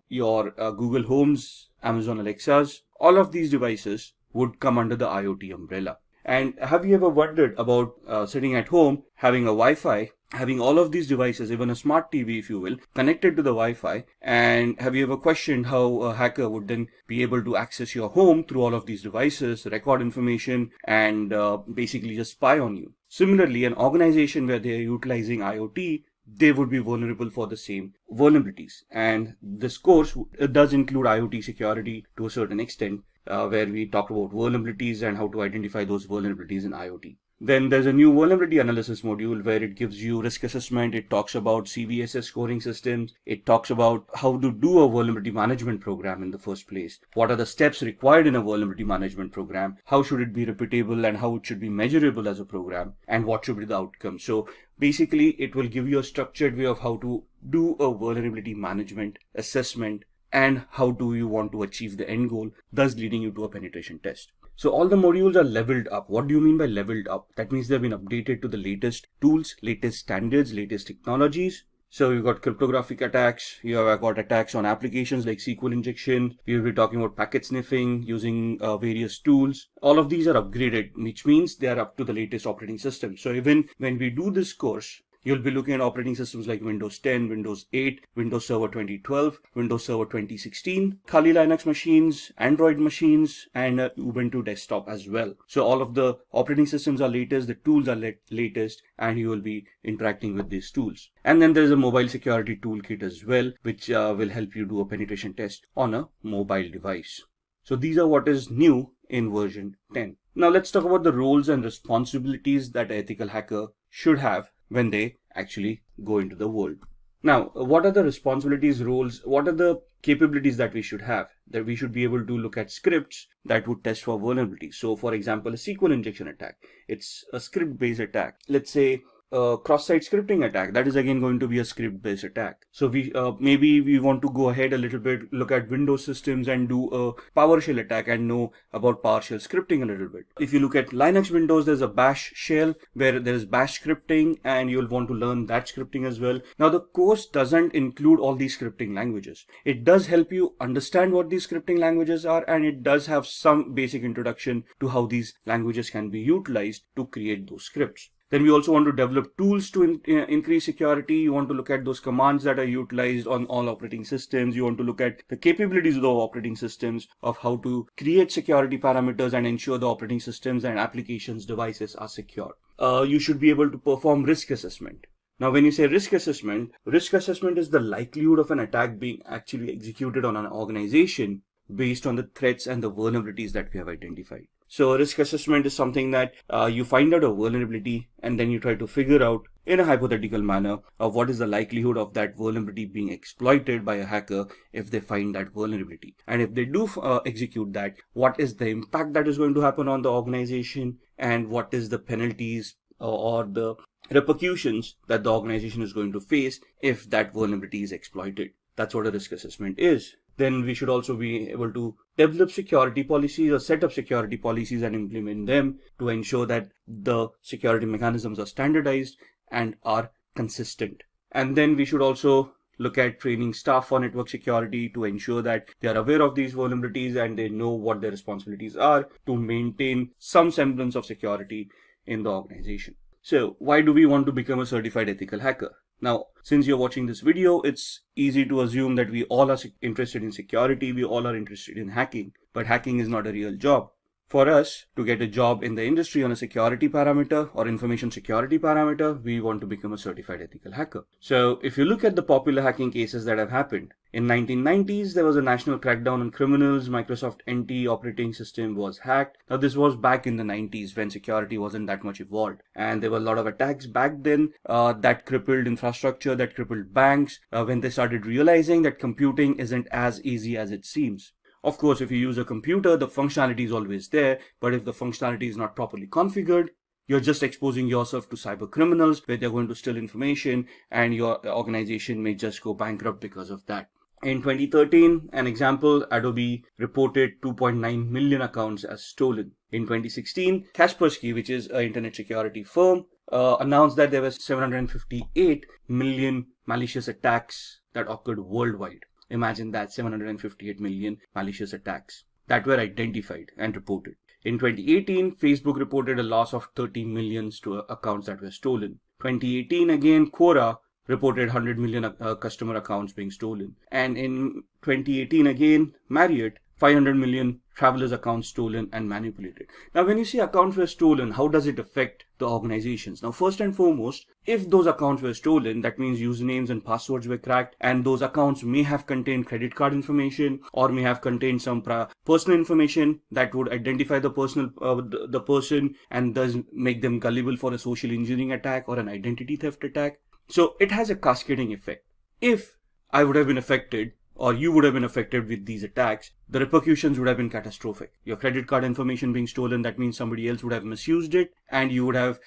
E: your Google Homes, Amazon Alexas, all of these devices would come under the IoT umbrella. And have you ever wondered about sitting at home, having a Wi-Fi, having all of these devices, even a smart TV, if you will, connected to the Wi-Fi? And have you ever questioned how a hacker would then be able to access your home through all of these devices, record information, and basically just spy on you? Similarly, an organization where they are utilizing IoT, they would be vulnerable for the same vulnerabilities. And this course does include IoT security to a certain extent. where we talked about vulnerabilities and how to identify those vulnerabilities in IoT. Then there's a new vulnerability analysis module where it gives you risk assessment. It talks about CVSS scoring systems. It talks about how to do a vulnerability management program in the first place. What are the steps required in a vulnerability management program? How should it be repeatable and how it should be measurable as a program? And what should be the outcome? So basically, it will give you a structured way of how to do a vulnerability management assessment and how do you want to achieve the end goal, thus leading you to a penetration test. So all the modules are leveled up. What do you mean by leveled up? That means they've been updated to the latest tools, latest standards, latest technologies. So you've got cryptographic attacks, you have got attacks on applications like SQL injection, we will be talking about packet sniffing using various tools. All of these are upgraded, which means they are up to the latest operating system. So even when we do this course, you'll be looking at operating systems like Windows 10, Windows 8, Windows Server 2012, Windows Server 2016, Kali Linux machines, Android machines, and Ubuntu desktop as well. So all of the operating systems are latest, the tools are latest, and you will be interacting with these tools. And then there's a mobile security toolkit as well, which will help you do a penetration test on a mobile device. So these are what is new in version 10. Now let's talk about the roles and responsibilities that an ethical hacker should have when they actually go into the world. Now, what are the responsibilities, roles, what are the capabilities that we should have? That we should be able to look at scripts that would test for vulnerability. So for example, a SQL injection attack, it's a script-based attack. Let's say a cross-site scripting attack, that is again going to be a script-based attack. So we maybe we want to go ahead a little bit, look at Windows systems and do a PowerShell attack and know about PowerShell scripting a little bit. If you look at Linux Windows, there's a bash shell where there is bash scripting and you'll want to learn that scripting as well. Now the course doesn't include all these scripting languages. It does help you understand what these scripting languages are, and it does have some basic introduction to how these languages can be utilized to create those scripts. Then we also want to develop tools to increase security. You want to look at those commands that are utilized on all operating systems. You want to look at the capabilities of the operating systems, of how to create security parameters and ensure the operating systems and applications devices are secure. You should be able to perform risk assessment. Now, when you say risk assessment is the likelihood of an attack being actually executed on an organization based on the threats and the vulnerabilities that we have identified. So risk assessment is something that you find out a vulnerability and then you try to figure out in a hypothetical manner of what is the likelihood of that vulnerability being exploited by a hacker if they find that vulnerability. And if they do execute that, what is the impact that is going to happen on the organization and what is the penalties or the repercussions that the organization is going to face if that vulnerability is exploited. That's what a risk assessment is. Then we should also be able to develop security policies or set up security policies and implement them to ensure that the security mechanisms are standardized and are consistent. And then we should also look at training staff for network security to ensure that they are aware of these vulnerabilities and they know what their responsibilities are to maintain some semblance of security in the organization. So why do we want to become a certified ethical hacker? Now, since you're watching this video, it's easy to assume that we all are interested in security, we all are interested in hacking, but hacking is not a real job. For us to get a job in the industry on a security parameter or information security parameter, we want to become a certified ethical hacker. So if you look at the popular hacking cases that have happened, in 1990s, there was a national crackdown on criminals. Microsoft NT operating system was hacked. Now, this was back in the 90s when security wasn't that much evolved. And there were a lot of attacks back then that crippled infrastructure, that crippled banks, when they started realizing that computing isn't as easy as it seems. Of course, if you use a computer, the functionality is always there. But if the functionality is not properly configured, you're just exposing yourself to cyber criminals where they're going to steal information and your organization may just go bankrupt because of that. In 2013, an example, Adobe reported 2.9 million accounts as stolen. In 2016, Kaspersky, which is an internet security firm, announced that there were 758 million malicious attacks that occurred worldwide. Imagine that, 758 million malicious attacks that were identified and reported. In 2018, Facebook reported a loss of 30 million to accounts that were stolen. 2018 again, Quora reported 100 million customer accounts being stolen. And in 2018 again, Marriott 500 million travelers' accounts stolen and manipulated. Now, when you say accounts were stolen, how does it affect the organizations? Now, first and foremost, if those accounts were stolen, that means usernames and passwords were cracked, and those accounts may have contained credit card information or may have contained some personal information that would identify the person and thus make them gullible for a social engineering attack or an identity theft attack. So it has a cascading effect. If I would have been affected, or you would have been affected with these attacks, the repercussions would have been catastrophic. Your credit card information being stolen, that means somebody else would have misused it, and you would have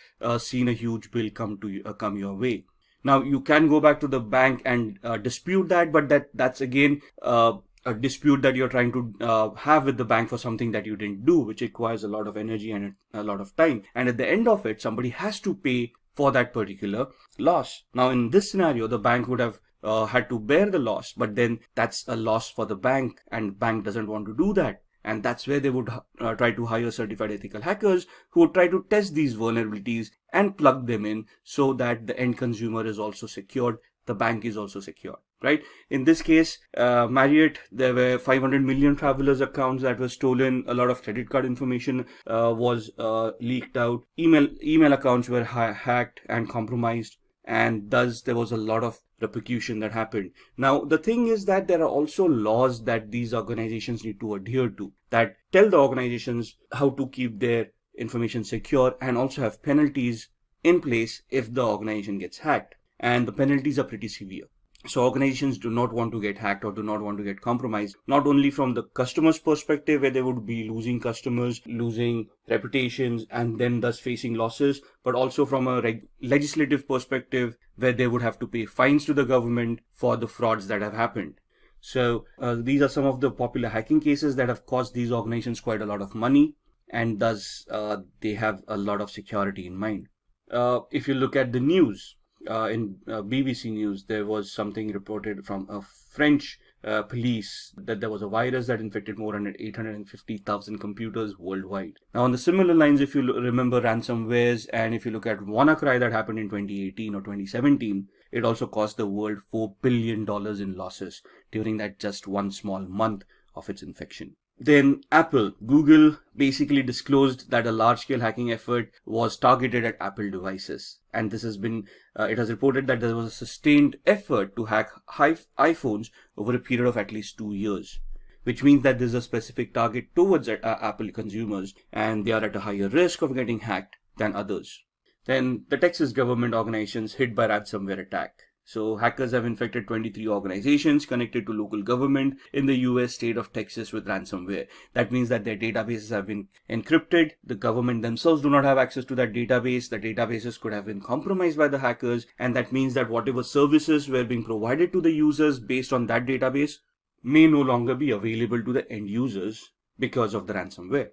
E: seen a huge bill come your way. Now, you can go back to the bank and dispute that, but that's again a dispute that you're trying to have with the bank for something that you didn't do, which requires a lot of energy and a lot of time. And at the end of it, somebody has to pay for that particular loss. Now, in this scenario, the bank would have had to bear the loss, but then that's a loss for the bank, and bank doesn't want to do that. And that's where they would try to hire certified ethical hackers who would try to test these vulnerabilities and plug them in so that the end consumer is also secured, the bank is also secured, right? In this case, Marriott, there were 500 million travelers' accounts that were stolen. A lot of credit card information was leaked out. Email accounts were hacked and compromised, and thus there was a lot of repercussion that happened. Now, the thing is that there are also laws that these organizations need to adhere to that tell the organizations how to keep their information secure, and also have penalties in place if the organization gets hacked. And the penalties are pretty severe. So organizations do not want to get hacked or do not want to get compromised, not only from the customer's perspective, where they would be losing customers, losing reputations, and then thus facing losses, but also from a legislative perspective, where they would have to pay fines to the government for the frauds that have happened. So these are some of the popular hacking cases that have cost these organizations quite a lot of money, and thus they have a lot of security in mind. If you look at the news, in BBC News, there was something reported from a French police that there was a virus that infected more than 850,000 computers worldwide. Now, on the similar lines, if you remember ransomwares, and if you look at WannaCry that happened in 2018 or 2017, it also cost the world $4 billion in losses during that just one small month of its infection. Then Google basically disclosed that a large-scale hacking effort was targeted at Apple devices. And this has been, it has reported that there was a sustained effort to hack iPhones over a period of at least 2 years, which means that there's a specific target towards Apple consumers, and they are at a higher risk of getting hacked than others. Then the Texas government organizations hit by ransomware attack. So hackers have infected 23 organizations connected to local government in the US state of Texas with ransomware. That means that their databases have been encrypted. The government themselves do not have access to that database. The databases could have been compromised by the hackers. And that means that whatever services were being provided to the users based on that database may no longer be available to the end users because of the ransomware.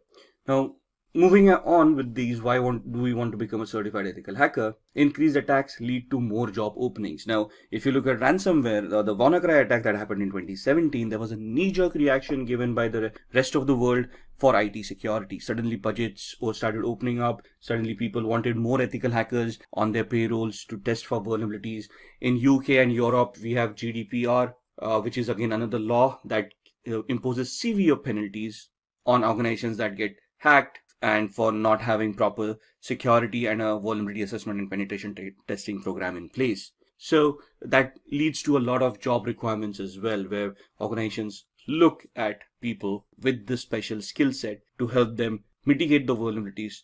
E: Now, moving on with these, why do we want to become a certified ethical hacker? Increased attacks lead to more job openings. Now, if you look at ransomware, the WannaCry attack that happened in 2017, there was a knee-jerk reaction given by the rest of the world for IT security. Suddenly budgets started opening up. Suddenly people wanted more ethical hackers on their payrolls to test for vulnerabilities. In UK and Europe, we have GDPR, which is again another law that imposes severe penalties on organizations that get hacked and for not having proper security and a vulnerability assessment and penetration testing program in place. So that leads to a lot of job requirements as well, where organizations look at people with this special skill set to help them mitigate the vulnerabilities,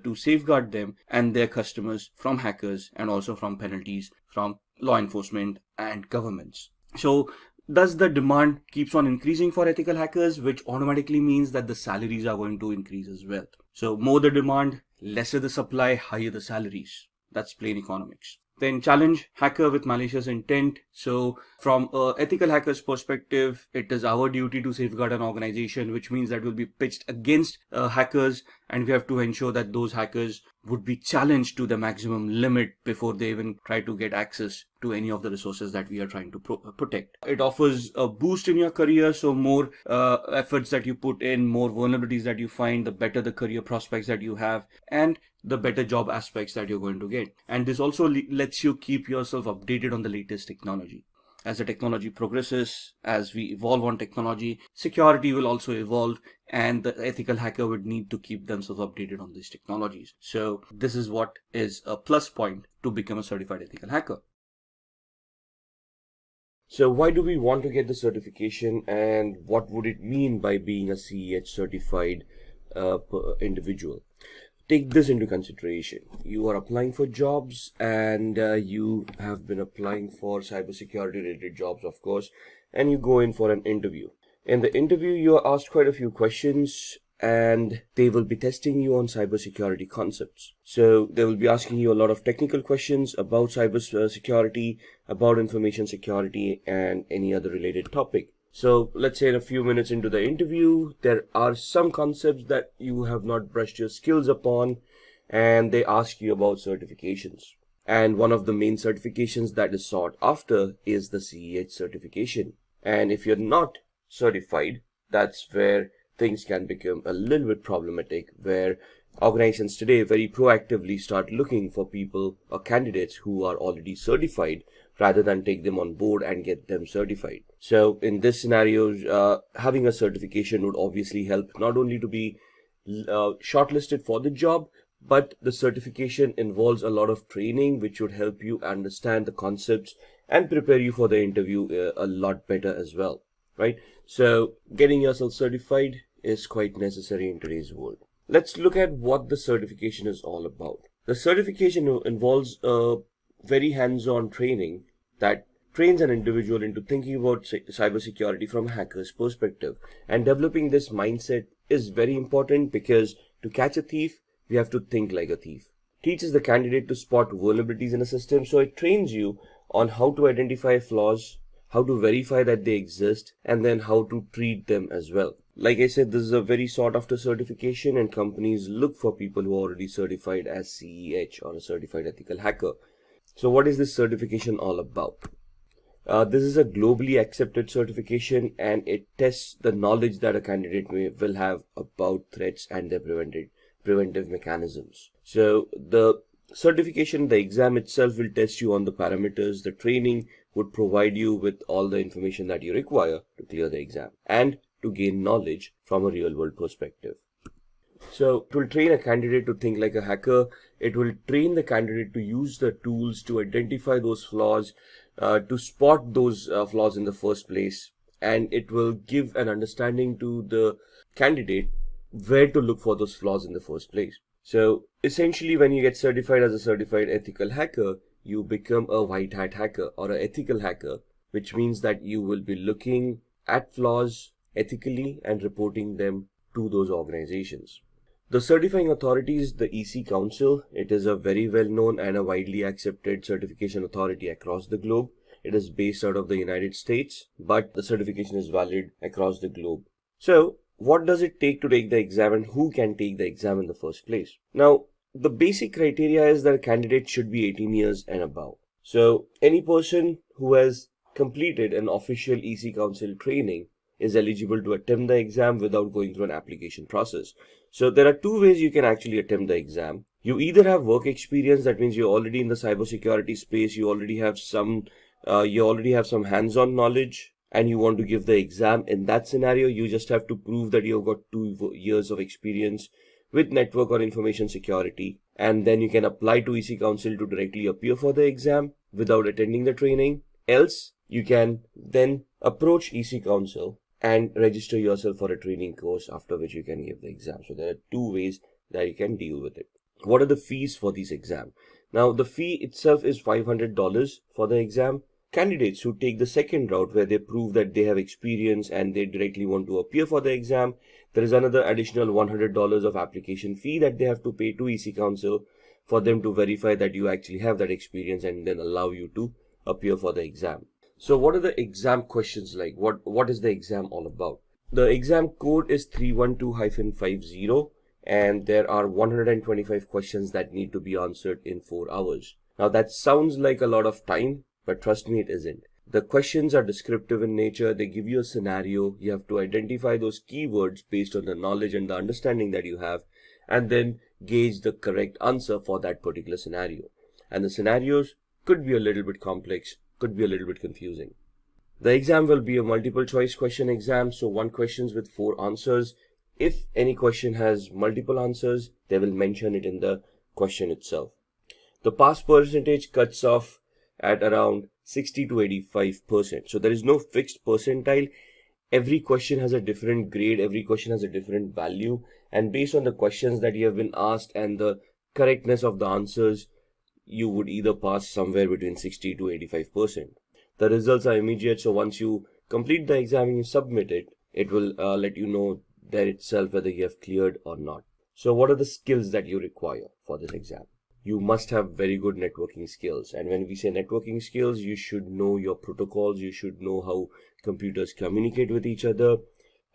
E: to safeguard them and their customers from hackers, and also from penalties from law enforcement and governments. So thus the demand keeps on increasing for ethical hackers, which automatically means that the salaries are going to increase as well. So more the demand, lesser the supply, higher the salaries. That's plain economics. Then challenge hacker with malicious intent. So from an ethical hacker's perspective, it is our duty to safeguard an organization, which means that we'll be pitched against hackers, and we have to ensure that those hackers would be challenged to the maximum limit before they even try to get access to any of the resources that we are trying to protect. It offers a boost in your career, so more efforts that you put in, more vulnerabilities that you find, the better the career prospects that you have, and the better job aspects that you're going to get. And this also lets you keep yourself updated on the latest technology. as the technology progresses, as we evolve on technology, security will also evolve, and the ethical hacker would need to keep themselves updated on these technologies. So this is what is a plus point to become a certified ethical hacker. So why do we want to get the certification, and what would it mean by being a CEH certified individual? Take this into consideration. You are applying for jobs, and you have been applying for cybersecurity related jobs, of course, and you go in for an interview. In the interview, you are asked quite a few questions, and they will be testing you on cybersecurity concepts. So they will be asking you a lot of technical questions about cybersecurity, about information security, and any other related topic. So let's say in a few minutes into the interview, there are some concepts that you have not brushed your skills upon, and they ask you about certifications. And one of the main certifications that is sought after is the CEH certification. And if you're not certified, that's where things can become a little bit problematic, where organizations today very proactively start looking for people or candidates who are already certified rather than take them on board and get them certified. So in this scenario, having a certification would obviously help not only to be shortlisted for the job, but the certification involves a lot of training which would help you understand the concepts and prepare you for the interview a lot better as well, right? So getting yourself certified is quite necessary in today's world. Let's look at what the certification is all about. The certification involves a very hands-on training that trains an individual into thinking about cybersecurity from a hacker's perspective. And developing this mindset is very important, because to catch a thief, we have to think like a thief. Teaches the candidate to spot vulnerabilities in a system, so it trains you on how to identify flaws, how to verify that they exist, and then how to treat them as well. Like I said, this is a very sought after certification, and companies look for people who are already certified as CEH or a certified ethical hacker. So what is this certification all about? This is a globally accepted certification, and it tests the knowledge that a candidate will have about threats and their preventive mechanisms. So the certification, the exam itself will test you on the parameters. The training would provide you with all the information that you require to clear the exam and to gain knowledge from a real world perspective. So it will train a candidate to think like a hacker. It will train the candidate to use the tools to identify those flaws, to spot those flaws in the first place. And it will give an understanding to the candidate where to look for those flaws in the first place. So essentially, when you get certified as a certified ethical hacker, you become a white hat hacker or an ethical hacker, which means that you will be looking at flaws ethically and reporting them to those organizations. The certifying authority is the EC Council. It is a very well known and a widely accepted certification authority across the globe. It is based out of the United States, but the certification is valid across the globe. So what does it take to take the exam, and who can take the exam in the first place? Now, the basic criteria is that a candidate should be 18 years and above. So any person who has completed an official EC Council training is eligible to attempt the exam without going through an application process. So there are two ways you can actually attempt the exam. You either have work experience, that means you're already in the cybersecurity space, you already have some hands-on knowledge, and you want to give the exam. In that scenario, you just have to prove that you've got 2 years of experience with network or information security, and then you can apply to EC Council to directly appear for the exam without attending the training. Else, you can then approach EC Council and register yourself for a training course, after which you can give the exam. So there are 2 ways that you can deal with it. What are the fees for these exams? Now, the fee itself is $500 for the exam. Candidates who take the second route, where they prove that they have experience and they directly want to appear for the exam, there is another additional $100 of application fee that they have to pay to EC Council for them to verify that you actually have that experience and then allow you to appear for the exam. So what are the exam questions like? What is the exam all about? The exam code is 312-50, and there are 125 questions that need to be answered in 4 hours. Now that sounds like a lot of time, but trust me, it isn't. The questions are descriptive in nature. They give you a scenario. You have to identify those keywords based on the knowledge and the understanding that you have, and then gauge the correct answer for that particular scenario. And the scenarios could be a little bit complex, could be a little bit confusing. The exam will be a multiple choice question exam, so one questions with 4 answers. If any question has multiple answers, they will mention it in the question itself. The pass percentage cuts off at around 60 to 85%. So there is no fixed percentile. Every question has a different grade, every question has a different value, and based on the questions that you have been asked and the correctness of the answers, you would either pass somewhere between 60 to 85%. The results are immediate, so once you complete the exam and you submit it, it will let you know there itself whether you have cleared or not. So what are the skills that you require for this exam? You must have very good networking skills. And when we say networking skills, you should know your protocols, you should know how computers communicate with each other,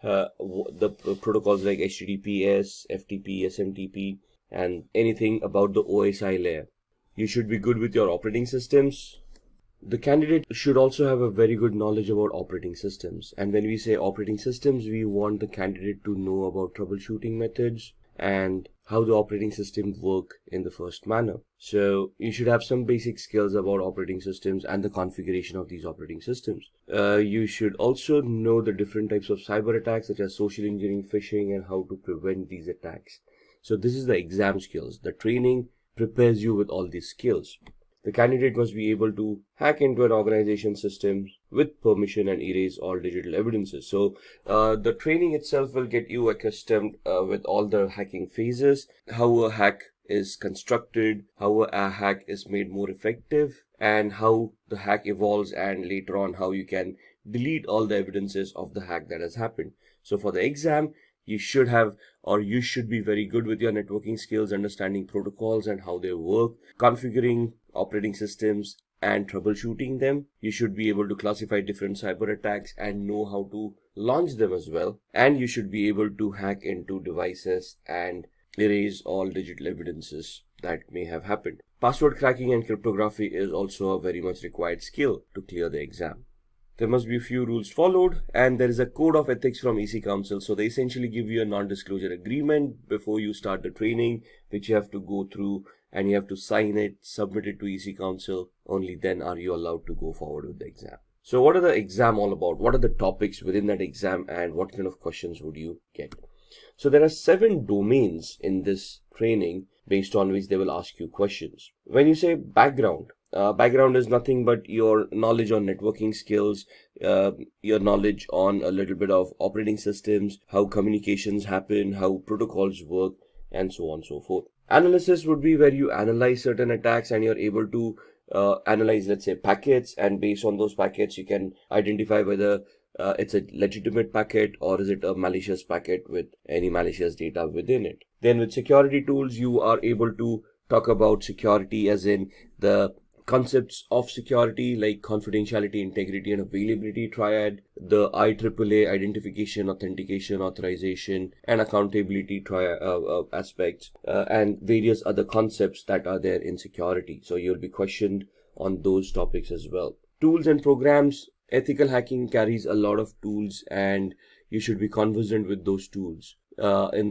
E: the protocols like HTTPS, FTP, SMTP, and anything about the OSI layer. You should be good with your operating systems. The candidate should also have a very good knowledge about operating systems. And when we say operating systems, we want the candidate to know about troubleshooting methods and how the operating system work in the first manner. So you should have some basic skills about operating systems and the configuration of these operating systems. You should also know the different types of cyber attacks such as social engineering, phishing, and how to prevent these attacks. So this is the exam skills. The training prepares you with all these skills. The candidate must be able to hack into an organization system with permission and erase all digital evidences. So the training itself will get you accustomed with all the hacking phases, how a hack is constructed, how a hack is made more effective, and how the hack evolves, and later on how you can delete all the evidences of the hack that has happened. So for the exam, you should have, or you should be very good with your networking skills, understanding protocols and how they work, configuring operating systems and troubleshooting them. You should be able to classify different cyber attacks and know how to launch them as well. And you should be able to hack into devices and erase all digital evidences that may have happened. Password cracking and cryptography is also a very much required skill to clear the exam. There must be a few rules followed, and there is a code of ethics from EC Council. So they essentially give you a non-disclosure agreement before you start the training, which you have to go through, and you have to sign it, submit it to EC Council. Only then are you allowed to go forward with the exam. So what are the exam all about? What are the topics within that exam, and what kind of questions would you get? So there are 7 domains in this training based on which they will ask you questions. When you say background, background is nothing but your knowledge on networking skills, your knowledge on a little bit of operating systems, how communications happen, how protocols work, and so on and so forth. Analysis would be where you analyze certain attacks and you're able to analyze, let's say, packets, and based on those packets, you can identify whether it's a legitimate packet or is it a malicious packet with any malicious data within it. Then with security tools, you are able to talk about security as in the concepts of security like confidentiality, integrity, and availability triad, the IAAA identification, authentication, authorization, and accountability aspects, and various other concepts that are there in security. So you'll be questioned on those topics as well. Tools and programs. Ethical hacking carries a lot of tools, and you should be conversant with those tools. During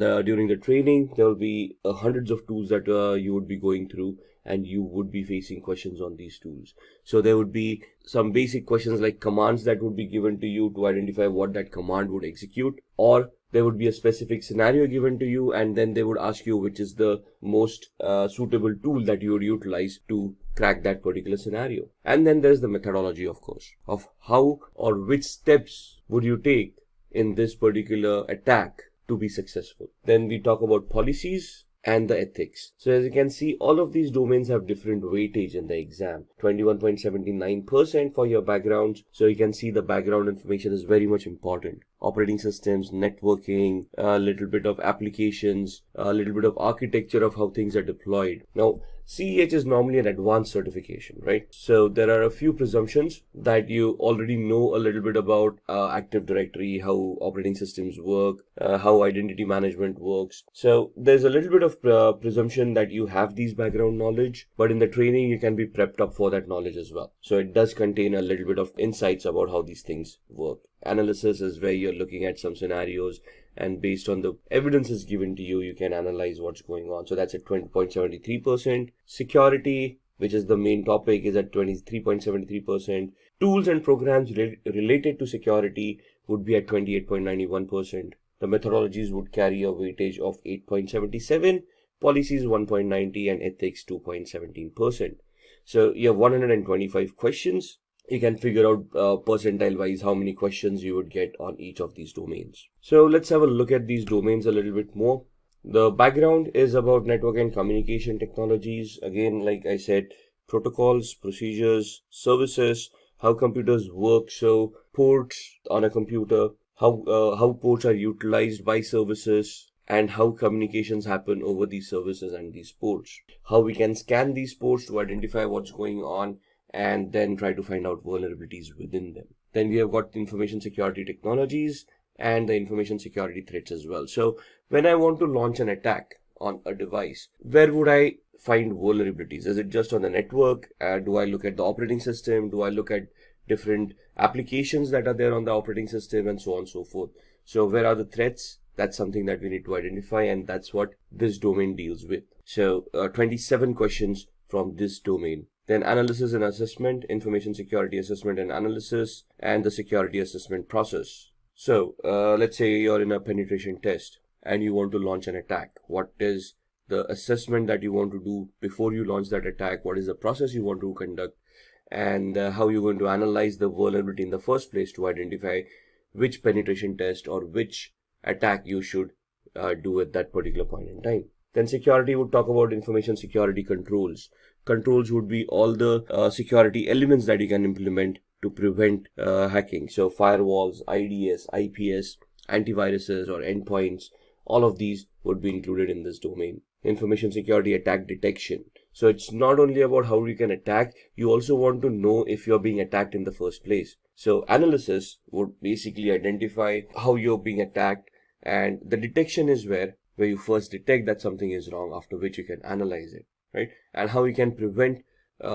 E: the training, there will be hundreds of tools that you would be going through, and you would be facing questions on these tools. So there would be some basic questions like commands that would be given to you to identify what that command would execute, or there would be a specific scenario given to you, and then they would ask you which is the most suitable tool that you would utilize to crack that particular scenario. And then there's the methodology, of course, of how or which steps would you take in this particular attack to be successful. Then we talk about policies and the ethics. So as you can see, all of these domains have different weightage in the exam. 21.79% for your backgrounds. So you can see the background information is very much important. Operating systems, networking, a little bit of applications, a little bit of architecture of how things are deployed. Now, CEH is normally an advanced certification, right? So there are a few presumptions that you already know a little bit about Active Directory, how operating systems work, how identity management works. So there's a little bit of presumption that you have these background knowledge, but in the training you can be prepped up for that knowledge as well. So it does contain a little bit of insights about how these things work. Analysis is where you're looking at some scenarios, and based on the evidences given to you, you can analyze what's going on. So that's at 20.73%. Security which is the main topic, is at 23.73%. Tools and programs related to security would be at 28.91%. The methodologies would carry a weightage of 8.77, policies 1.90, and ethics 2.17%. So you have 125 questions. You can figure out percentile wise how many questions you would get on each of these domains. So let's have a look at these domains a little bit more. The background is about network and communication technologies. Again, like I said, protocols, procedures, services, how computers work, so ports on a computer, how ports are utilized by services, and how communications happen over these services and these ports. How we can scan these ports to identify what's going on and then try to find out vulnerabilities within them. Then we have got information security technologies and the information security threats as well. So when I want to launch an attack on a device, where would I find vulnerabilities? Is it just on the network? Do I look at the operating system? Do I look at different applications that are there on the operating system, and so on and so forth? So where are the threats? That's something that we need to identify, and that's what this domain deals with. So 27 questions from this domain. Then analysis and assessment, information security assessment and analysis, and the security assessment process. So let's say you're in a penetration test and you want to launch an attack. What is the assessment that you want to do before you launch that attack? What is the process you want to conduct? And how you're going to analyze the vulnerability in the first place to identify which penetration test or which attack you should do at that particular point in time. Then security would talk about information security controls. Controls would be all the security elements that you can implement to prevent hacking. So firewalls, IDS, IPS, antiviruses or endpoints, all of these would be included in this domain. Information security attack detection. So it's not only about how you can attack, you also want to know if you're being attacked in the first place. So analysis would basically identify how you're being attacked, and the detection is where you first detect that something is wrong, after which you can analyze it, right? And how you can prevent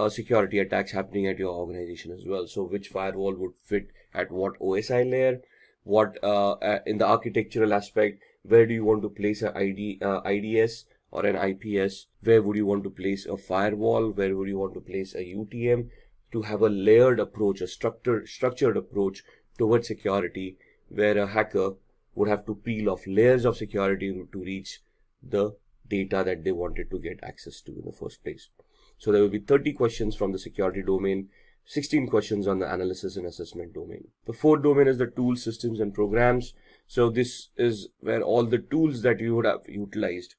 E: security attacks happening at your organization as well. So which firewall would fit at what OSI layer, what in the architectural aspect, where do you want to place an IDS or an IPS, where would you want to place a firewall, where would you want to place a UTM, to have a layered approach, a structured approach towards security, where a hacker would have to peel off layers of security to reach the data that they wanted to get access to in the first place. So there will be 30 questions from the security domain, 16 questions on the analysis and assessment domain. The fourth domain is the tools, systems, and programs. So this is where all the tools that you would have utilized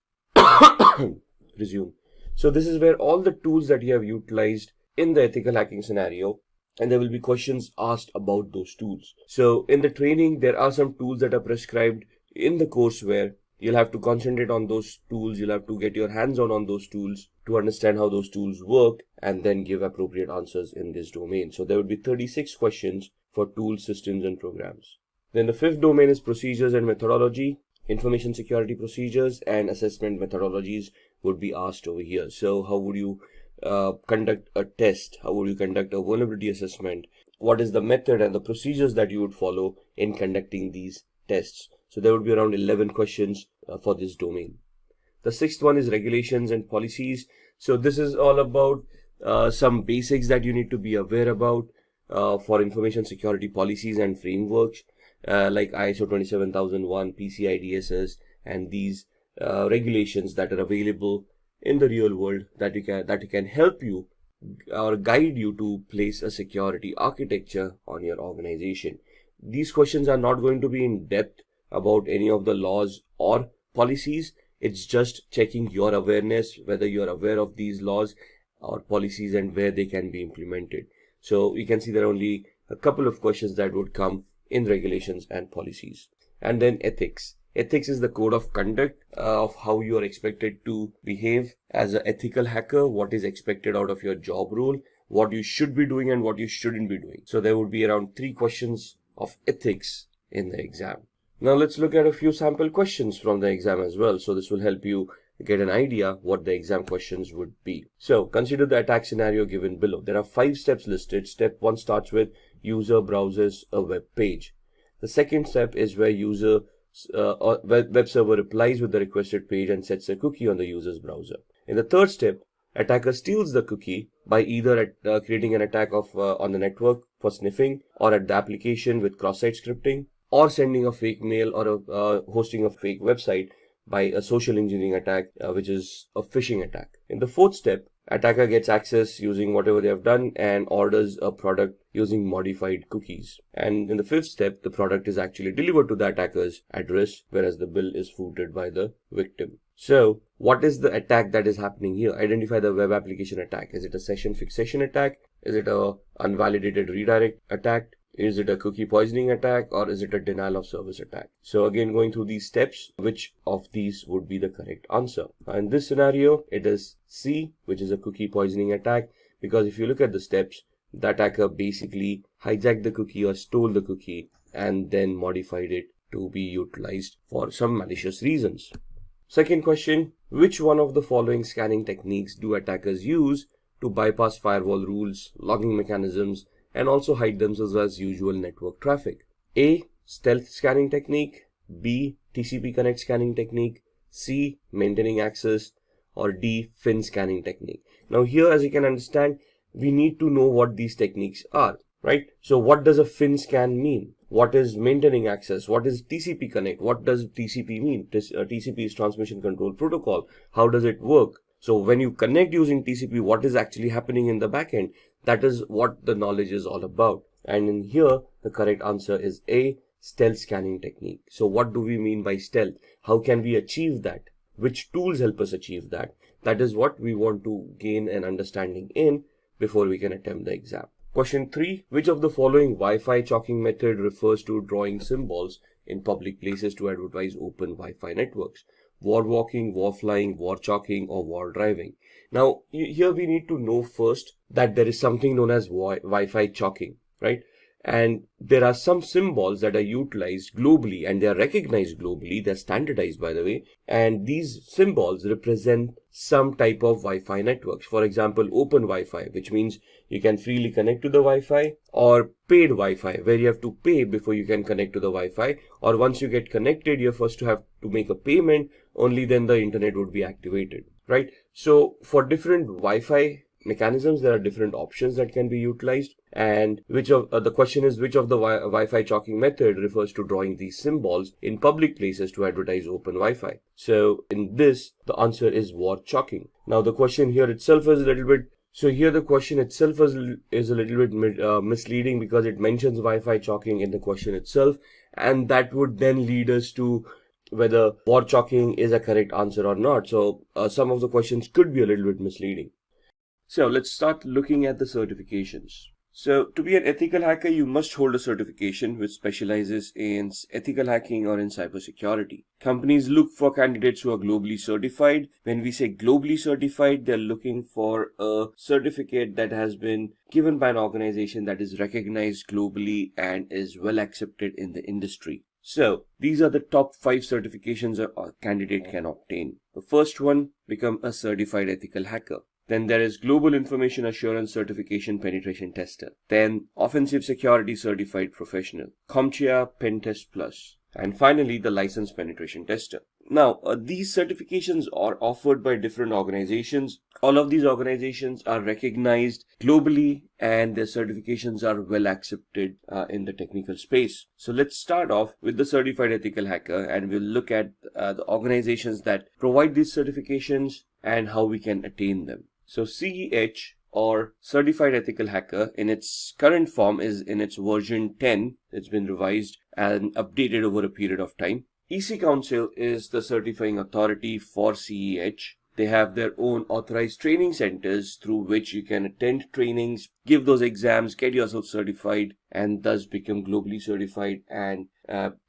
E: resume. So this is where all the tools that you have utilized in the ethical hacking scenario, and there will be questions asked about those tools. So in the training, there are some tools that are prescribed in the course where you'll have to concentrate on those tools. You'll have to get your hands on those tools to understand how those tools work and then give appropriate answers in this domain. So there would be 36 questions for tools, systems, and programs. Then the fifth domain is procedures and methodology. Information security procedures and assessment methodologies would be asked over here. So how would you conduct a test? How would you conduct a vulnerability assessment? What is the method and the procedures that you would follow in conducting these tests? So there would be around 11 questions for this domain. The sixth one is regulations and policies. So this is all about some basics that you need to be aware about for information security policies and frameworks like ISO 27001, PCI DSS, and these regulations that are available in the real world that can help you or guide you to place a security architecture on your organization. These questions are not going to be in depth about any of the laws or policies. It's just checking your awareness, whether you're aware of these laws or policies and where they can be implemented. So you can see there are only a couple of questions that would come in regulations and policies. And then ethics. Ethics is the code of conduct of how you are expected to behave as an ethical hacker, what is expected out of your job role, what you should be doing and what you shouldn't be doing. So there would be around 3 questions of ethics in the exam. Now let's look at a few sample questions from the exam as well. So this will help you get an idea what the exam questions would be. So consider the attack scenario given below. There are 5 steps listed. Step 1 starts with user browses a web page. The second step is where web server replies with the requested page and sets a cookie on the user's browser. In the third step, Attacker steals the cookie by either creating an attack on the network for sniffing, or at the application with cross-site scripting, or sending a fake mail, or hosting a fake website by a social engineering attack, which is a phishing attack. In the fourth step, attacker gets access using whatever they have done and orders a product using modified cookies. And in the fifth step, the product is actually delivered to the attacker's address, whereas the bill is footed by the victim. So what is the attack that is happening here? Identify the web application attack. Is it a session fixation attack? Is it a unvalidated redirect attack? Is it a cookie poisoning attack, or is it a denial of service attack? So again, going through these steps, which of these would be the correct answer? In this scenario, it is C, which is a cookie poisoning attack, because if you look at the steps, the attacker basically hijacked the cookie or stole the cookie and then modified it to be utilized for some malicious reasons. Second question, which one of the following scanning techniques do attackers use to bypass firewall rules, logging mechanisms, and also hide themselves as usual network traffic? A. Stealth scanning technique, B. TCP connect scanning technique, C. Maintaining access, or D. FIN scanning technique. Now here, as you can understand, we need to know what these techniques are, right? So what does a FIN scan mean? What is maintaining access? What is TCP connect? What does TCP mean? TCP is transmission control protocol. How does it work? So when you connect using TCP, what is actually happening in the backend? That is what the knowledge is all about. And in here, the correct answer is A, stealth scanning technique. So what do we mean by stealth? How can we achieve that? Which tools help us achieve that? That is what we want to gain an understanding in before we can attempt the exam. Question 3. Which of the following Wi-Fi chalking method refers to drawing symbols in public places to advertise open Wi-Fi networks? War walking, war flying, war chalking, or war driving? Now, here we need to know first that there is something known as Wi-Fi chalking, right? And there are some symbols that are utilized globally, and they are recognized globally. They're standardized, by the way. And these symbols represent some type of Wi-Fi networks. For example, open Wi-Fi, which means you can freely connect to the Wi-Fi, or paid Wi-Fi, where you have to pay before you can connect to the Wi-Fi, or once you get connected, you're first to have to make a payment, only then the internet would be activated, right? So for different Wi-Fi mechanisms, there are different options that can be utilized, and the question is, which of the Wi-Fi chalking method refers to drawing these symbols in public places to advertise open Wi-Fi? So in this, the answer is war chalking. Now the question here itself is a little bit, so here the question itself is a little bit misleading, because it mentions Wi-Fi chalking in the question itself, and that would then lead us to whether war chalking is a correct answer or not. So some of the questions could be a little bit misleading. So let's start looking at the certifications. So to be an ethical hacker, you must hold a certification which specializes in ethical hacking or in cybersecurity. Companies look for candidates who are globally certified. When we say globally certified, they're looking for a certificate that has been given by an organization that is recognized globally and is well accepted in the industry. So these are the top 5 certifications a candidate can obtain. The first one, become a certified ethical hacker. Then there is Global Information Assurance Certification Penetration Tester. Then Offensive Security Certified Professional, CompTIA PenTest Plus. And finally, the Licensed Penetration Tester. Now, these certifications are offered by different organizations. All of these organizations are recognized globally, and their certifications are well accepted in the technical space. So let's start off with the Certified Ethical Hacker, and we'll look at the organizations that provide these certifications and how we can attain them. So CEH, or Certified Ethical Hacker, in its current form is in its version 10. It's been revised and updated over a period of time. EC Council is the certifying authority for CEH. They have their own authorized training centers through which you can attend trainings, give those exams, get yourself certified, and thus become globally certified and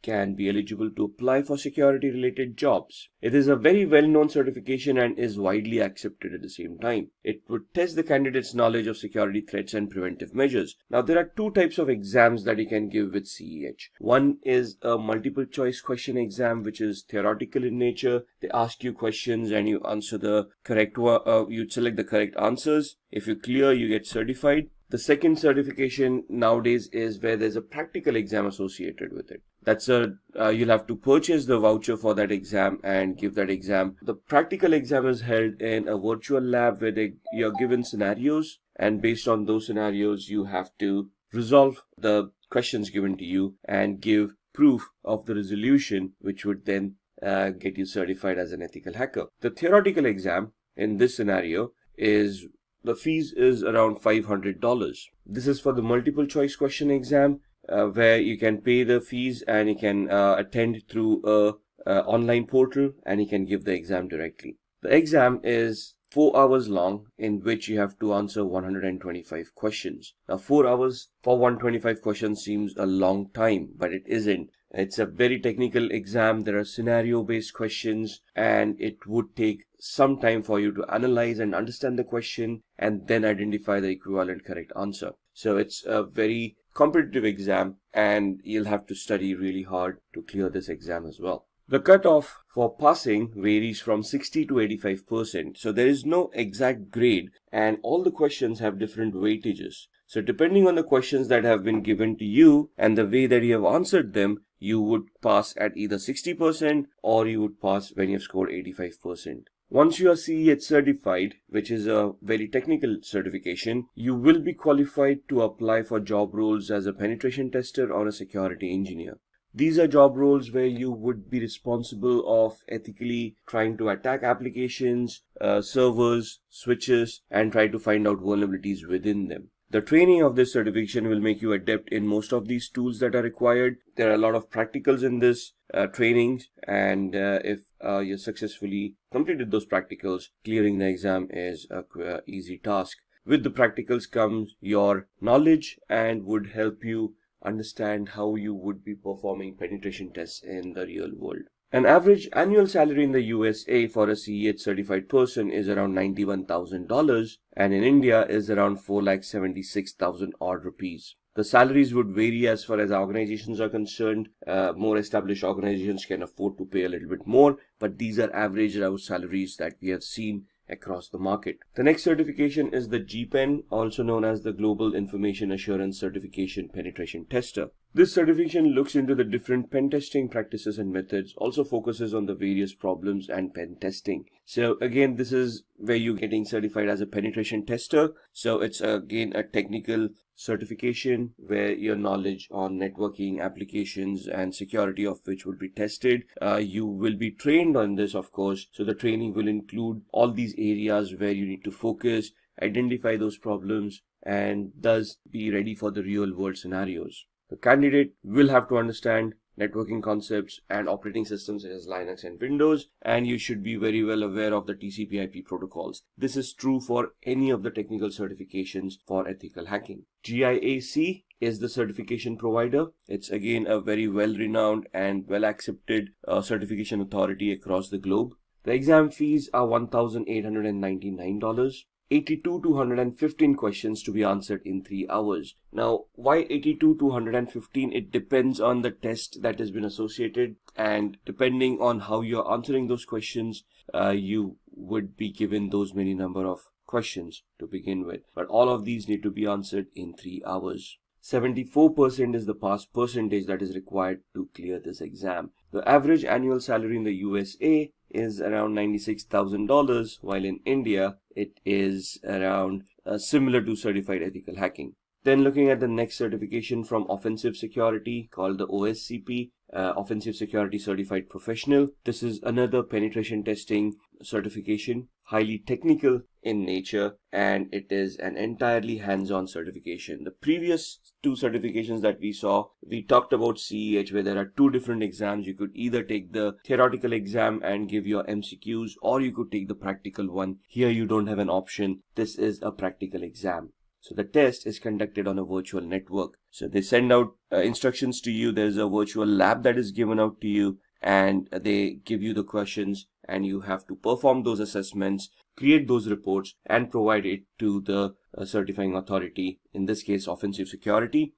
E: can be eligible to apply for security related jobs. It is a very well-known certification and is widely accepted at the same time. It would test the candidate's knowledge of security threats and preventive measures. Now there are 2 types of exams that you can give with CEH. One is a multiple choice question exam, which is theoretical in nature. They ask you questions and you answer the correct one. You select the correct answers. If you clear, you get certified. The second certification nowadays is where there's a practical exam associated with it. You'll have to purchase the voucher for that exam and give that exam. The practical exam is held in a virtual lab where you're given scenarios, and based on those scenarios, you have to resolve the questions given to you and give proof of the resolution, which would then get you certified as an ethical hacker. The theoretical exam in this scenario the fees is around $500. This is for the multiple choice question exam, where you can pay the fees and you can attend through a online portal, and you can give the exam directly. The exam is 4 hours long, in which you have to answer 125 questions. Now 4 hours for 125 questions seems a long time, but it isn't. It's a very technical exam. There are scenario based questions, and it would take some time for you to analyze and understand the question and then identify the equivalent correct answer. So it's a very competitive exam, and you'll have to study really hard to clear this exam as well. The cutoff for passing varies from 60 to 85%. So there is no exact grade, and all the questions have different weightages. So depending on the questions that have been given to you and the way that you have answered them, you would pass at either 60% or you would pass when you've scored 85%. Once you are CEH certified, which is a very technical certification, you will be qualified to apply for job roles as a penetration tester or a security engineer. These are job roles where you would be responsible of ethically trying to attack applications, servers, switches, and try to find out vulnerabilities within them. The training of this certification will make you adept in most of these tools that are required. There are a lot of practicals in this training, and if you successfully completed those practicals, clearing the exam is a easy task. With the practicals comes your knowledge and would help you understand how you would be performing penetration tests in the real world. An average annual salary in the USA for a CEH certified person is around $91,000, and in India is around 4,76,000 odd rupees. The salaries would vary as far as organizations are concerned. More established organizations can afford to pay a little bit more, but these are average salaries that we have seen across the market. The next certification is the GPEN, also known as the Global Information Assurance Certification Penetration Tester. This certification looks into the different pen testing practices and methods, also focuses on the various problems and pen testing. So again, this is where you're getting certified as a penetration tester. So it's again a technical certification where your knowledge on networking, applications, and security of which will be tested. You will be trained on this, of course. So the training will include all these areas where you need to focus, identify those problems, and thus be ready for the real world scenarios. The candidate will have to understand networking concepts and operating systems such as Linux and Windows, and you should be very well aware of the TCP/IP protocols. This is true for any of the technical certifications for ethical hacking. GIAC is the certification provider. It's again a very well-renowned and well-accepted certification authority across the globe. The exam fees are $1,899. 82 to 115 questions to be answered in 3 hours. Now, why 82 to 115? It depends on the test that has been associated, and depending on how you're answering those questions, you would be given those many number of questions to begin with. But all of these need to be answered in 3 hours. 74% is the pass percentage that is required to clear this exam. The average annual salary in the USA is around $96,000, while in India it is around similar to certified ethical hacking. Then looking at the next certification from Offensive Security called the OSCP, Offensive Security Certified Professional. This is another penetration testing certification, highly technical in nature, and it is an entirely hands-on certification. The previous two certifications that we saw, we talked about CEH, where there are two different exams. You could either take the theoretical exam and give your MCQs, or you could take the practical one. Here you don't have an option. This is a practical exam. So the test is conducted on a virtual network. So they send out instructions to you. There's a virtual lab that is given out to you, and they give you the questions, and you have to perform those assessments, create those reports, and provide it to the certifying authority, in this case Offensive Security.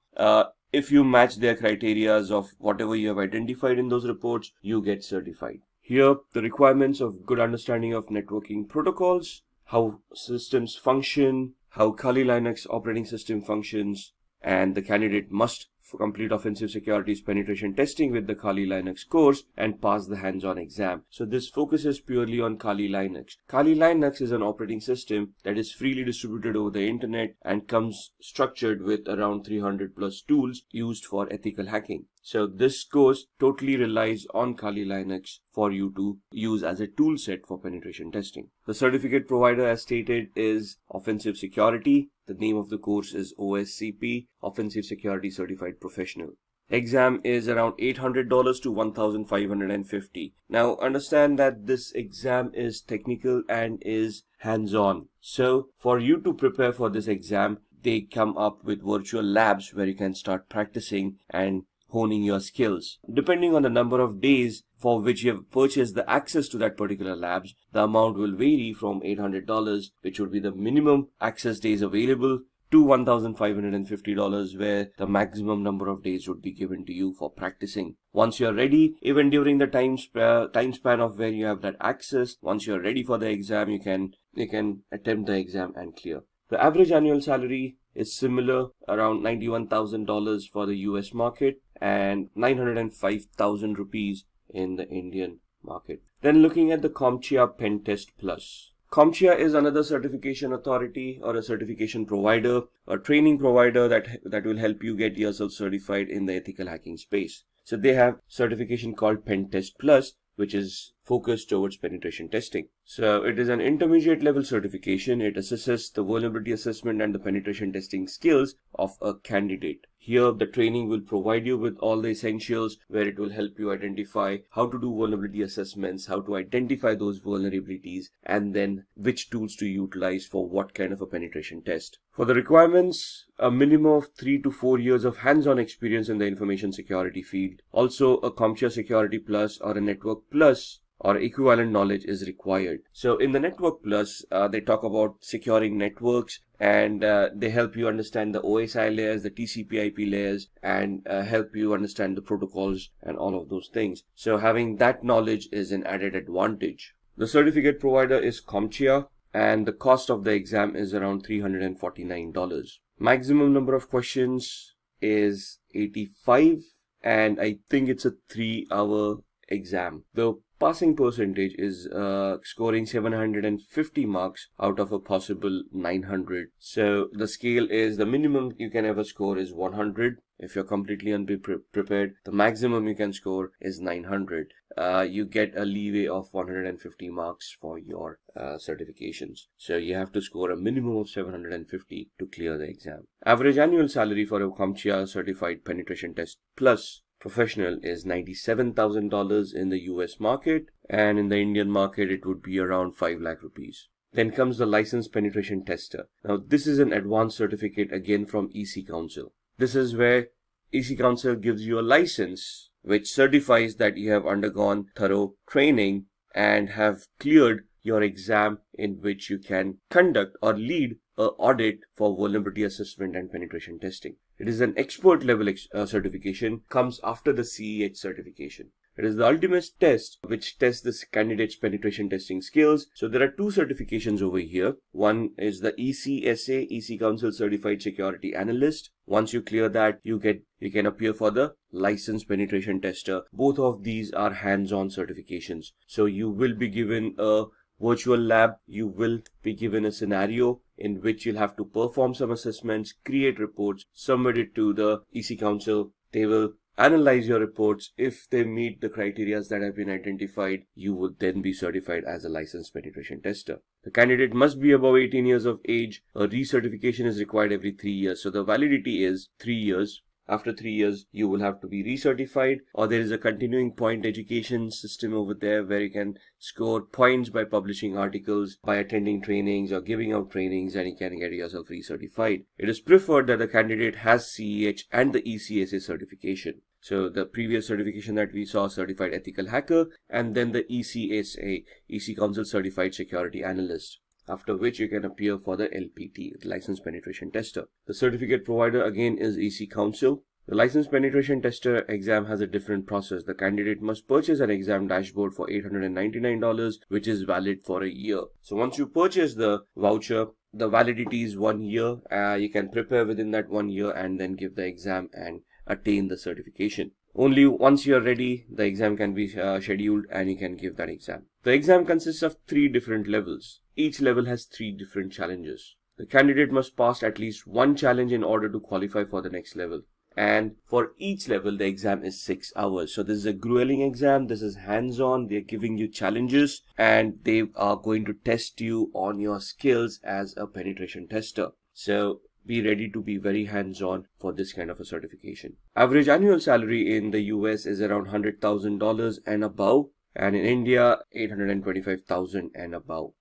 E: If you match their criteria of whatever you have identified in those reports, you get certified. Here, the requirements of good understanding of networking protocols, how systems function, how Kali Linux operating system functions, and the candidate must complete offensive securities penetration testing with the Kali Linux course and pass the hands-on exam. So this focuses purely on Kali Linux. Kali Linux is an operating system that is freely distributed over the internet and comes structured with around 300 plus tools used for ethical hacking. So this course totally relies on Kali Linux for you to use as a tool set for penetration testing. The certificate provider, as stated, is Offensive Security. The name of the course is OSCP, Offensive Security Certified Professional. Exam is around $800 to $1,550. Now understand that this exam is technical and is hands-on. So for you to prepare for this exam, they come up with virtual labs where you can start practicing and honing your skills. Depending on the number of days for which you have purchased the access to that particular labs, the amount will vary from $800, which would be the minimum access days available, to $1,550, where the maximum number of days would be given to you for practicing. Once you're ready, even during the time span of where you have that access, once you're ready for the exam, you can attempt the exam and clear. The average annual salary is similar, around $91,000 for the US market and 905,000 rupees in the Indian market. Then looking at the CompTIA PenTest Plus. CompTIA is another certification authority or a certification provider, a training provider that will help you get yourself certified in the ethical hacking space. So they have certification called PenTest Plus, which is focused towards penetration testing. So it is an intermediate level certification. It assesses the vulnerability assessment and the penetration testing skills of a candidate. Here, the training will provide you with all the essentials where it will help you identify how to do vulnerability assessments, how to identify those vulnerabilities, and then which tools to utilize for what kind of a penetration test. For the requirements, a minimum of 3 to 4 years of hands-on experience in the information security field. Also, a CompTIA Security Plus or a Network Plus or equivalent knowledge is required. So in the Network Plus, they talk about securing networks, and they help you understand the OSI layers, the TCP/IP layers, and help you understand the protocols and all of those things. So having that knowledge is an added advantage. The certificate provider is CompTIA, and the cost of the exam is around $349. Maximum number of questions is 85, and I think it's a 3-hour exam. The passing percentage is scoring 750 marks out of a possible 900. So the scale is, the minimum you can ever score is 100. If you're completely unprepared, the maximum you can score is 900. You get a leeway of 150 marks for your certifications. So you have to score a minimum of 750 to clear the exam. Average annual salary for a CompTIA Certified Penetration Test Plus Professional is $97,000 in the US market, and in the Indian market it would be around 5 lakh rupees. Then comes the Licensed Penetration Tester. Now this is an advanced certificate again from EC Council. This is where EC Council gives you a license which certifies that you have undergone thorough training and have cleared your exam, in which you can conduct or lead an audit for vulnerability assessment and penetration testing. It is an expert level certification, comes after the CEH certification. It is the ultimate test which tests the candidate's penetration testing skills. So there are 2 certifications over here. One is the ECSA, EC Council Certified Security Analyst. Once you clear that, you can appear for the Licensed Penetration Tester. Both of these are hands-on certifications. So you will be given a virtual lab, you will be given a scenario in which you'll have to perform some assessments, create reports, submit it to the EC Council. They will analyze your reports. If they meet the criteria that have been identified, you would then be certified as a licensed penetration tester. The candidate must be above 18 years of age. A recertification is required every 3 years. So the validity is 3 years. After 3 years, you will have to be recertified, or there is a continuing point education system over there where you can score points by publishing articles, by attending trainings or giving out trainings, and you can get yourself recertified. It is preferred that the candidate has CEH and the ECSA certification. So the previous certification that we saw, Certified Ethical Hacker, and then the ECSA, EC Council Certified Security Analyst, after which you can appear for the LPT, Licensed Penetration Tester. The certificate provider again is EC Council. The Licensed Penetration Tester exam has a different process. The candidate must purchase an exam dashboard for $899, which is valid for a year. So once you purchase the voucher, the validity is 1 year. You can prepare within that 1 year and then give the exam and attain the certification. Only once you are ready, the exam can be scheduled and you can give that exam. The exam consists of 3 different levels. Each level has 3 different challenges. The candidate must pass at least 1 challenge in order to qualify for the next level. And for each level, the exam is 6 hours. So this is a grueling exam. This is hands-on. They're giving you challenges and they are going to test you on your skills as a penetration tester. So be ready to be very hands-on for this kind of a certification. Average annual salary in the US is around $100,000 and above, and in India, $825,000 and above.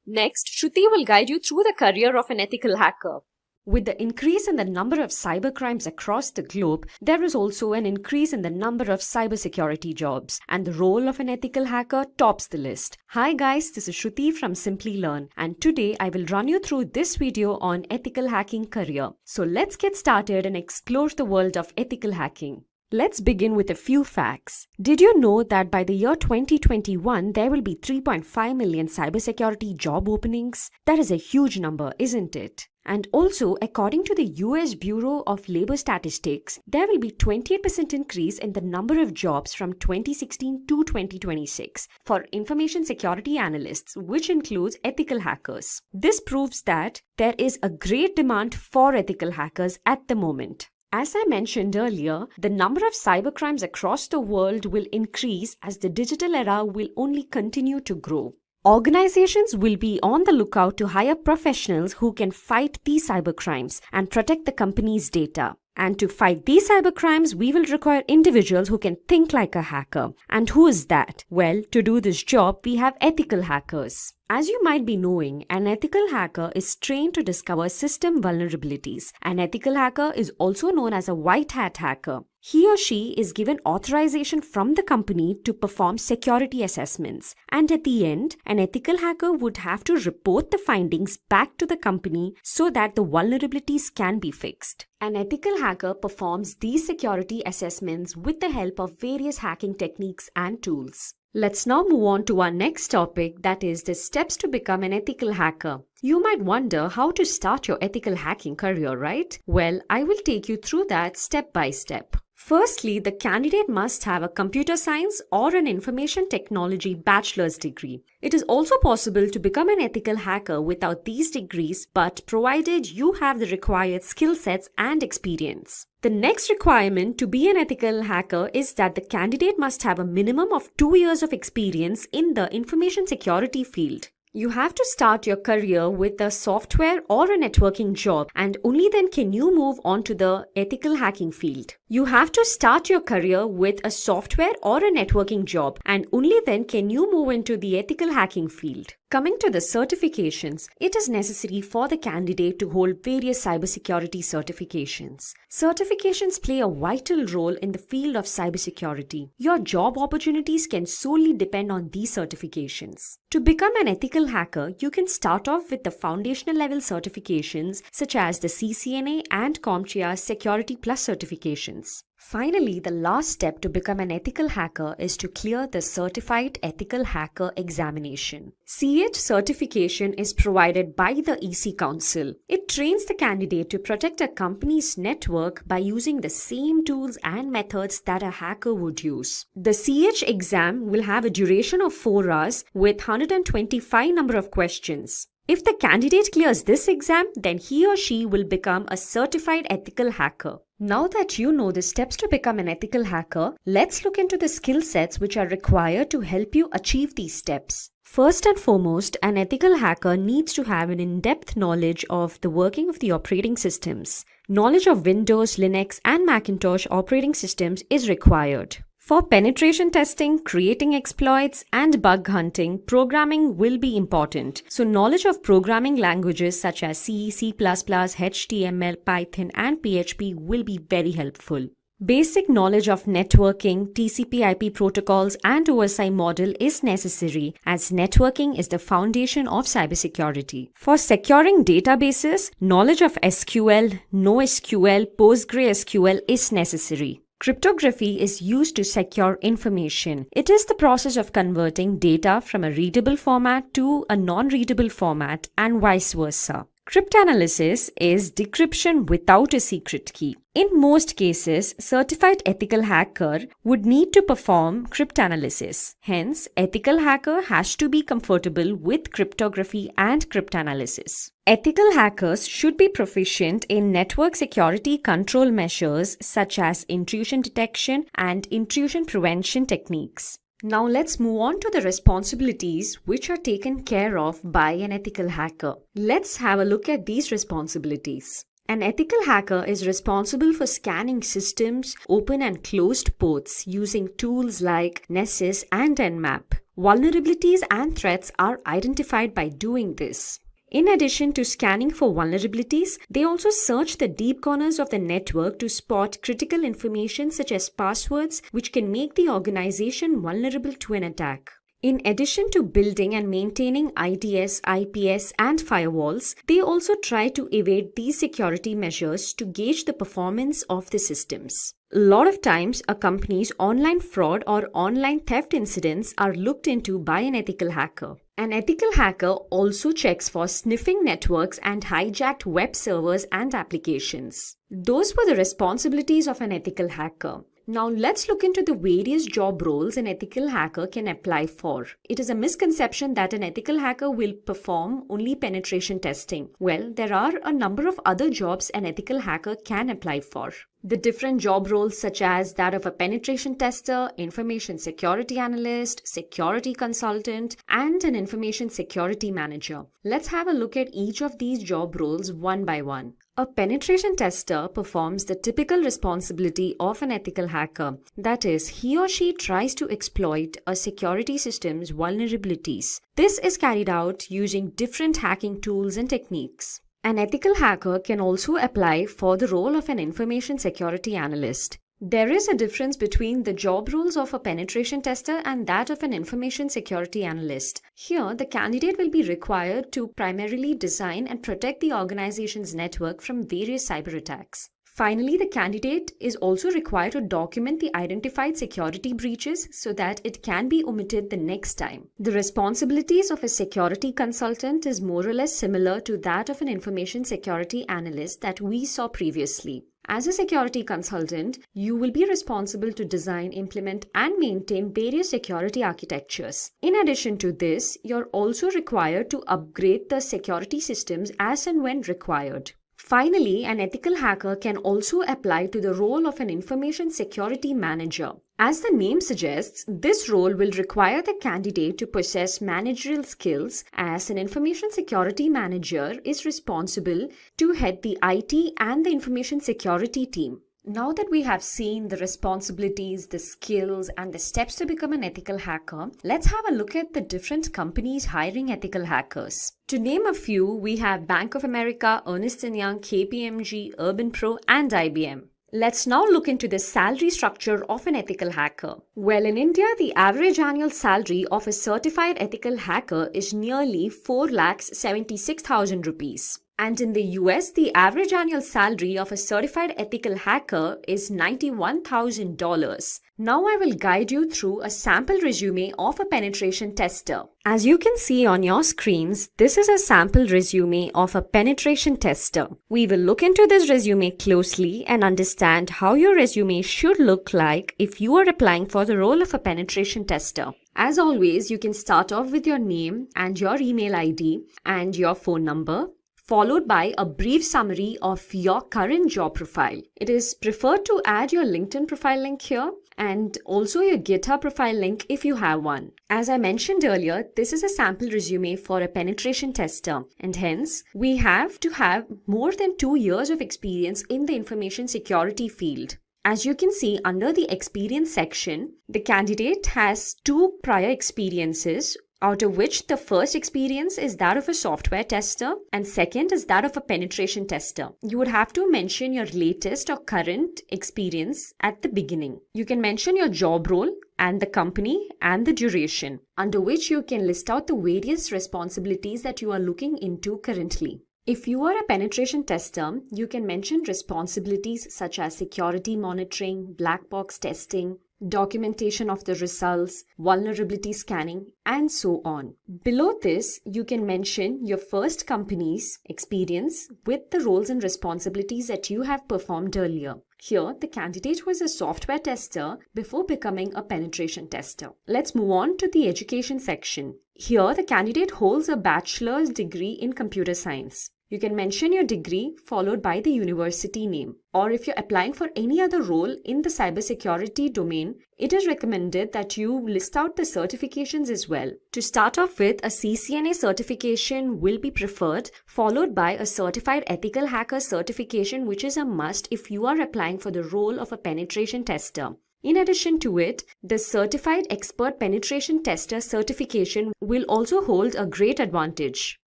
F: Next, Shruti will guide you through the career of an ethical hacker. With the increase in the number of cybercrimes across the globe, there is also an increase in the number of cybersecurity jobs, and the role of an ethical hacker tops the list. Hi guys, this is Shruti from Simplilearn, and today I will run you through this video on ethical hacking career. So let's get started and explore the world of ethical hacking. Let's begin with a few facts. Did you know that by the year 2021, there will be 3.5 million cybersecurity job openings? That is a huge number, isn't it? And also, according to the US Bureau of Labor Statistics, there will be 28% increase in the number of jobs from 2016 to 2026 for information security analysts, which includes ethical hackers. This proves that there is a great demand for ethical hackers at the moment. As I mentioned earlier, the number of cybercrimes across the world will increase as the digital era will only continue to grow. Organizations will be on the lookout to hire professionals who can fight these cybercrimes and protect the company's data. And to fight these cybercrimes, we will require individuals who can think like a hacker. And who is that? Well, to do this job, we have ethical hackers. As you might be knowing, an ethical hacker is trained to discover system vulnerabilities. An ethical hacker is also known as a white hat hacker. He or she is given authorization from the company to perform security assessments. And at the end, an ethical hacker would have to report the findings back to the company so that the vulnerabilities can be fixed. An ethical hacker performs these security assessments with the help of various hacking techniques and tools. Let's now move on to our next topic, that is the steps to become an ethical hacker. You might wonder how to start your ethical hacking career, right? Well, I will take you through that step by step. Firstly, the candidate must have a computer science or an information technology bachelor's degree. It is also possible to become an ethical hacker without these degrees, but provided you have the required skill sets and experience. The next requirement to be an ethical hacker is that the candidate must have a minimum of 2 years of experience in the information security field. You have to start your career with a software or a networking job, and only then can you move on to the ethical hacking field. You have to start your career with a software or a networking job, and only then can you move into the ethical hacking field. Coming to the certifications, it is necessary for the candidate to hold various cybersecurity certifications. Certifications play a vital role in the field of cybersecurity. Your job opportunities can solely depend on these certifications. To become an ethical hacker, you can start off with the foundational level certifications such as the CCNA and CompTIA Security Plus certifications. Finally, the last step to become an ethical hacker is to clear the Certified Ethical Hacker examination. CEH certification is provided by the EC Council. It trains the candidate to protect a company's network by using the same tools and methods that a hacker would use. The CEH exam will have a duration of 4 hours with 125 number of questions. If the candidate clears this exam, then he or she will become a certified ethical hacker. Now that you know the steps to become an ethical hacker, let's look into the skill sets which are required to help you achieve these steps. First and foremost, an ethical hacker needs to have an in-depth knowledge of the working of the operating systems. Knowledge of Windows, Linux, and Macintosh operating systems is required. For penetration testing, creating exploits, and bug hunting, programming will be important. So knowledge of programming languages such as C, C++, HTML, Python, and PHP will be very helpful. Basic knowledge of networking, TCP/IP protocols, and OSI model is necessary as networking is the foundation of cybersecurity. For securing databases, knowledge of SQL, NoSQL, PostgreSQL is necessary. Cryptography is used to secure information. It is the process of converting data from a readable format to a non-readable format and vice versa. Cryptanalysis is decryption without a secret key. In most cases, certified ethical hacker would need to perform cryptanalysis. Hence, ethical hacker has to be comfortable with cryptography and cryptanalysis. Ethical hackers should be proficient in network security control measures such as intrusion detection and intrusion prevention techniques. Now let's move on to the responsibilities which are taken care of by an ethical hacker. Let's have a look at these responsibilities. An ethical hacker is responsible for scanning systems, open and closed ports using tools like Nessus and Nmap. Vulnerabilities and threats are identified by doing this. In addition to scanning for vulnerabilities, they also search the deep corners of the network to spot critical information such as passwords, which can make the organization vulnerable to an attack. In addition to building and maintaining IDS, IPS, and firewalls, they also try to evade these security measures to gauge the performance of the systems. A lot of times, a company's online fraud or online theft incidents are looked into by an ethical hacker. An ethical hacker also checks for sniffing networks and hijacked web servers and applications. Those were the responsibilities of an ethical hacker. Now let's look into the various job roles an ethical hacker can apply for. It is a misconception that an ethical hacker will perform only penetration testing. Well, there are a number of other jobs an ethical hacker can apply for. The different job roles such as that of a penetration tester, information security analyst, security consultant, and an information security manager. Let's have a look at each of these job roles one by one. A penetration tester performs the typical responsibility of an ethical hacker. That is, he or she tries to exploit a security system's vulnerabilities. This is carried out using different hacking tools and techniques. An ethical hacker can also apply for the role of an information security analyst. There is a difference between the job roles of a penetration tester and that of an information security analyst. Here, the candidate will be required to primarily design and protect the organization's network from various cyber attacks. Finally, the candidate is also required to document the identified security breaches so that it can be omitted the next time. The responsibilities of a security consultant is more or less similar to that of an information security analyst that we saw previously. As a security consultant, you will be responsible to design, implement, and maintain various security architectures. In addition to this, you're also required to upgrade the security systems as and when required. Finally, an ethical hacker can also apply to the role of an information security manager. As the name suggests, this role will require the candidate to possess managerial skills, as an information security manager is responsible to head the IT and the information security team. Now that we have seen the responsibilities, the skills, and the steps to become an ethical hacker, let's have a look at the different companies hiring ethical hackers. To name a few, we have Bank of America, Ernst & Young, KPMG, Urban Pro, and IBM. Let's now look into the salary structure of an ethical hacker. Well, in India, the average annual salary of a certified ethical hacker is nearly 4,76,000 rupees. And in the US, the average annual salary of a certified ethical hacker is $91,000. Now I will guide you through a sample resume of a penetration tester. As you can see on your screens, this is a sample resume of a penetration tester. We will look into this resume closely and understand how your resume should look like if you are applying for the role of a penetration tester. As always, you can start off with your name and your email ID and your phone number, followed by a brief summary of your current job profile. It is preferred to add your LinkedIn profile link here and also your GitHub profile link if you have one. As I mentioned earlier, this is a sample resume for a penetration tester, and hence we have to have more than 2 years of experience in the information security field. As you can see under the experience section, the candidate has 2 prior experiences, out of which the first experience is that of a software tester and second is that of a penetration tester. You would have to mention your latest or current experience at the beginning. You can mention your job role and the company and the duration, under which you can list out the various responsibilities that you are looking into currently. If you are a penetration tester, you can mention responsibilities such as security monitoring, black box testing, documentation of the results, vulnerability scanning, and so on. Below this, you can mention your first company's experience with the roles and responsibilities that you have performed earlier. Here, the candidate was a software tester before becoming a penetration tester. Let's move on to the education section. Here, the candidate holds a bachelor's degree in computer science. You can mention your degree followed by the university name. Or if you're applying for any other role in the cybersecurity domain, it is recommended that you list out the certifications as well. To start off with, a CCNA certification will be preferred, followed by a certified ethical hacker certification, which is a must if you are applying for the role of a penetration tester. In addition to it, the Certified Expert Penetration Tester certification will also hold a great advantage.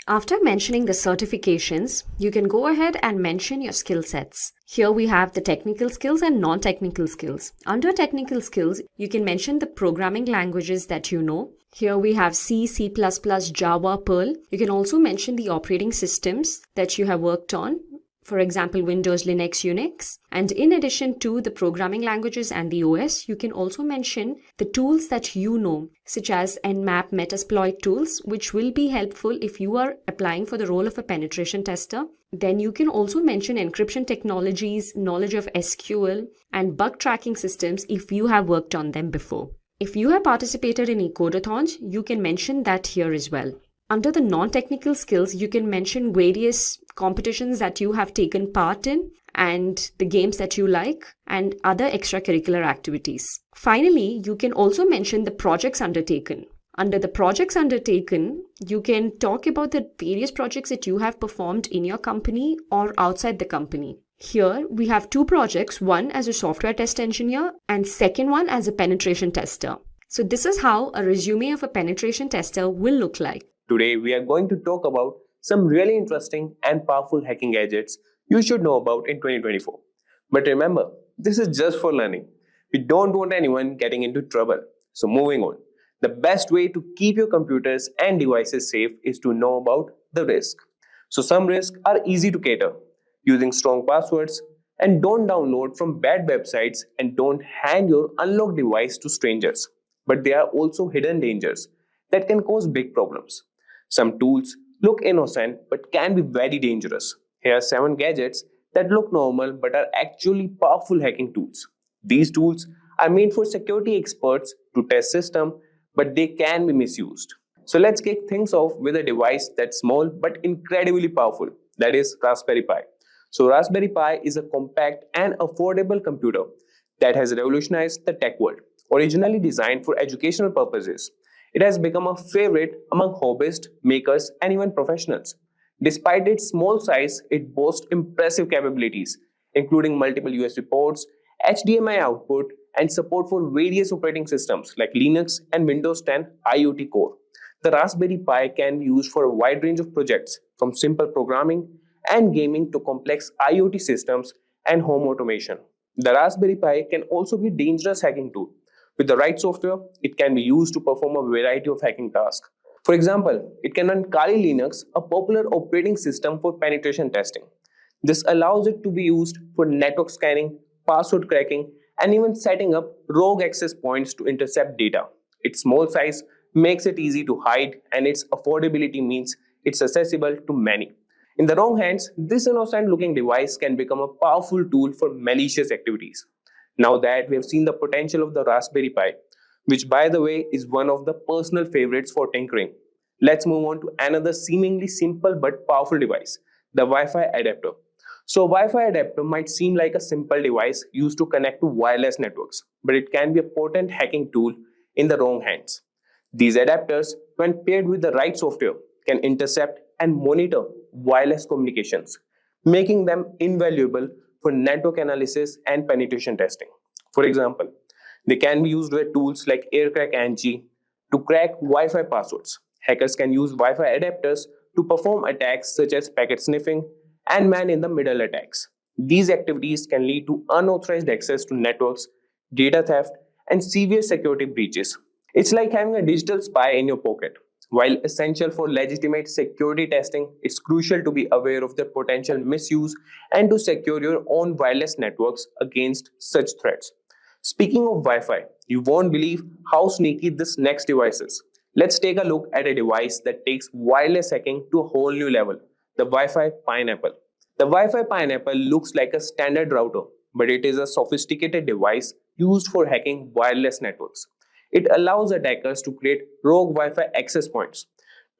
F: After mentioning the certifications, you can go ahead and mention your skill sets. Here we have the technical skills and non-technical skills. Under technical skills, you can mention the programming languages that you know. Here we have C, C++, Java, Perl. You can also mention the operating systems that you have worked on. For example, Windows, Linux, Unix. And in addition to the programming languages and the OS, you can also mention the tools that you know, such as Nmap, Metasploit tools, which will be helpful if you are applying for the role of a penetration tester. Then you can also mention encryption technologies, knowledge of SQL, and bug tracking systems if you have worked on them before. If you have participated in ecodathons, you can mention that here as well. Under the non-technical skills, you can mention various competitions that you have taken part in and the games that you like and other extracurricular activities. Finally, you can also mention the projects undertaken. Under the projects undertaken, you can talk about the various projects that you have performed in your company or outside the company. Here, we have two projects, one as a software test engineer and second one as a penetration tester. So this is how a resume of a penetration tester will look like.
G: Today, we are going to talk about some really interesting and powerful hacking gadgets you should know about in 2024. But remember, this is just for learning. We don't want anyone getting into trouble. So moving on. The best way to keep your computers and devices safe is to know about the risk. So some risks are easy to cater, using strong passwords, and don't download from bad websites and don't hand your unlocked device to strangers. But there are also hidden dangers that can cause big problems. Some tools look innocent but can be very dangerous. Here are 7 gadgets that look normal but are actually powerful hacking tools. These tools are made for security experts to test systems, but they can be misused. So let's kick things off with a device that's small but incredibly powerful. That is Raspberry Pi. So Raspberry Pi is a compact and affordable computer that has revolutionized the tech world. Originally designed for educational purposes, it has become a favorite among hobbyists, makers, and even professionals. Despite its small size, it boasts impressive capabilities, including multiple USB ports, HDMI output, and support for various operating systems like Linux and Windows 10 IoT Core. The Raspberry Pi can be used for a wide range of projects, from simple programming and gaming to complex IoT systems and home automation. The Raspberry Pi can also be a dangerous hacking tool. With the right software, it can be used to perform a variety of hacking tasks. For example, it can run Kali Linux, a popular operating system for penetration testing. This allows it to be used for network scanning, password cracking, and even setting up rogue access points to intercept data. Its small size makes it easy to hide, and its affordability means it's accessible to many. In the wrong hands, this innocent-looking device can become a powerful tool for malicious activities. Now that we have seen the potential of the Raspberry Pi, which by the way is one of the personal favorites for tinkering, let's move on to another seemingly simple but powerful device, the Wi-Fi adapter. So Wi-Fi adapter might seem like a simple device used to connect to wireless networks, but it can be a potent hacking tool in the wrong hands. These adapters, when paired with the right software, can intercept and monitor wireless communications, making them invaluable for network analysis and penetration testing. For example, they can be used with tools like AirCrack-NG to crack Wi-Fi passwords. Hackers can use Wi-Fi adapters to perform attacks such as packet sniffing and man-in-the-middle attacks. These activities can lead to unauthorized access to networks, data theft, and severe security breaches. It's like having a digital spy in your pocket. While essential for legitimate security testing, it's crucial to be aware of their potential misuse and to secure your own wireless networks against such threats. Speaking of Wi-Fi, you won't believe how sneaky this next device is. Let's take a look at a device that takes wireless hacking to a whole new level, the Wi-Fi Pineapple. The Wi-Fi Pineapple looks like a standard router, but it is a sophisticated device used for hacking wireless networks. It allows attackers to create rogue Wi-Fi access points,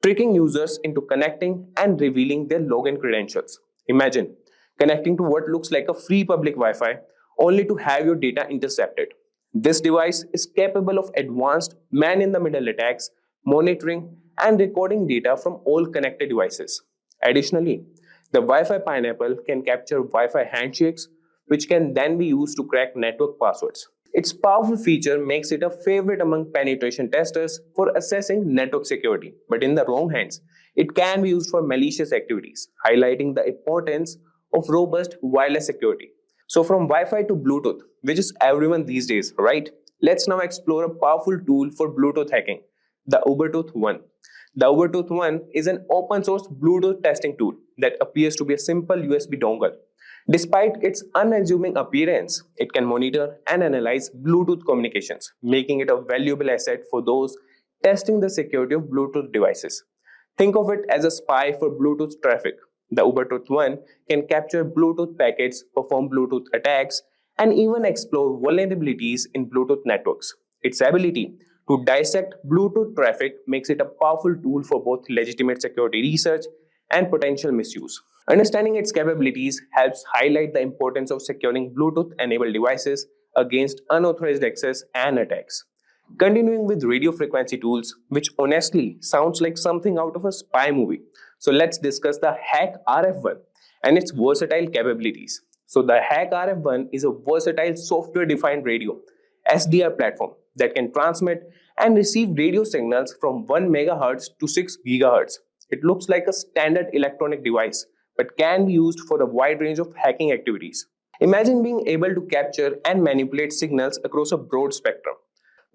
G: tricking users into connecting and revealing their login credentials. Imagine connecting to what looks like a free public Wi-Fi only to have your data intercepted. This device is capable of advanced man-in-the-middle attacks, monitoring and recording data from all connected devices. Additionally, the Wi-Fi Pineapple can capture Wi-Fi handshakes, which can then be used to crack network passwords. Its powerful feature makes it a favorite among penetration testers for assessing network security, but in the wrong hands, it can be used for malicious activities, highlighting the importance of robust wireless security. So from Wi-Fi to Bluetooth, which is everyone these days, right? Let's now explore a powerful tool for Bluetooth hacking, the Ubertooth One. The Ubertooth One is an open source Bluetooth testing tool that appears to be a simple USB dongle. Despite its unassuming appearance, it can monitor and analyze Bluetooth communications, making it a valuable asset for those testing the security of Bluetooth devices. Think of it as a spy for Bluetooth traffic. The Ubertooth One can capture Bluetooth packets, perform Bluetooth attacks, and even explore vulnerabilities in Bluetooth networks. Its ability to dissect Bluetooth traffic makes it a powerful tool for both legitimate security research and potential misuse. Understanding its capabilities helps highlight the importance of securing Bluetooth-enabled devices against unauthorized access and attacks. Continuing with radio frequency tools, which honestly sounds like something out of a spy movie. So let's discuss the Hack RF1 and its versatile capabilities. So the Hack RF1 is a versatile software-defined radio SDR platform that can transmit and receive radio signals from 1 MHz to 6 GHz. It looks like a standard electronic device, but can be used for a wide range of hacking activities. Imagine being able to capture and manipulate signals across a broad spectrum.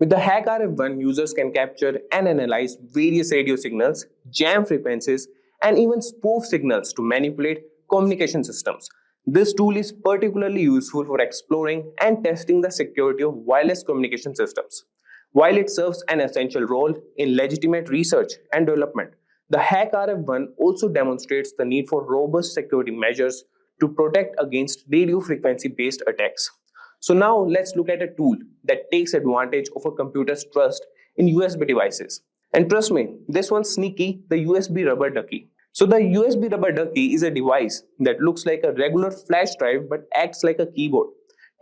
G: With the Hack RF1, users can capture and analyze various radio signals, jam frequencies, and even spoof signals to manipulate communication systems. This tool is particularly useful for exploring and testing the security of wireless communication systems. While it serves an essential role in legitimate research and development, the Hack RF1 also demonstrates the need for robust security measures to protect against radio frequency-based attacks. So now let's look at a tool that takes advantage of a computer's trust in USB devices. And trust me, this one's sneaky, the USB rubber ducky. So the USB rubber ducky is a device that looks like a regular flash drive but acts like a keyboard,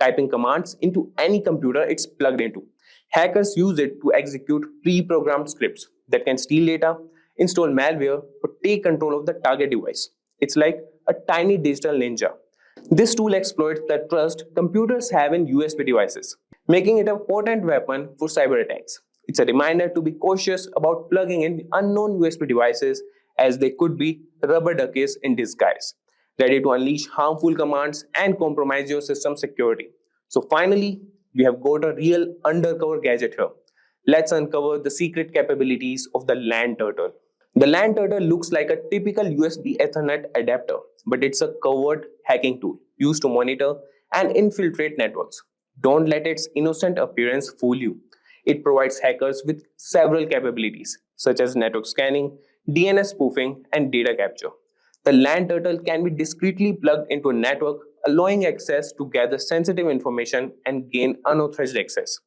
G: typing commands into any computer it's plugged into. Hackers use it to execute pre-programmed scripts that can steal data, install malware, or take control of the target device. It's like a tiny digital ninja. This tool exploits the trust computers have in USB devices, making it a potent weapon for cyber attacks. It's a reminder to be cautious about plugging in unknown USB devices, as they could be rubber duckies in disguise, ready to unleash harmful commands and compromise your system security. So finally, we have got a real undercover gadget here. Let's uncover the secret capabilities of the LAN turtle. The LAN turtle looks like a typical USB Ethernet adapter, but it's a covert hacking tool used to monitor and infiltrate networks. Don't let its innocent appearance fool you. It provides hackers with several capabilities, such as network scanning, DNS spoofing, and data capture. The LAN turtle can be discreetly plugged into a network, allowing access to gather sensitive information and gain unauthorized access.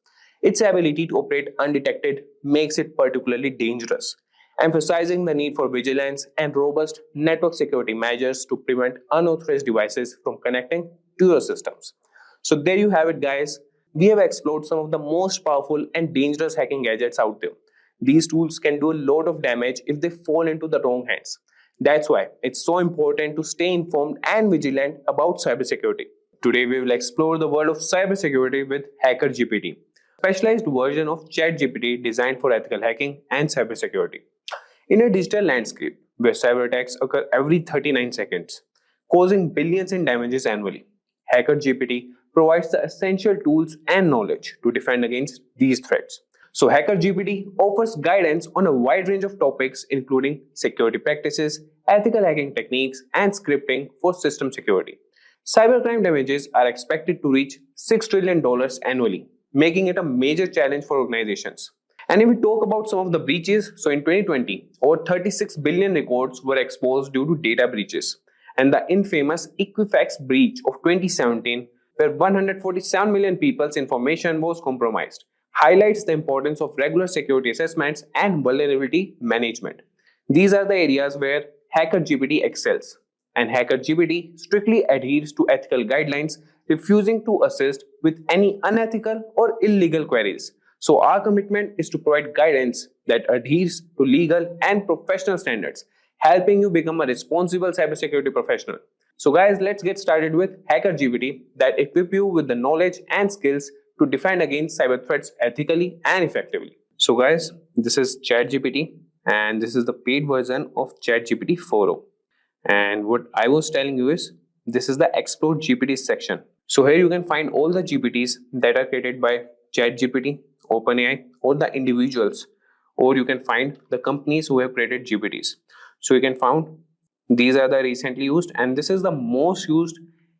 G: Its ability to operate undetected makes it particularly dangerous, emphasizing the need for vigilance and robust network security measures to prevent unauthorized devices from connecting to your systems. So there you have it, guys. We have explored some of the most powerful and dangerous hacking gadgets out there. These tools can do a lot of damage if they fall into the wrong hands. That's why it's so important to stay informed and vigilant about cybersecurity. Today we will explore the world of cybersecurity with Hacker GPT, a specialized version of ChatGPT designed for ethical hacking and cybersecurity. In a digital landscape where cyber attacks occur every 39 seconds, causing billions in damages annually, Hacker GPT provides the essential tools and knowledge to defend against these threats. So Hacker GPT offers guidance on a wide range of topics including security practices, ethical hacking techniques, and scripting for system security. Cybercrime damages are expected to reach $6 trillion annually, making it a major challenge for organizations. And if we talk about some of the breaches, so in 2020, over 36 billion records were exposed due to data breaches. And the infamous Equifax breach of 2017, where 147 million people's information was compromised, highlights the importance of regular security assessments and vulnerability management. These are the areas where Hacker GPT excels, and Hacker GPT strictly adheres to ethical guidelines, refusing to assist with any unethical or illegal queries. So our commitment is to provide guidance that adheres to legal and professional standards, helping you become a responsible cybersecurity professional. So guys, let's get started with Hacker GPT that equip you with the knowledge and skills to defend against cyber threats ethically and effectively. So guys, this is ChatGPT and this is the paid version of ChatGPT 4.0. And what I was telling you is this is the Explore GPT section. So here you can find all the GPTs that are created by ChatGPT, OpenAI, or the individuals, or you can find the companies who have created GPTs. So you can find these are the recently used, and this is the most used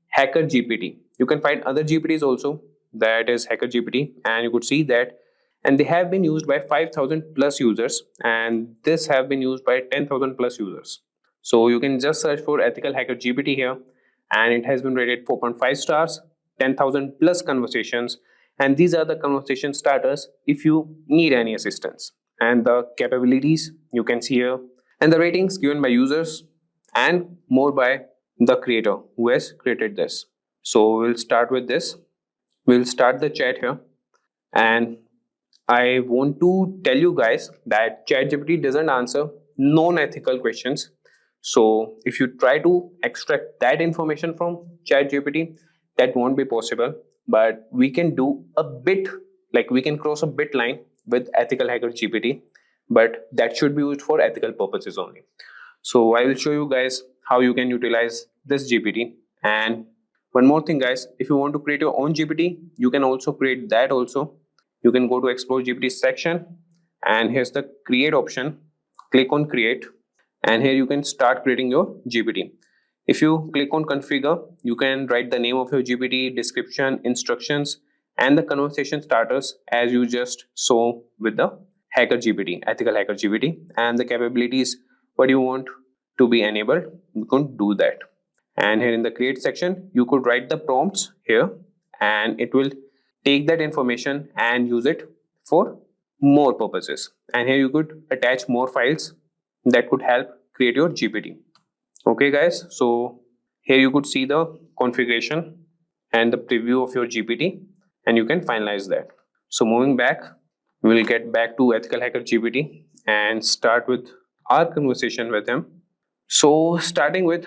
G: Hacker GPT. You can find other GPTs also, that is Hacker GPT, and you could see that, and they have been used by 5,000 plus users, and this have been used by 10,000 plus users. So you can just search for ethical Hacker GPT here, and it has been rated 4.5 stars, 10,000 plus conversations, and these are the conversation starters if you need any assistance. And the capabilities you can see here, and the ratings given by users, and more by the creator who has created this. So we'll start with this. We'll start the chat here, and I want to tell you guys that ChatGPT doesn't answer non-ethical questions. So if you try to extract that information from ChatGPT, that won't be possible. But we can do a bit, like we can cross a bit line with ethical Hacker GPT, but that should be used for ethical purposes only. So I will show you guys how you can utilize this GPT. And one more thing guys, if you want to create your own GPT, you can also create that also. You can go to Explore GPT section, and here's the create option. Click on create, and here you can start creating your GPT. If you click on configure, you can write the name of your GPT, description, instructions, and the conversation starters as you just saw with the Hacker GPT, ethical Hacker GPT, and the capabilities, what you want to be enabled, you can do that. And here in the create section, you could write the prompts here, and it will take that information and use it for more purposes. And here you could attach more files that could help create your GPT. Okay guys, so here you could see the configuration and the preview of your GPT, and you can finalize that. So moving back, we'll get back to ethical Hacker GPT and start with our conversation with him. So starting with,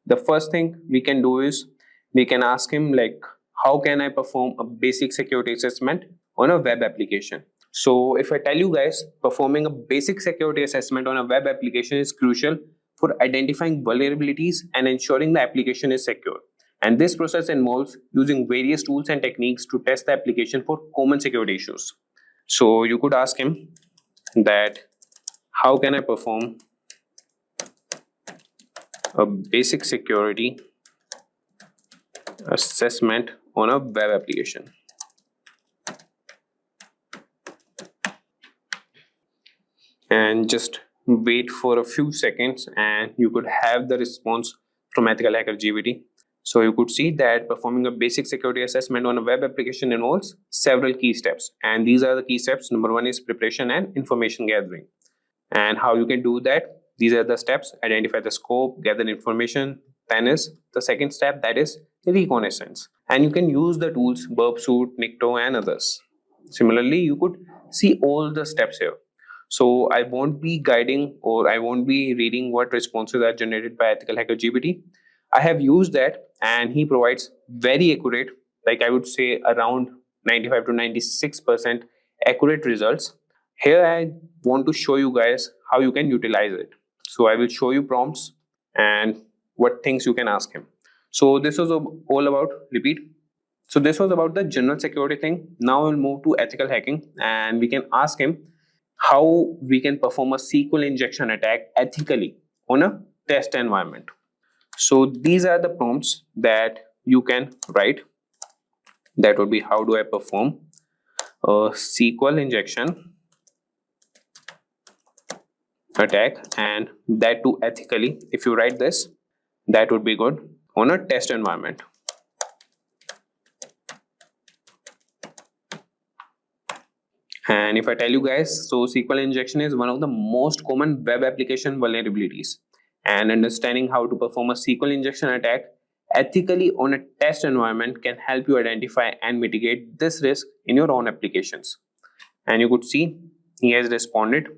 G: the first thing we can do is we can ask him like, how can I perform a basic security assessment on a web application? So if I tell you guys, performing a basic security assessment on a web application is crucial for identifying vulnerabilities and ensuring the application is secure. And this process involves using various tools and techniques to test the application for common security issues. So you could ask him that, how can I perform a basic security assessment on a web application? And just wait for a few seconds, and you could have the response from ethical Hacker GPT. So you could see that performing a basic security assessment on a web application involves several key steps, and these are the key steps. Number one is preparation and information gathering. And how you can do that, these are the steps: identify the scope, gather information. Then is the second step, that is reconnaissance, and you can use the tools Burpsuit, Nikto, and others. Similarly, you could see all the steps here. So I won't be guiding, or I won't be reading what responses are generated by ethical Hacker GPT. I have used that, and he provides very accurate, like I would say around 95 to 96% accurate results. Here I want to show you guys how you can utilize it. So I will show you prompts and what things you can ask him. So this was all about, repeat. So this was about the general security thing. Now we'll move to ethical hacking, and we can ask him how we can perform a SQL injection attack ethically on a test environment. So these are the prompts that you can write. That would be, how do I perform a SQL injection attack, and that too ethically. If you write this, that would be good on a test environment. And if I tell you guys, so SQL injection is one of the most common web application vulnerabilities, and understanding how to perform a SQL injection attack ethically on a test environment can help you identify and mitigate this risk in your own applications. And you could see he has responded,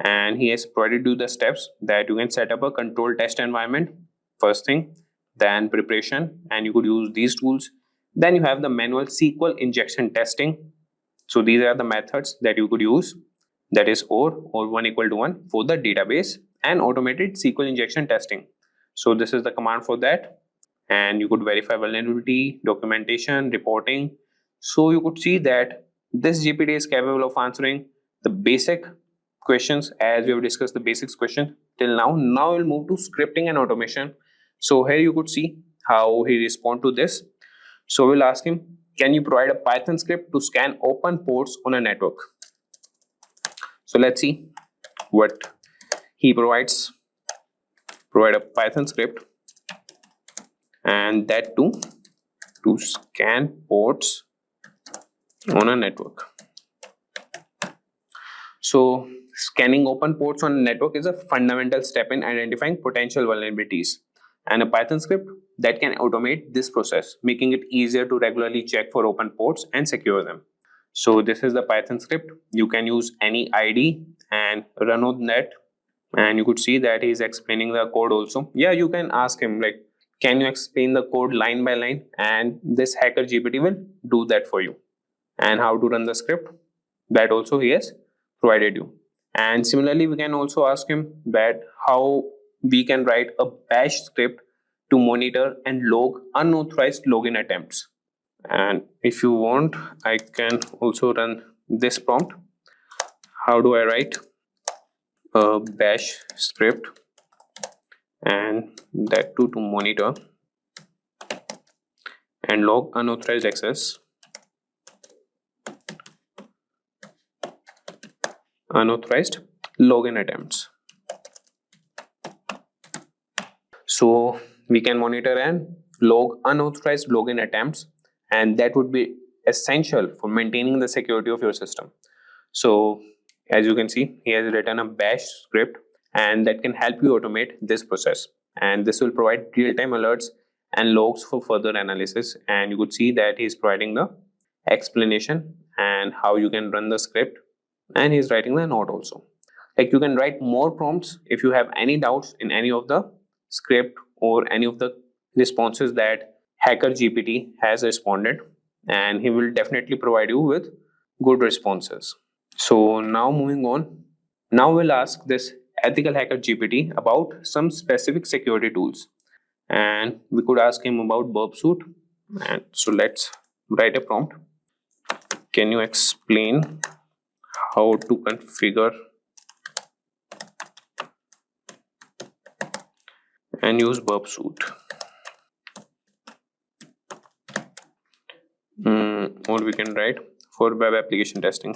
G: and he has provided you the steps that you can set up a control test environment first thing, then preparation, and you could use these tools. Then you have the manual SQL injection testing. So these are the methods that you could use, that is or 1 equal to 1 for the database, and automated SQL injection testing. So this is the command for that, and you could verify vulnerability, documentation, reporting. So you could see that this GPT is capable of answering the basic questions, as we have discussed the basics question till now. Now we'll move to scripting and automation. So here you could see how he respond to this. So we'll ask him, can you provide a Python script to scan open ports on a network? So let's see what he provides. Provide a Python script, and that too to scan ports on a network. So scanning open ports on a network is a fundamental step in identifying potential vulnerabilities, and a Python script that can automate this process, making it easier to regularly check for open ports and secure them. So this is the Python script. You can use any ID and run on that, and you could see that he's explaining the code also. Yeah, you can ask him like, can you explain the code line by line, and this Hacker GPT will do that for you. And how to run the script, that also he has provided you. And similarly, we can also ask him that how we can write a bash script to monitor and log unauthorized login attempts. And if you want, I can also run this prompt. How do I write a bash script, and that too to monitor and log unauthorized access, unauthorized login attempts. So we can monitor and log unauthorized login attempts, and that would be essential for maintaining the security of your system. So as you can see, he has written a bash script, and that can help you automate this process, and this will provide real-time alerts and logs for further analysis. And you could see that he is providing the explanation and how you can run the script, and he's writing the note also. Like, you can write more prompts if you have any doubts in any of the script or any of the responses that Hacker GPT has responded, and he will definitely provide you with good responses. So now moving on, now we'll ask this ethical Hacker GPT about some specific security tools, and we could ask him about burp suit. And so let's write a prompt. Can you explain how to configure and use burp suit? Or we can write for web application testing.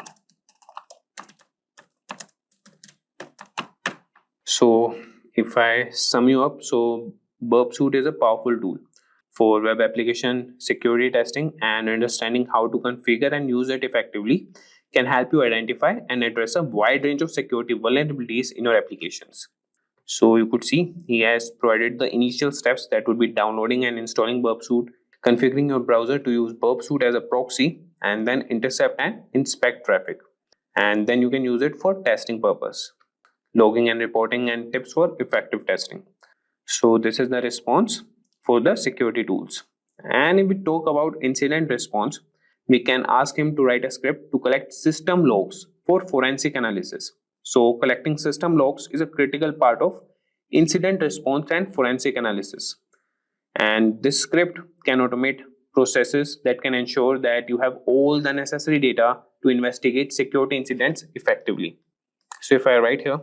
G: So if I sum you up, so burp suit is a powerful tool for web application security testing, and understanding how to configure and use it effectively can help you identify and address a wide range of security vulnerabilities in your applications. So you could see he has provided the initial steps, that would be downloading and installing burp suit, configuring your browser to use burp suit as a proxy, and then intercept and inspect traffic, and then you can use it for testing purpose, logging and reporting, and tips for effective testing. So this is the response for the security tools. And if we talk about incident response, we can ask him to write a script to collect system logs for forensic analysis. So collecting system logs is a critical part of incident response and forensic analysis, and this script can automate processes that can ensure that you have all the necessary data to investigate security incidents effectively. So if I write here,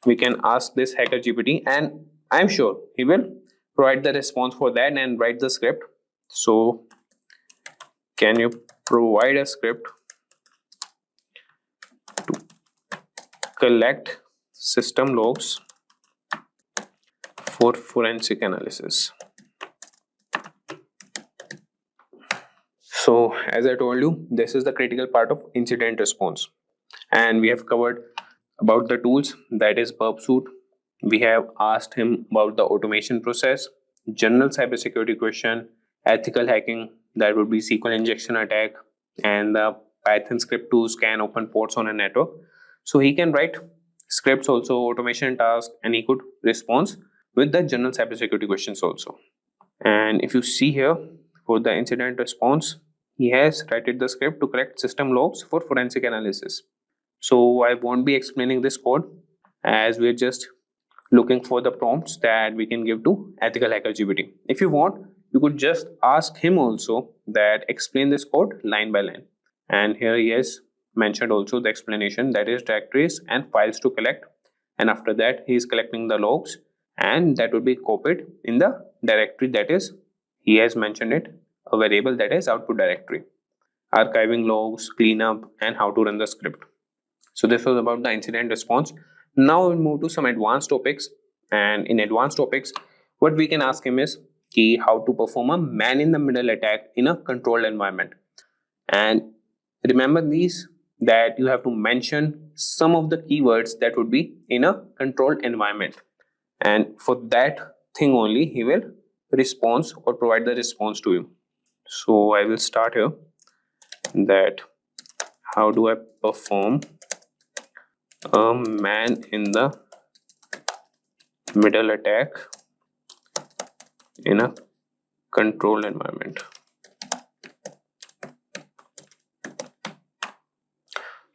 G: we can ask this Hacker GPT, and I'm sure he will provide the response for that and write the script. So can you provide a script collect system logs for forensic analysis. So as I told you, this is the critical part of incident response, and we have covered about the tools, that is Burp Suite. We have asked him about the automation process, general cybersecurity question, ethical hacking, that would be SQL injection attack, and the Python script to scan open ports on a network. So he can write scripts also, automation tasks, and he could respond with the general cybersecurity questions also. And if you see here for the incident response, he has written the script to collect system logs for forensic analysis. So I won't be explaining this code, as we're just looking for the prompts that we can give to ethical hacker GPT. If you want, you could just ask him also that explain this code line by line. And here he has mentioned also the explanation, that is directories and files to collect. And after that, he is collecting the logs, and that will be copied in the directory, that is, he has mentioned it, a variable, that is output directory. Archiving logs, cleanup, and how to run the script. So this was about the incident response. Now we'll move to some advanced topics. And in advanced topics, what we can ask him is how to perform a man-in-the-middle attack in a controlled environment. And remember these, that you have to mention some of the keywords that would be in a controlled environment. And for that thing only, he will respond or provide the response to you. So I will start here, that how do I perform a man in the middle attack in a controlled environment.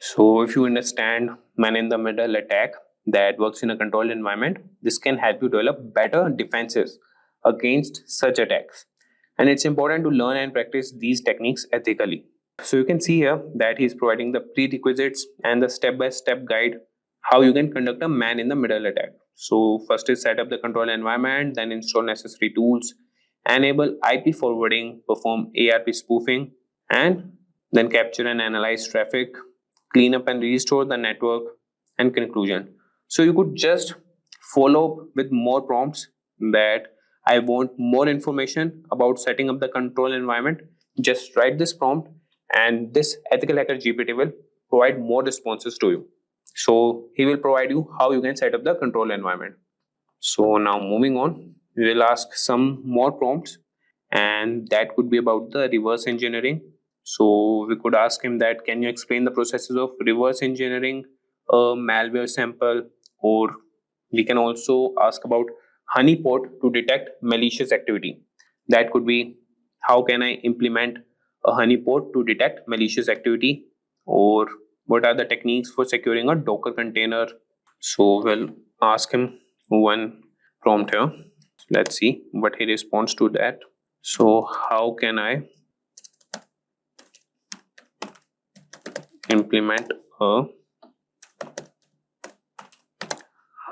G: So if you understand man in the middle attack that works in a controlled environment, this can help you develop better defenses against such attacks. And it's important to learn and practice these techniques ethically. So you can see here that he is providing the prerequisites and the step-by-step guide how you can conduct a man-in-the-middle attack. So first is set up the control environment, then install necessary tools, enable IP forwarding, perform ARP spoofing, and then capture and analyze traffic, clean up and restore the network, and conclusion. So you could just follow up with more prompts, that I want more information about setting up the control environment. Just write this prompt, and this ethical hacker GPT will provide more responses to you. So he will provide you how you can set up the control environment. So now moving on, we will ask some more prompts, and that could be about the reverse engineering. So we could ask him that, can you explain the processes of reverse engineering a malware sample? Or we can also ask about honeypot to detect malicious activity. That could be, how can I implement a honeypot to detect malicious activity? Or what are the techniques for securing a Docker container? So we'll ask him one prompt here. Let's see what he responds to that. So how can I implement a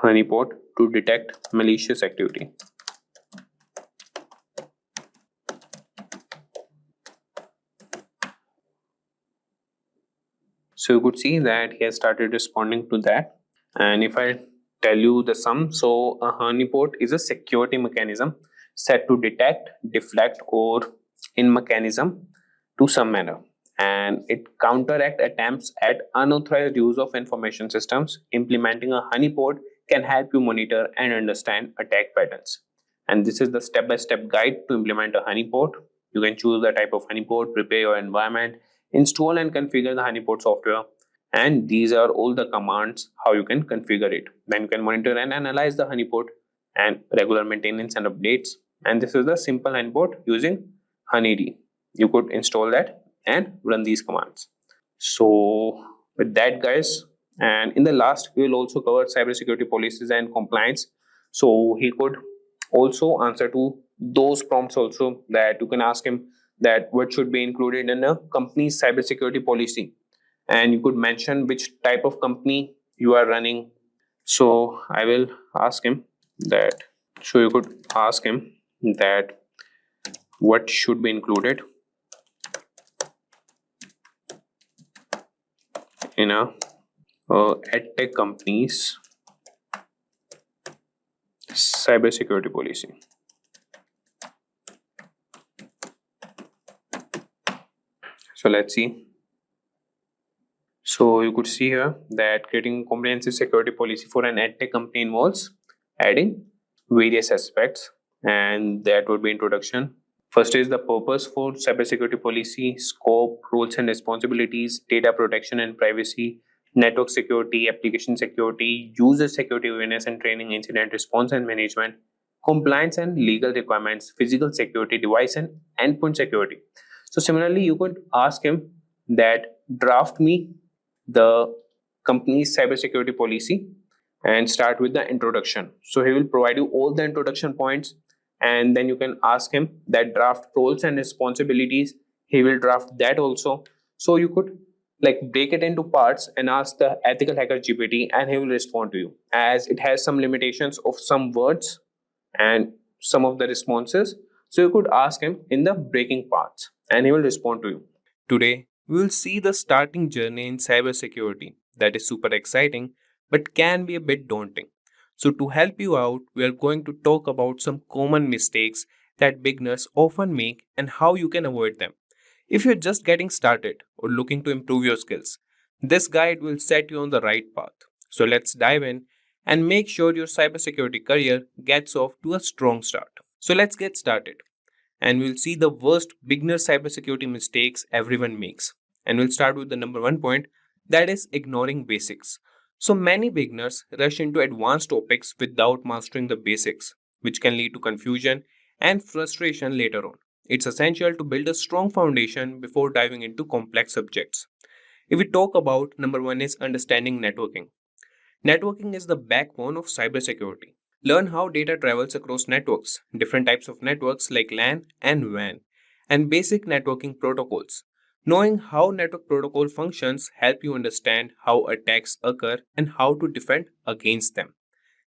G: honeypot to detect malicious activity? So you could see that he has started responding to that. And if I tell you the sum, so a honeypot is a security mechanism set to detect, deflect, or in mechanism to some manner, and it counteract attempts at unauthorized use of information systems. Implementing a honeypot can help you monitor and understand attack patterns. And this is the step-by-step guide to implement a honeypot. You can choose the type of honeypot, prepare your environment, install and configure the honeypot software, and these are all the commands how you can configure it. Then you can monitor and analyze the honeypot and regular maintenance and updates. And this is the simple honeypot using honeyd. You could install that and run these commands. So with that, guys, and in the last we will also cover cybersecurity policies and compliance. So he could also answer to those prompts also, that you can ask him that what should be included in a company's cybersecurity policy, and you could mention which type of company you are running. So I will ask him that, so you could ask him that what should be included in a EdTech companies cybersecurity policy. So let's see. So you could see here that creating a comprehensive security policy for an EdTech company involves adding various aspects, and that would be introduction. First is the purpose for cybersecurity policy, scope, roles and responsibilities, data protection and privacy, network security, application security, user security awareness and training, incident response and management, compliance and legal requirements, physical security, device and endpoint security. So similarly, you could ask him that draft me the company's cybersecurity policy and start with the introduction. So he will provide you all the introduction points, and then you can ask him that draft roles and responsibilities. He will draft that also. So you could like break it into parts and ask the ethical hacker GPT, and he will respond to you, as it has some limitations of some words and some of the responses. So you could ask him in the breaking parts and he will respond to you. Today, we will see the starting journey in cybersecurity that is super exciting but can be a bit daunting. So, to help you out, we are going to talk about some common mistakes that beginners often make and how you can avoid them. If you're just getting started or looking to improve your skills, this guide will set you on the right path. So, let's dive in and make sure your cybersecurity career gets off to a strong start. So, let's get started, and we'll see the worst beginner cybersecurity mistakes everyone makes. And we'll start with the number one point, that is ignoring basics. So many beginners rush into advanced topics without mastering the basics, which can lead to confusion and frustration later on. It's essential to build a strong foundation before diving into complex subjects. If we talk about number one is understanding networking. Networking is the backbone of cybersecurity. Learn how data travels across networks, different types of networks like LAN and WAN, and basic networking protocols. Knowing how network protocol functions help you understand how attacks occur and how to defend against them.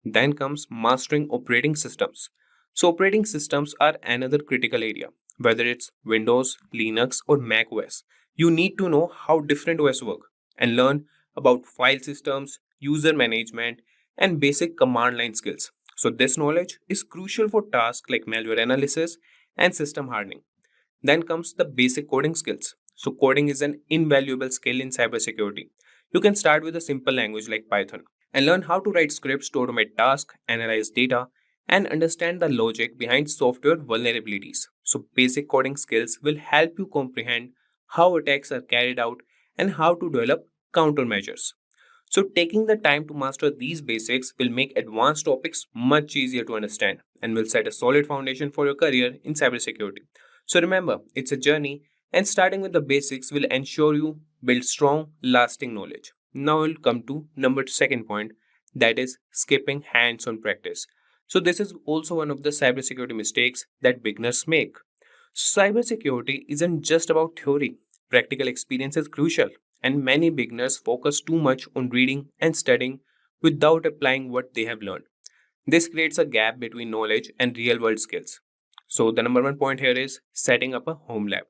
G: Then comes mastering operating systems. So operating systems are another critical area. Whether it's Windows, Linux or Mac OS, you need to know how different OS work and learn about file systems, user management, and basic command line skills. So this knowledge is crucial for tasks like malware analysis and system hardening. Then comes the basic coding skills. So coding is an invaluable skill in cybersecurity. You can start with a simple language like Python and learn how to write scripts to automate tasks, analyze data, and understand the logic behind software vulnerabilities. So basic coding skills will help you comprehend how attacks are carried out and how to develop countermeasures. So taking the time to master these basics will make advanced topics much easier to understand and will set a solid foundation for your career in cybersecurity. So remember, it's a journey, and starting with the basics will ensure you build strong, lasting knowledge. Now we'll come to number second point, that is skipping hands-on practice. So this is also one of the cybersecurity mistakes that beginners make. Cybersecurity isn't just about theory. Practical experience is crucial, and many beginners focus too much on reading and studying without applying what they have learned. This creates a gap between knowledge and real world skills. So, the number one point here is setting up a home lab.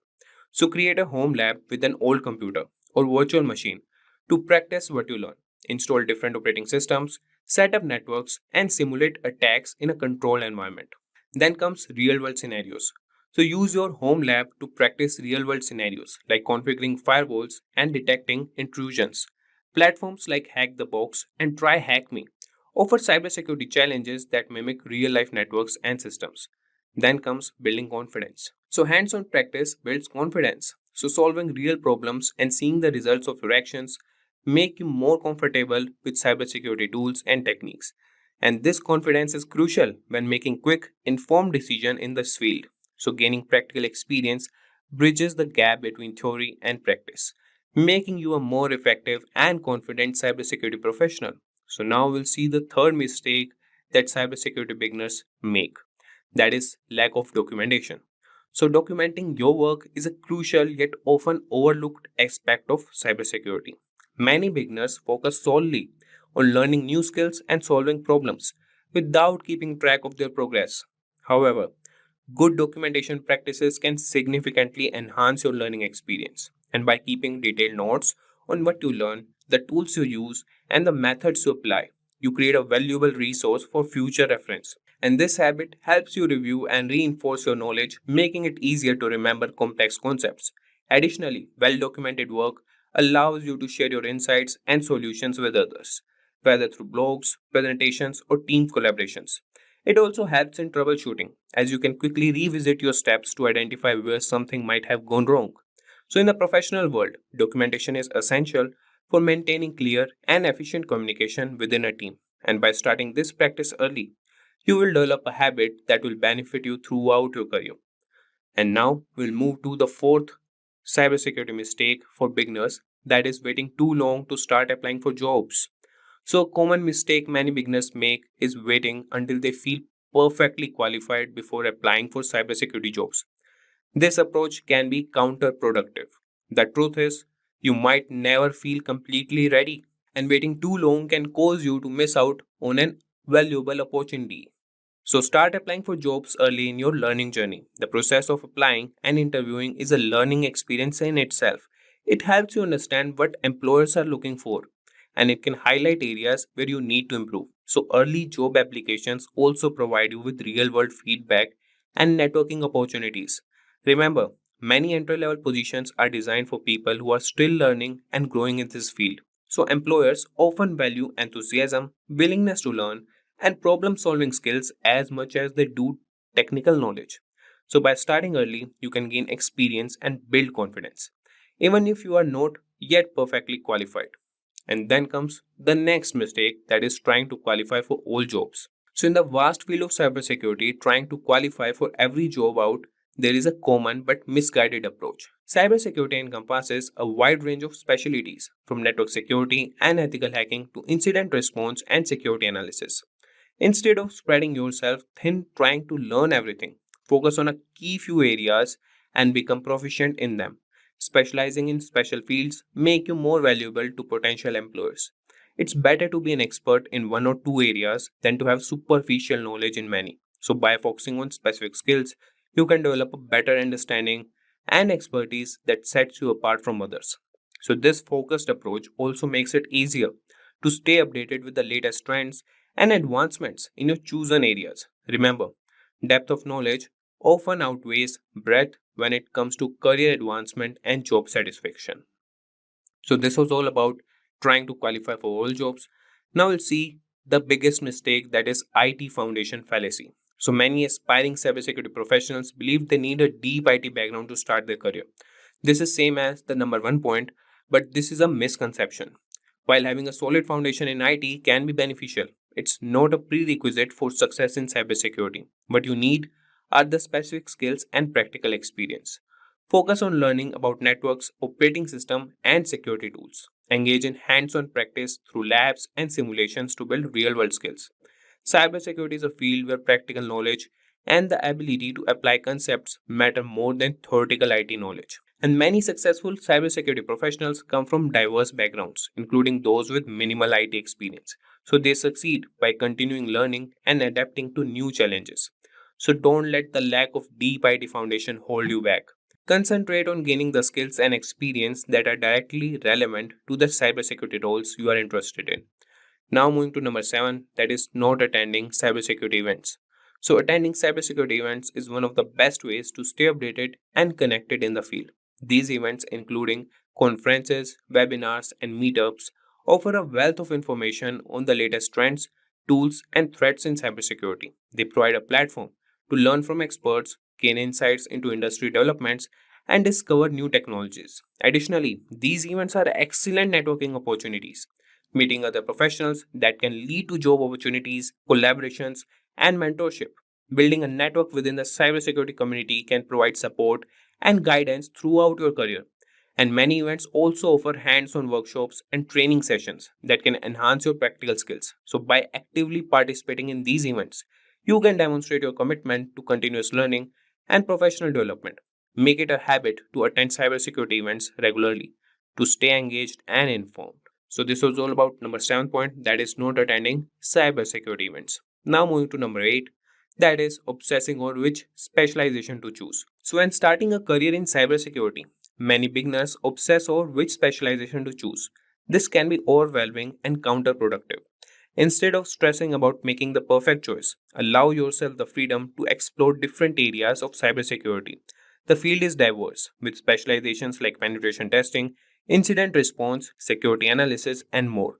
G: So, create a home lab with an old computer or virtual machine to practice what you learn. Install different operating systems, set up networks, and simulate attacks in a controlled environment. Then comes real world scenarios. So, use your home lab to practice real world scenarios like configuring firewalls and detecting intrusions. Platforms like Hack the Box and Try Hack Me offer cybersecurity challenges that mimic real life networks and systems. Then comes building confidence. So, hands on practice builds confidence. So, solving real problems and seeing the results of your actions make you more comfortable with cybersecurity tools and techniques. And this confidence is crucial when making quick, informed decisions in this field. So, gaining practical experience bridges the gap between theory and practice, making you a more effective and confident cybersecurity professional. So, now we'll see the third mistake that cybersecurity beginners make, that is, lack of documentation. So, documenting your work is a crucial yet often overlooked aspect of cybersecurity. Many beginners focus solely on learning new skills and solving problems without keeping track of their progress. However, good documentation practices can significantly enhance your learning experience. And by keeping detailed notes on what you learn, the tools you use, and the methods you apply, you create a valuable resource for future reference. And this habit helps you review and reinforce your knowledge, making it easier to remember complex concepts. Additionally, well documented work allows you to share your insights and solutions with others, whether through blogs, presentations, or team collaborations. It also helps in troubleshooting, as you can quickly revisit your steps to identify where something might have gone wrong. So, in the professional world, documentation is essential for maintaining clear and efficient communication within a team. And by starting this practice early, you will develop a habit that will benefit you throughout your career. And now we'll move to the fourth cybersecurity mistake for beginners, that is waiting too long to start applying for jobs. So, a common mistake many beginners make is waiting until they feel perfectly qualified before applying for cybersecurity jobs. This approach can be counterproductive. The truth is, you might never feel completely ready, and waiting too long can cause you to miss out on an valuable opportunity. So, start applying for jobs early in your learning journey. The process of applying and interviewing is a learning experience in itself. It helps you understand what employers are looking for, and it can highlight areas where you need to improve. So, early job applications also provide you with real world feedback and networking opportunities. Remember, many entry level positions are designed for people who are still learning and growing in this field. So, employers often value enthusiasm, willingness to learn, and problem solving skills as much as they do technical knowledge. So, by starting early, you can gain experience and build confidence, even if you are not yet perfectly qualified. And then comes the next mistake, that is trying to qualify for all jobs. So, in the vast field of cybersecurity, trying to qualify for every job out, there is a common but misguided approach. Cybersecurity encompasses a wide range of specialties, from network security and ethical hacking to incident response and security analysis. Instead of spreading yourself thin trying to learn everything, focus on a key few areas and become proficient in them. Specializing in special fields make you more valuable to potential employers. It's better to be an expert in one or two areas than to have superficial knowledge in many. So by focusing on specific skills, you can develop a better understanding and expertise that sets you apart from others. So this focused approach also makes it easier to stay updated with the latest trends and advancements in your chosen areas. Remember, depth of knowledge often outweighs breadth when it comes to career advancement and job satisfaction. So, this was all about trying to qualify for all jobs. Now, we'll see the biggest mistake, that is IT foundation fallacy. So, many aspiring cybersecurity professionals believe they need a deep IT background to start their career. This is same as the number one point, but this is a misconception. While having a solid foundation in IT can be beneficial, it's not a prerequisite for success in cybersecurity. What you need are the specific skills and practical experience. Focus on learning about networks, operating system, and security tools. Engage in hands-on practice through labs and simulations to build real-world skills. Cybersecurity is a field where practical knowledge and the ability to apply concepts matter more than theoretical IT knowledge. And many successful cybersecurity professionals come from diverse backgrounds, including those with minimal IT experience. So they succeed by continuing learning and adapting to new challenges. So don't let the lack of deep IT foundation hold you back. Concentrate on gaining the skills and experience that are directly relevant to the cybersecurity roles you are interested in. Now moving to number 7, that is not attending cybersecurity events. So attending cybersecurity events is one of the best ways to stay updated and connected in the field. These events, including conferences, webinars, and meetups, offer a wealth of information on the latest trends, tools, and threats in cybersecurity. They provide a platform to learn from experts, gain insights into industry developments, and discover new technologies. Additionally, these events are excellent networking opportunities, meeting other professionals that can lead to job opportunities, collaborations, and mentorship. Building a network within the cybersecurity community can provide support and guidance throughout your career. And many events also offer hands on workshops and training sessions that can enhance your practical skills. So, by actively participating in these events, you can demonstrate your commitment to continuous learning and professional development. Make it a habit to attend cybersecurity events regularly to stay engaged and informed. So, this was all about number 7 point, that is not attending cybersecurity events. Now, moving to number 8, that is obsessing over which specialization to choose. So, when starting a career in cybersecurity, many beginners obsess over which specialization to choose. This can be overwhelming and counterproductive. Instead of stressing about making the perfect choice, allow yourself the freedom to explore different areas of cybersecurity. The field is diverse, with specializations like penetration testing, incident response, security analysis, and more.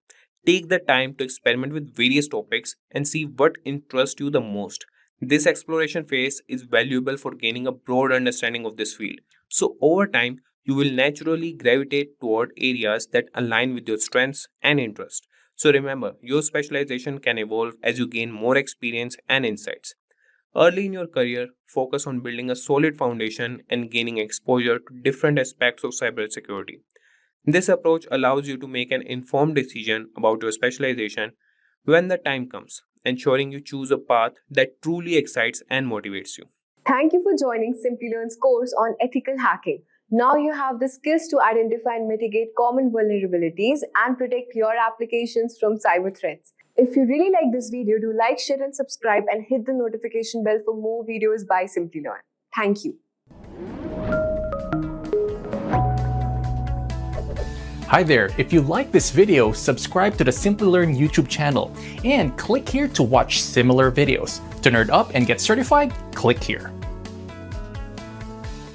G: Take the time to experiment with various topics and see what interests you the most. This exploration phase is valuable for gaining a broad understanding of this field. So, over time, you will naturally gravitate toward areas that align with your strengths and interests. So remember, your specialization can evolve as you gain more experience and insights. Early in your career, focus on building a solid foundation and gaining exposure to different aspects of cybersecurity. This approach allows you to make an informed decision about your specialization when the time comes, ensuring you choose a path that truly excites and motivates you.
A: Thank you for joining Simplilearn's course on ethical hacking. Now you have the skills to identify and mitigate common vulnerabilities and protect your applications from cyber threats. If you really like this video, do like, share and subscribe and hit the notification bell for more videos by Simplilearn. Thank you.
H: Hi there, if you like this video, subscribe to the Simplilearn YouTube channel and click here to watch similar videos. To nerd up and get certified, click here.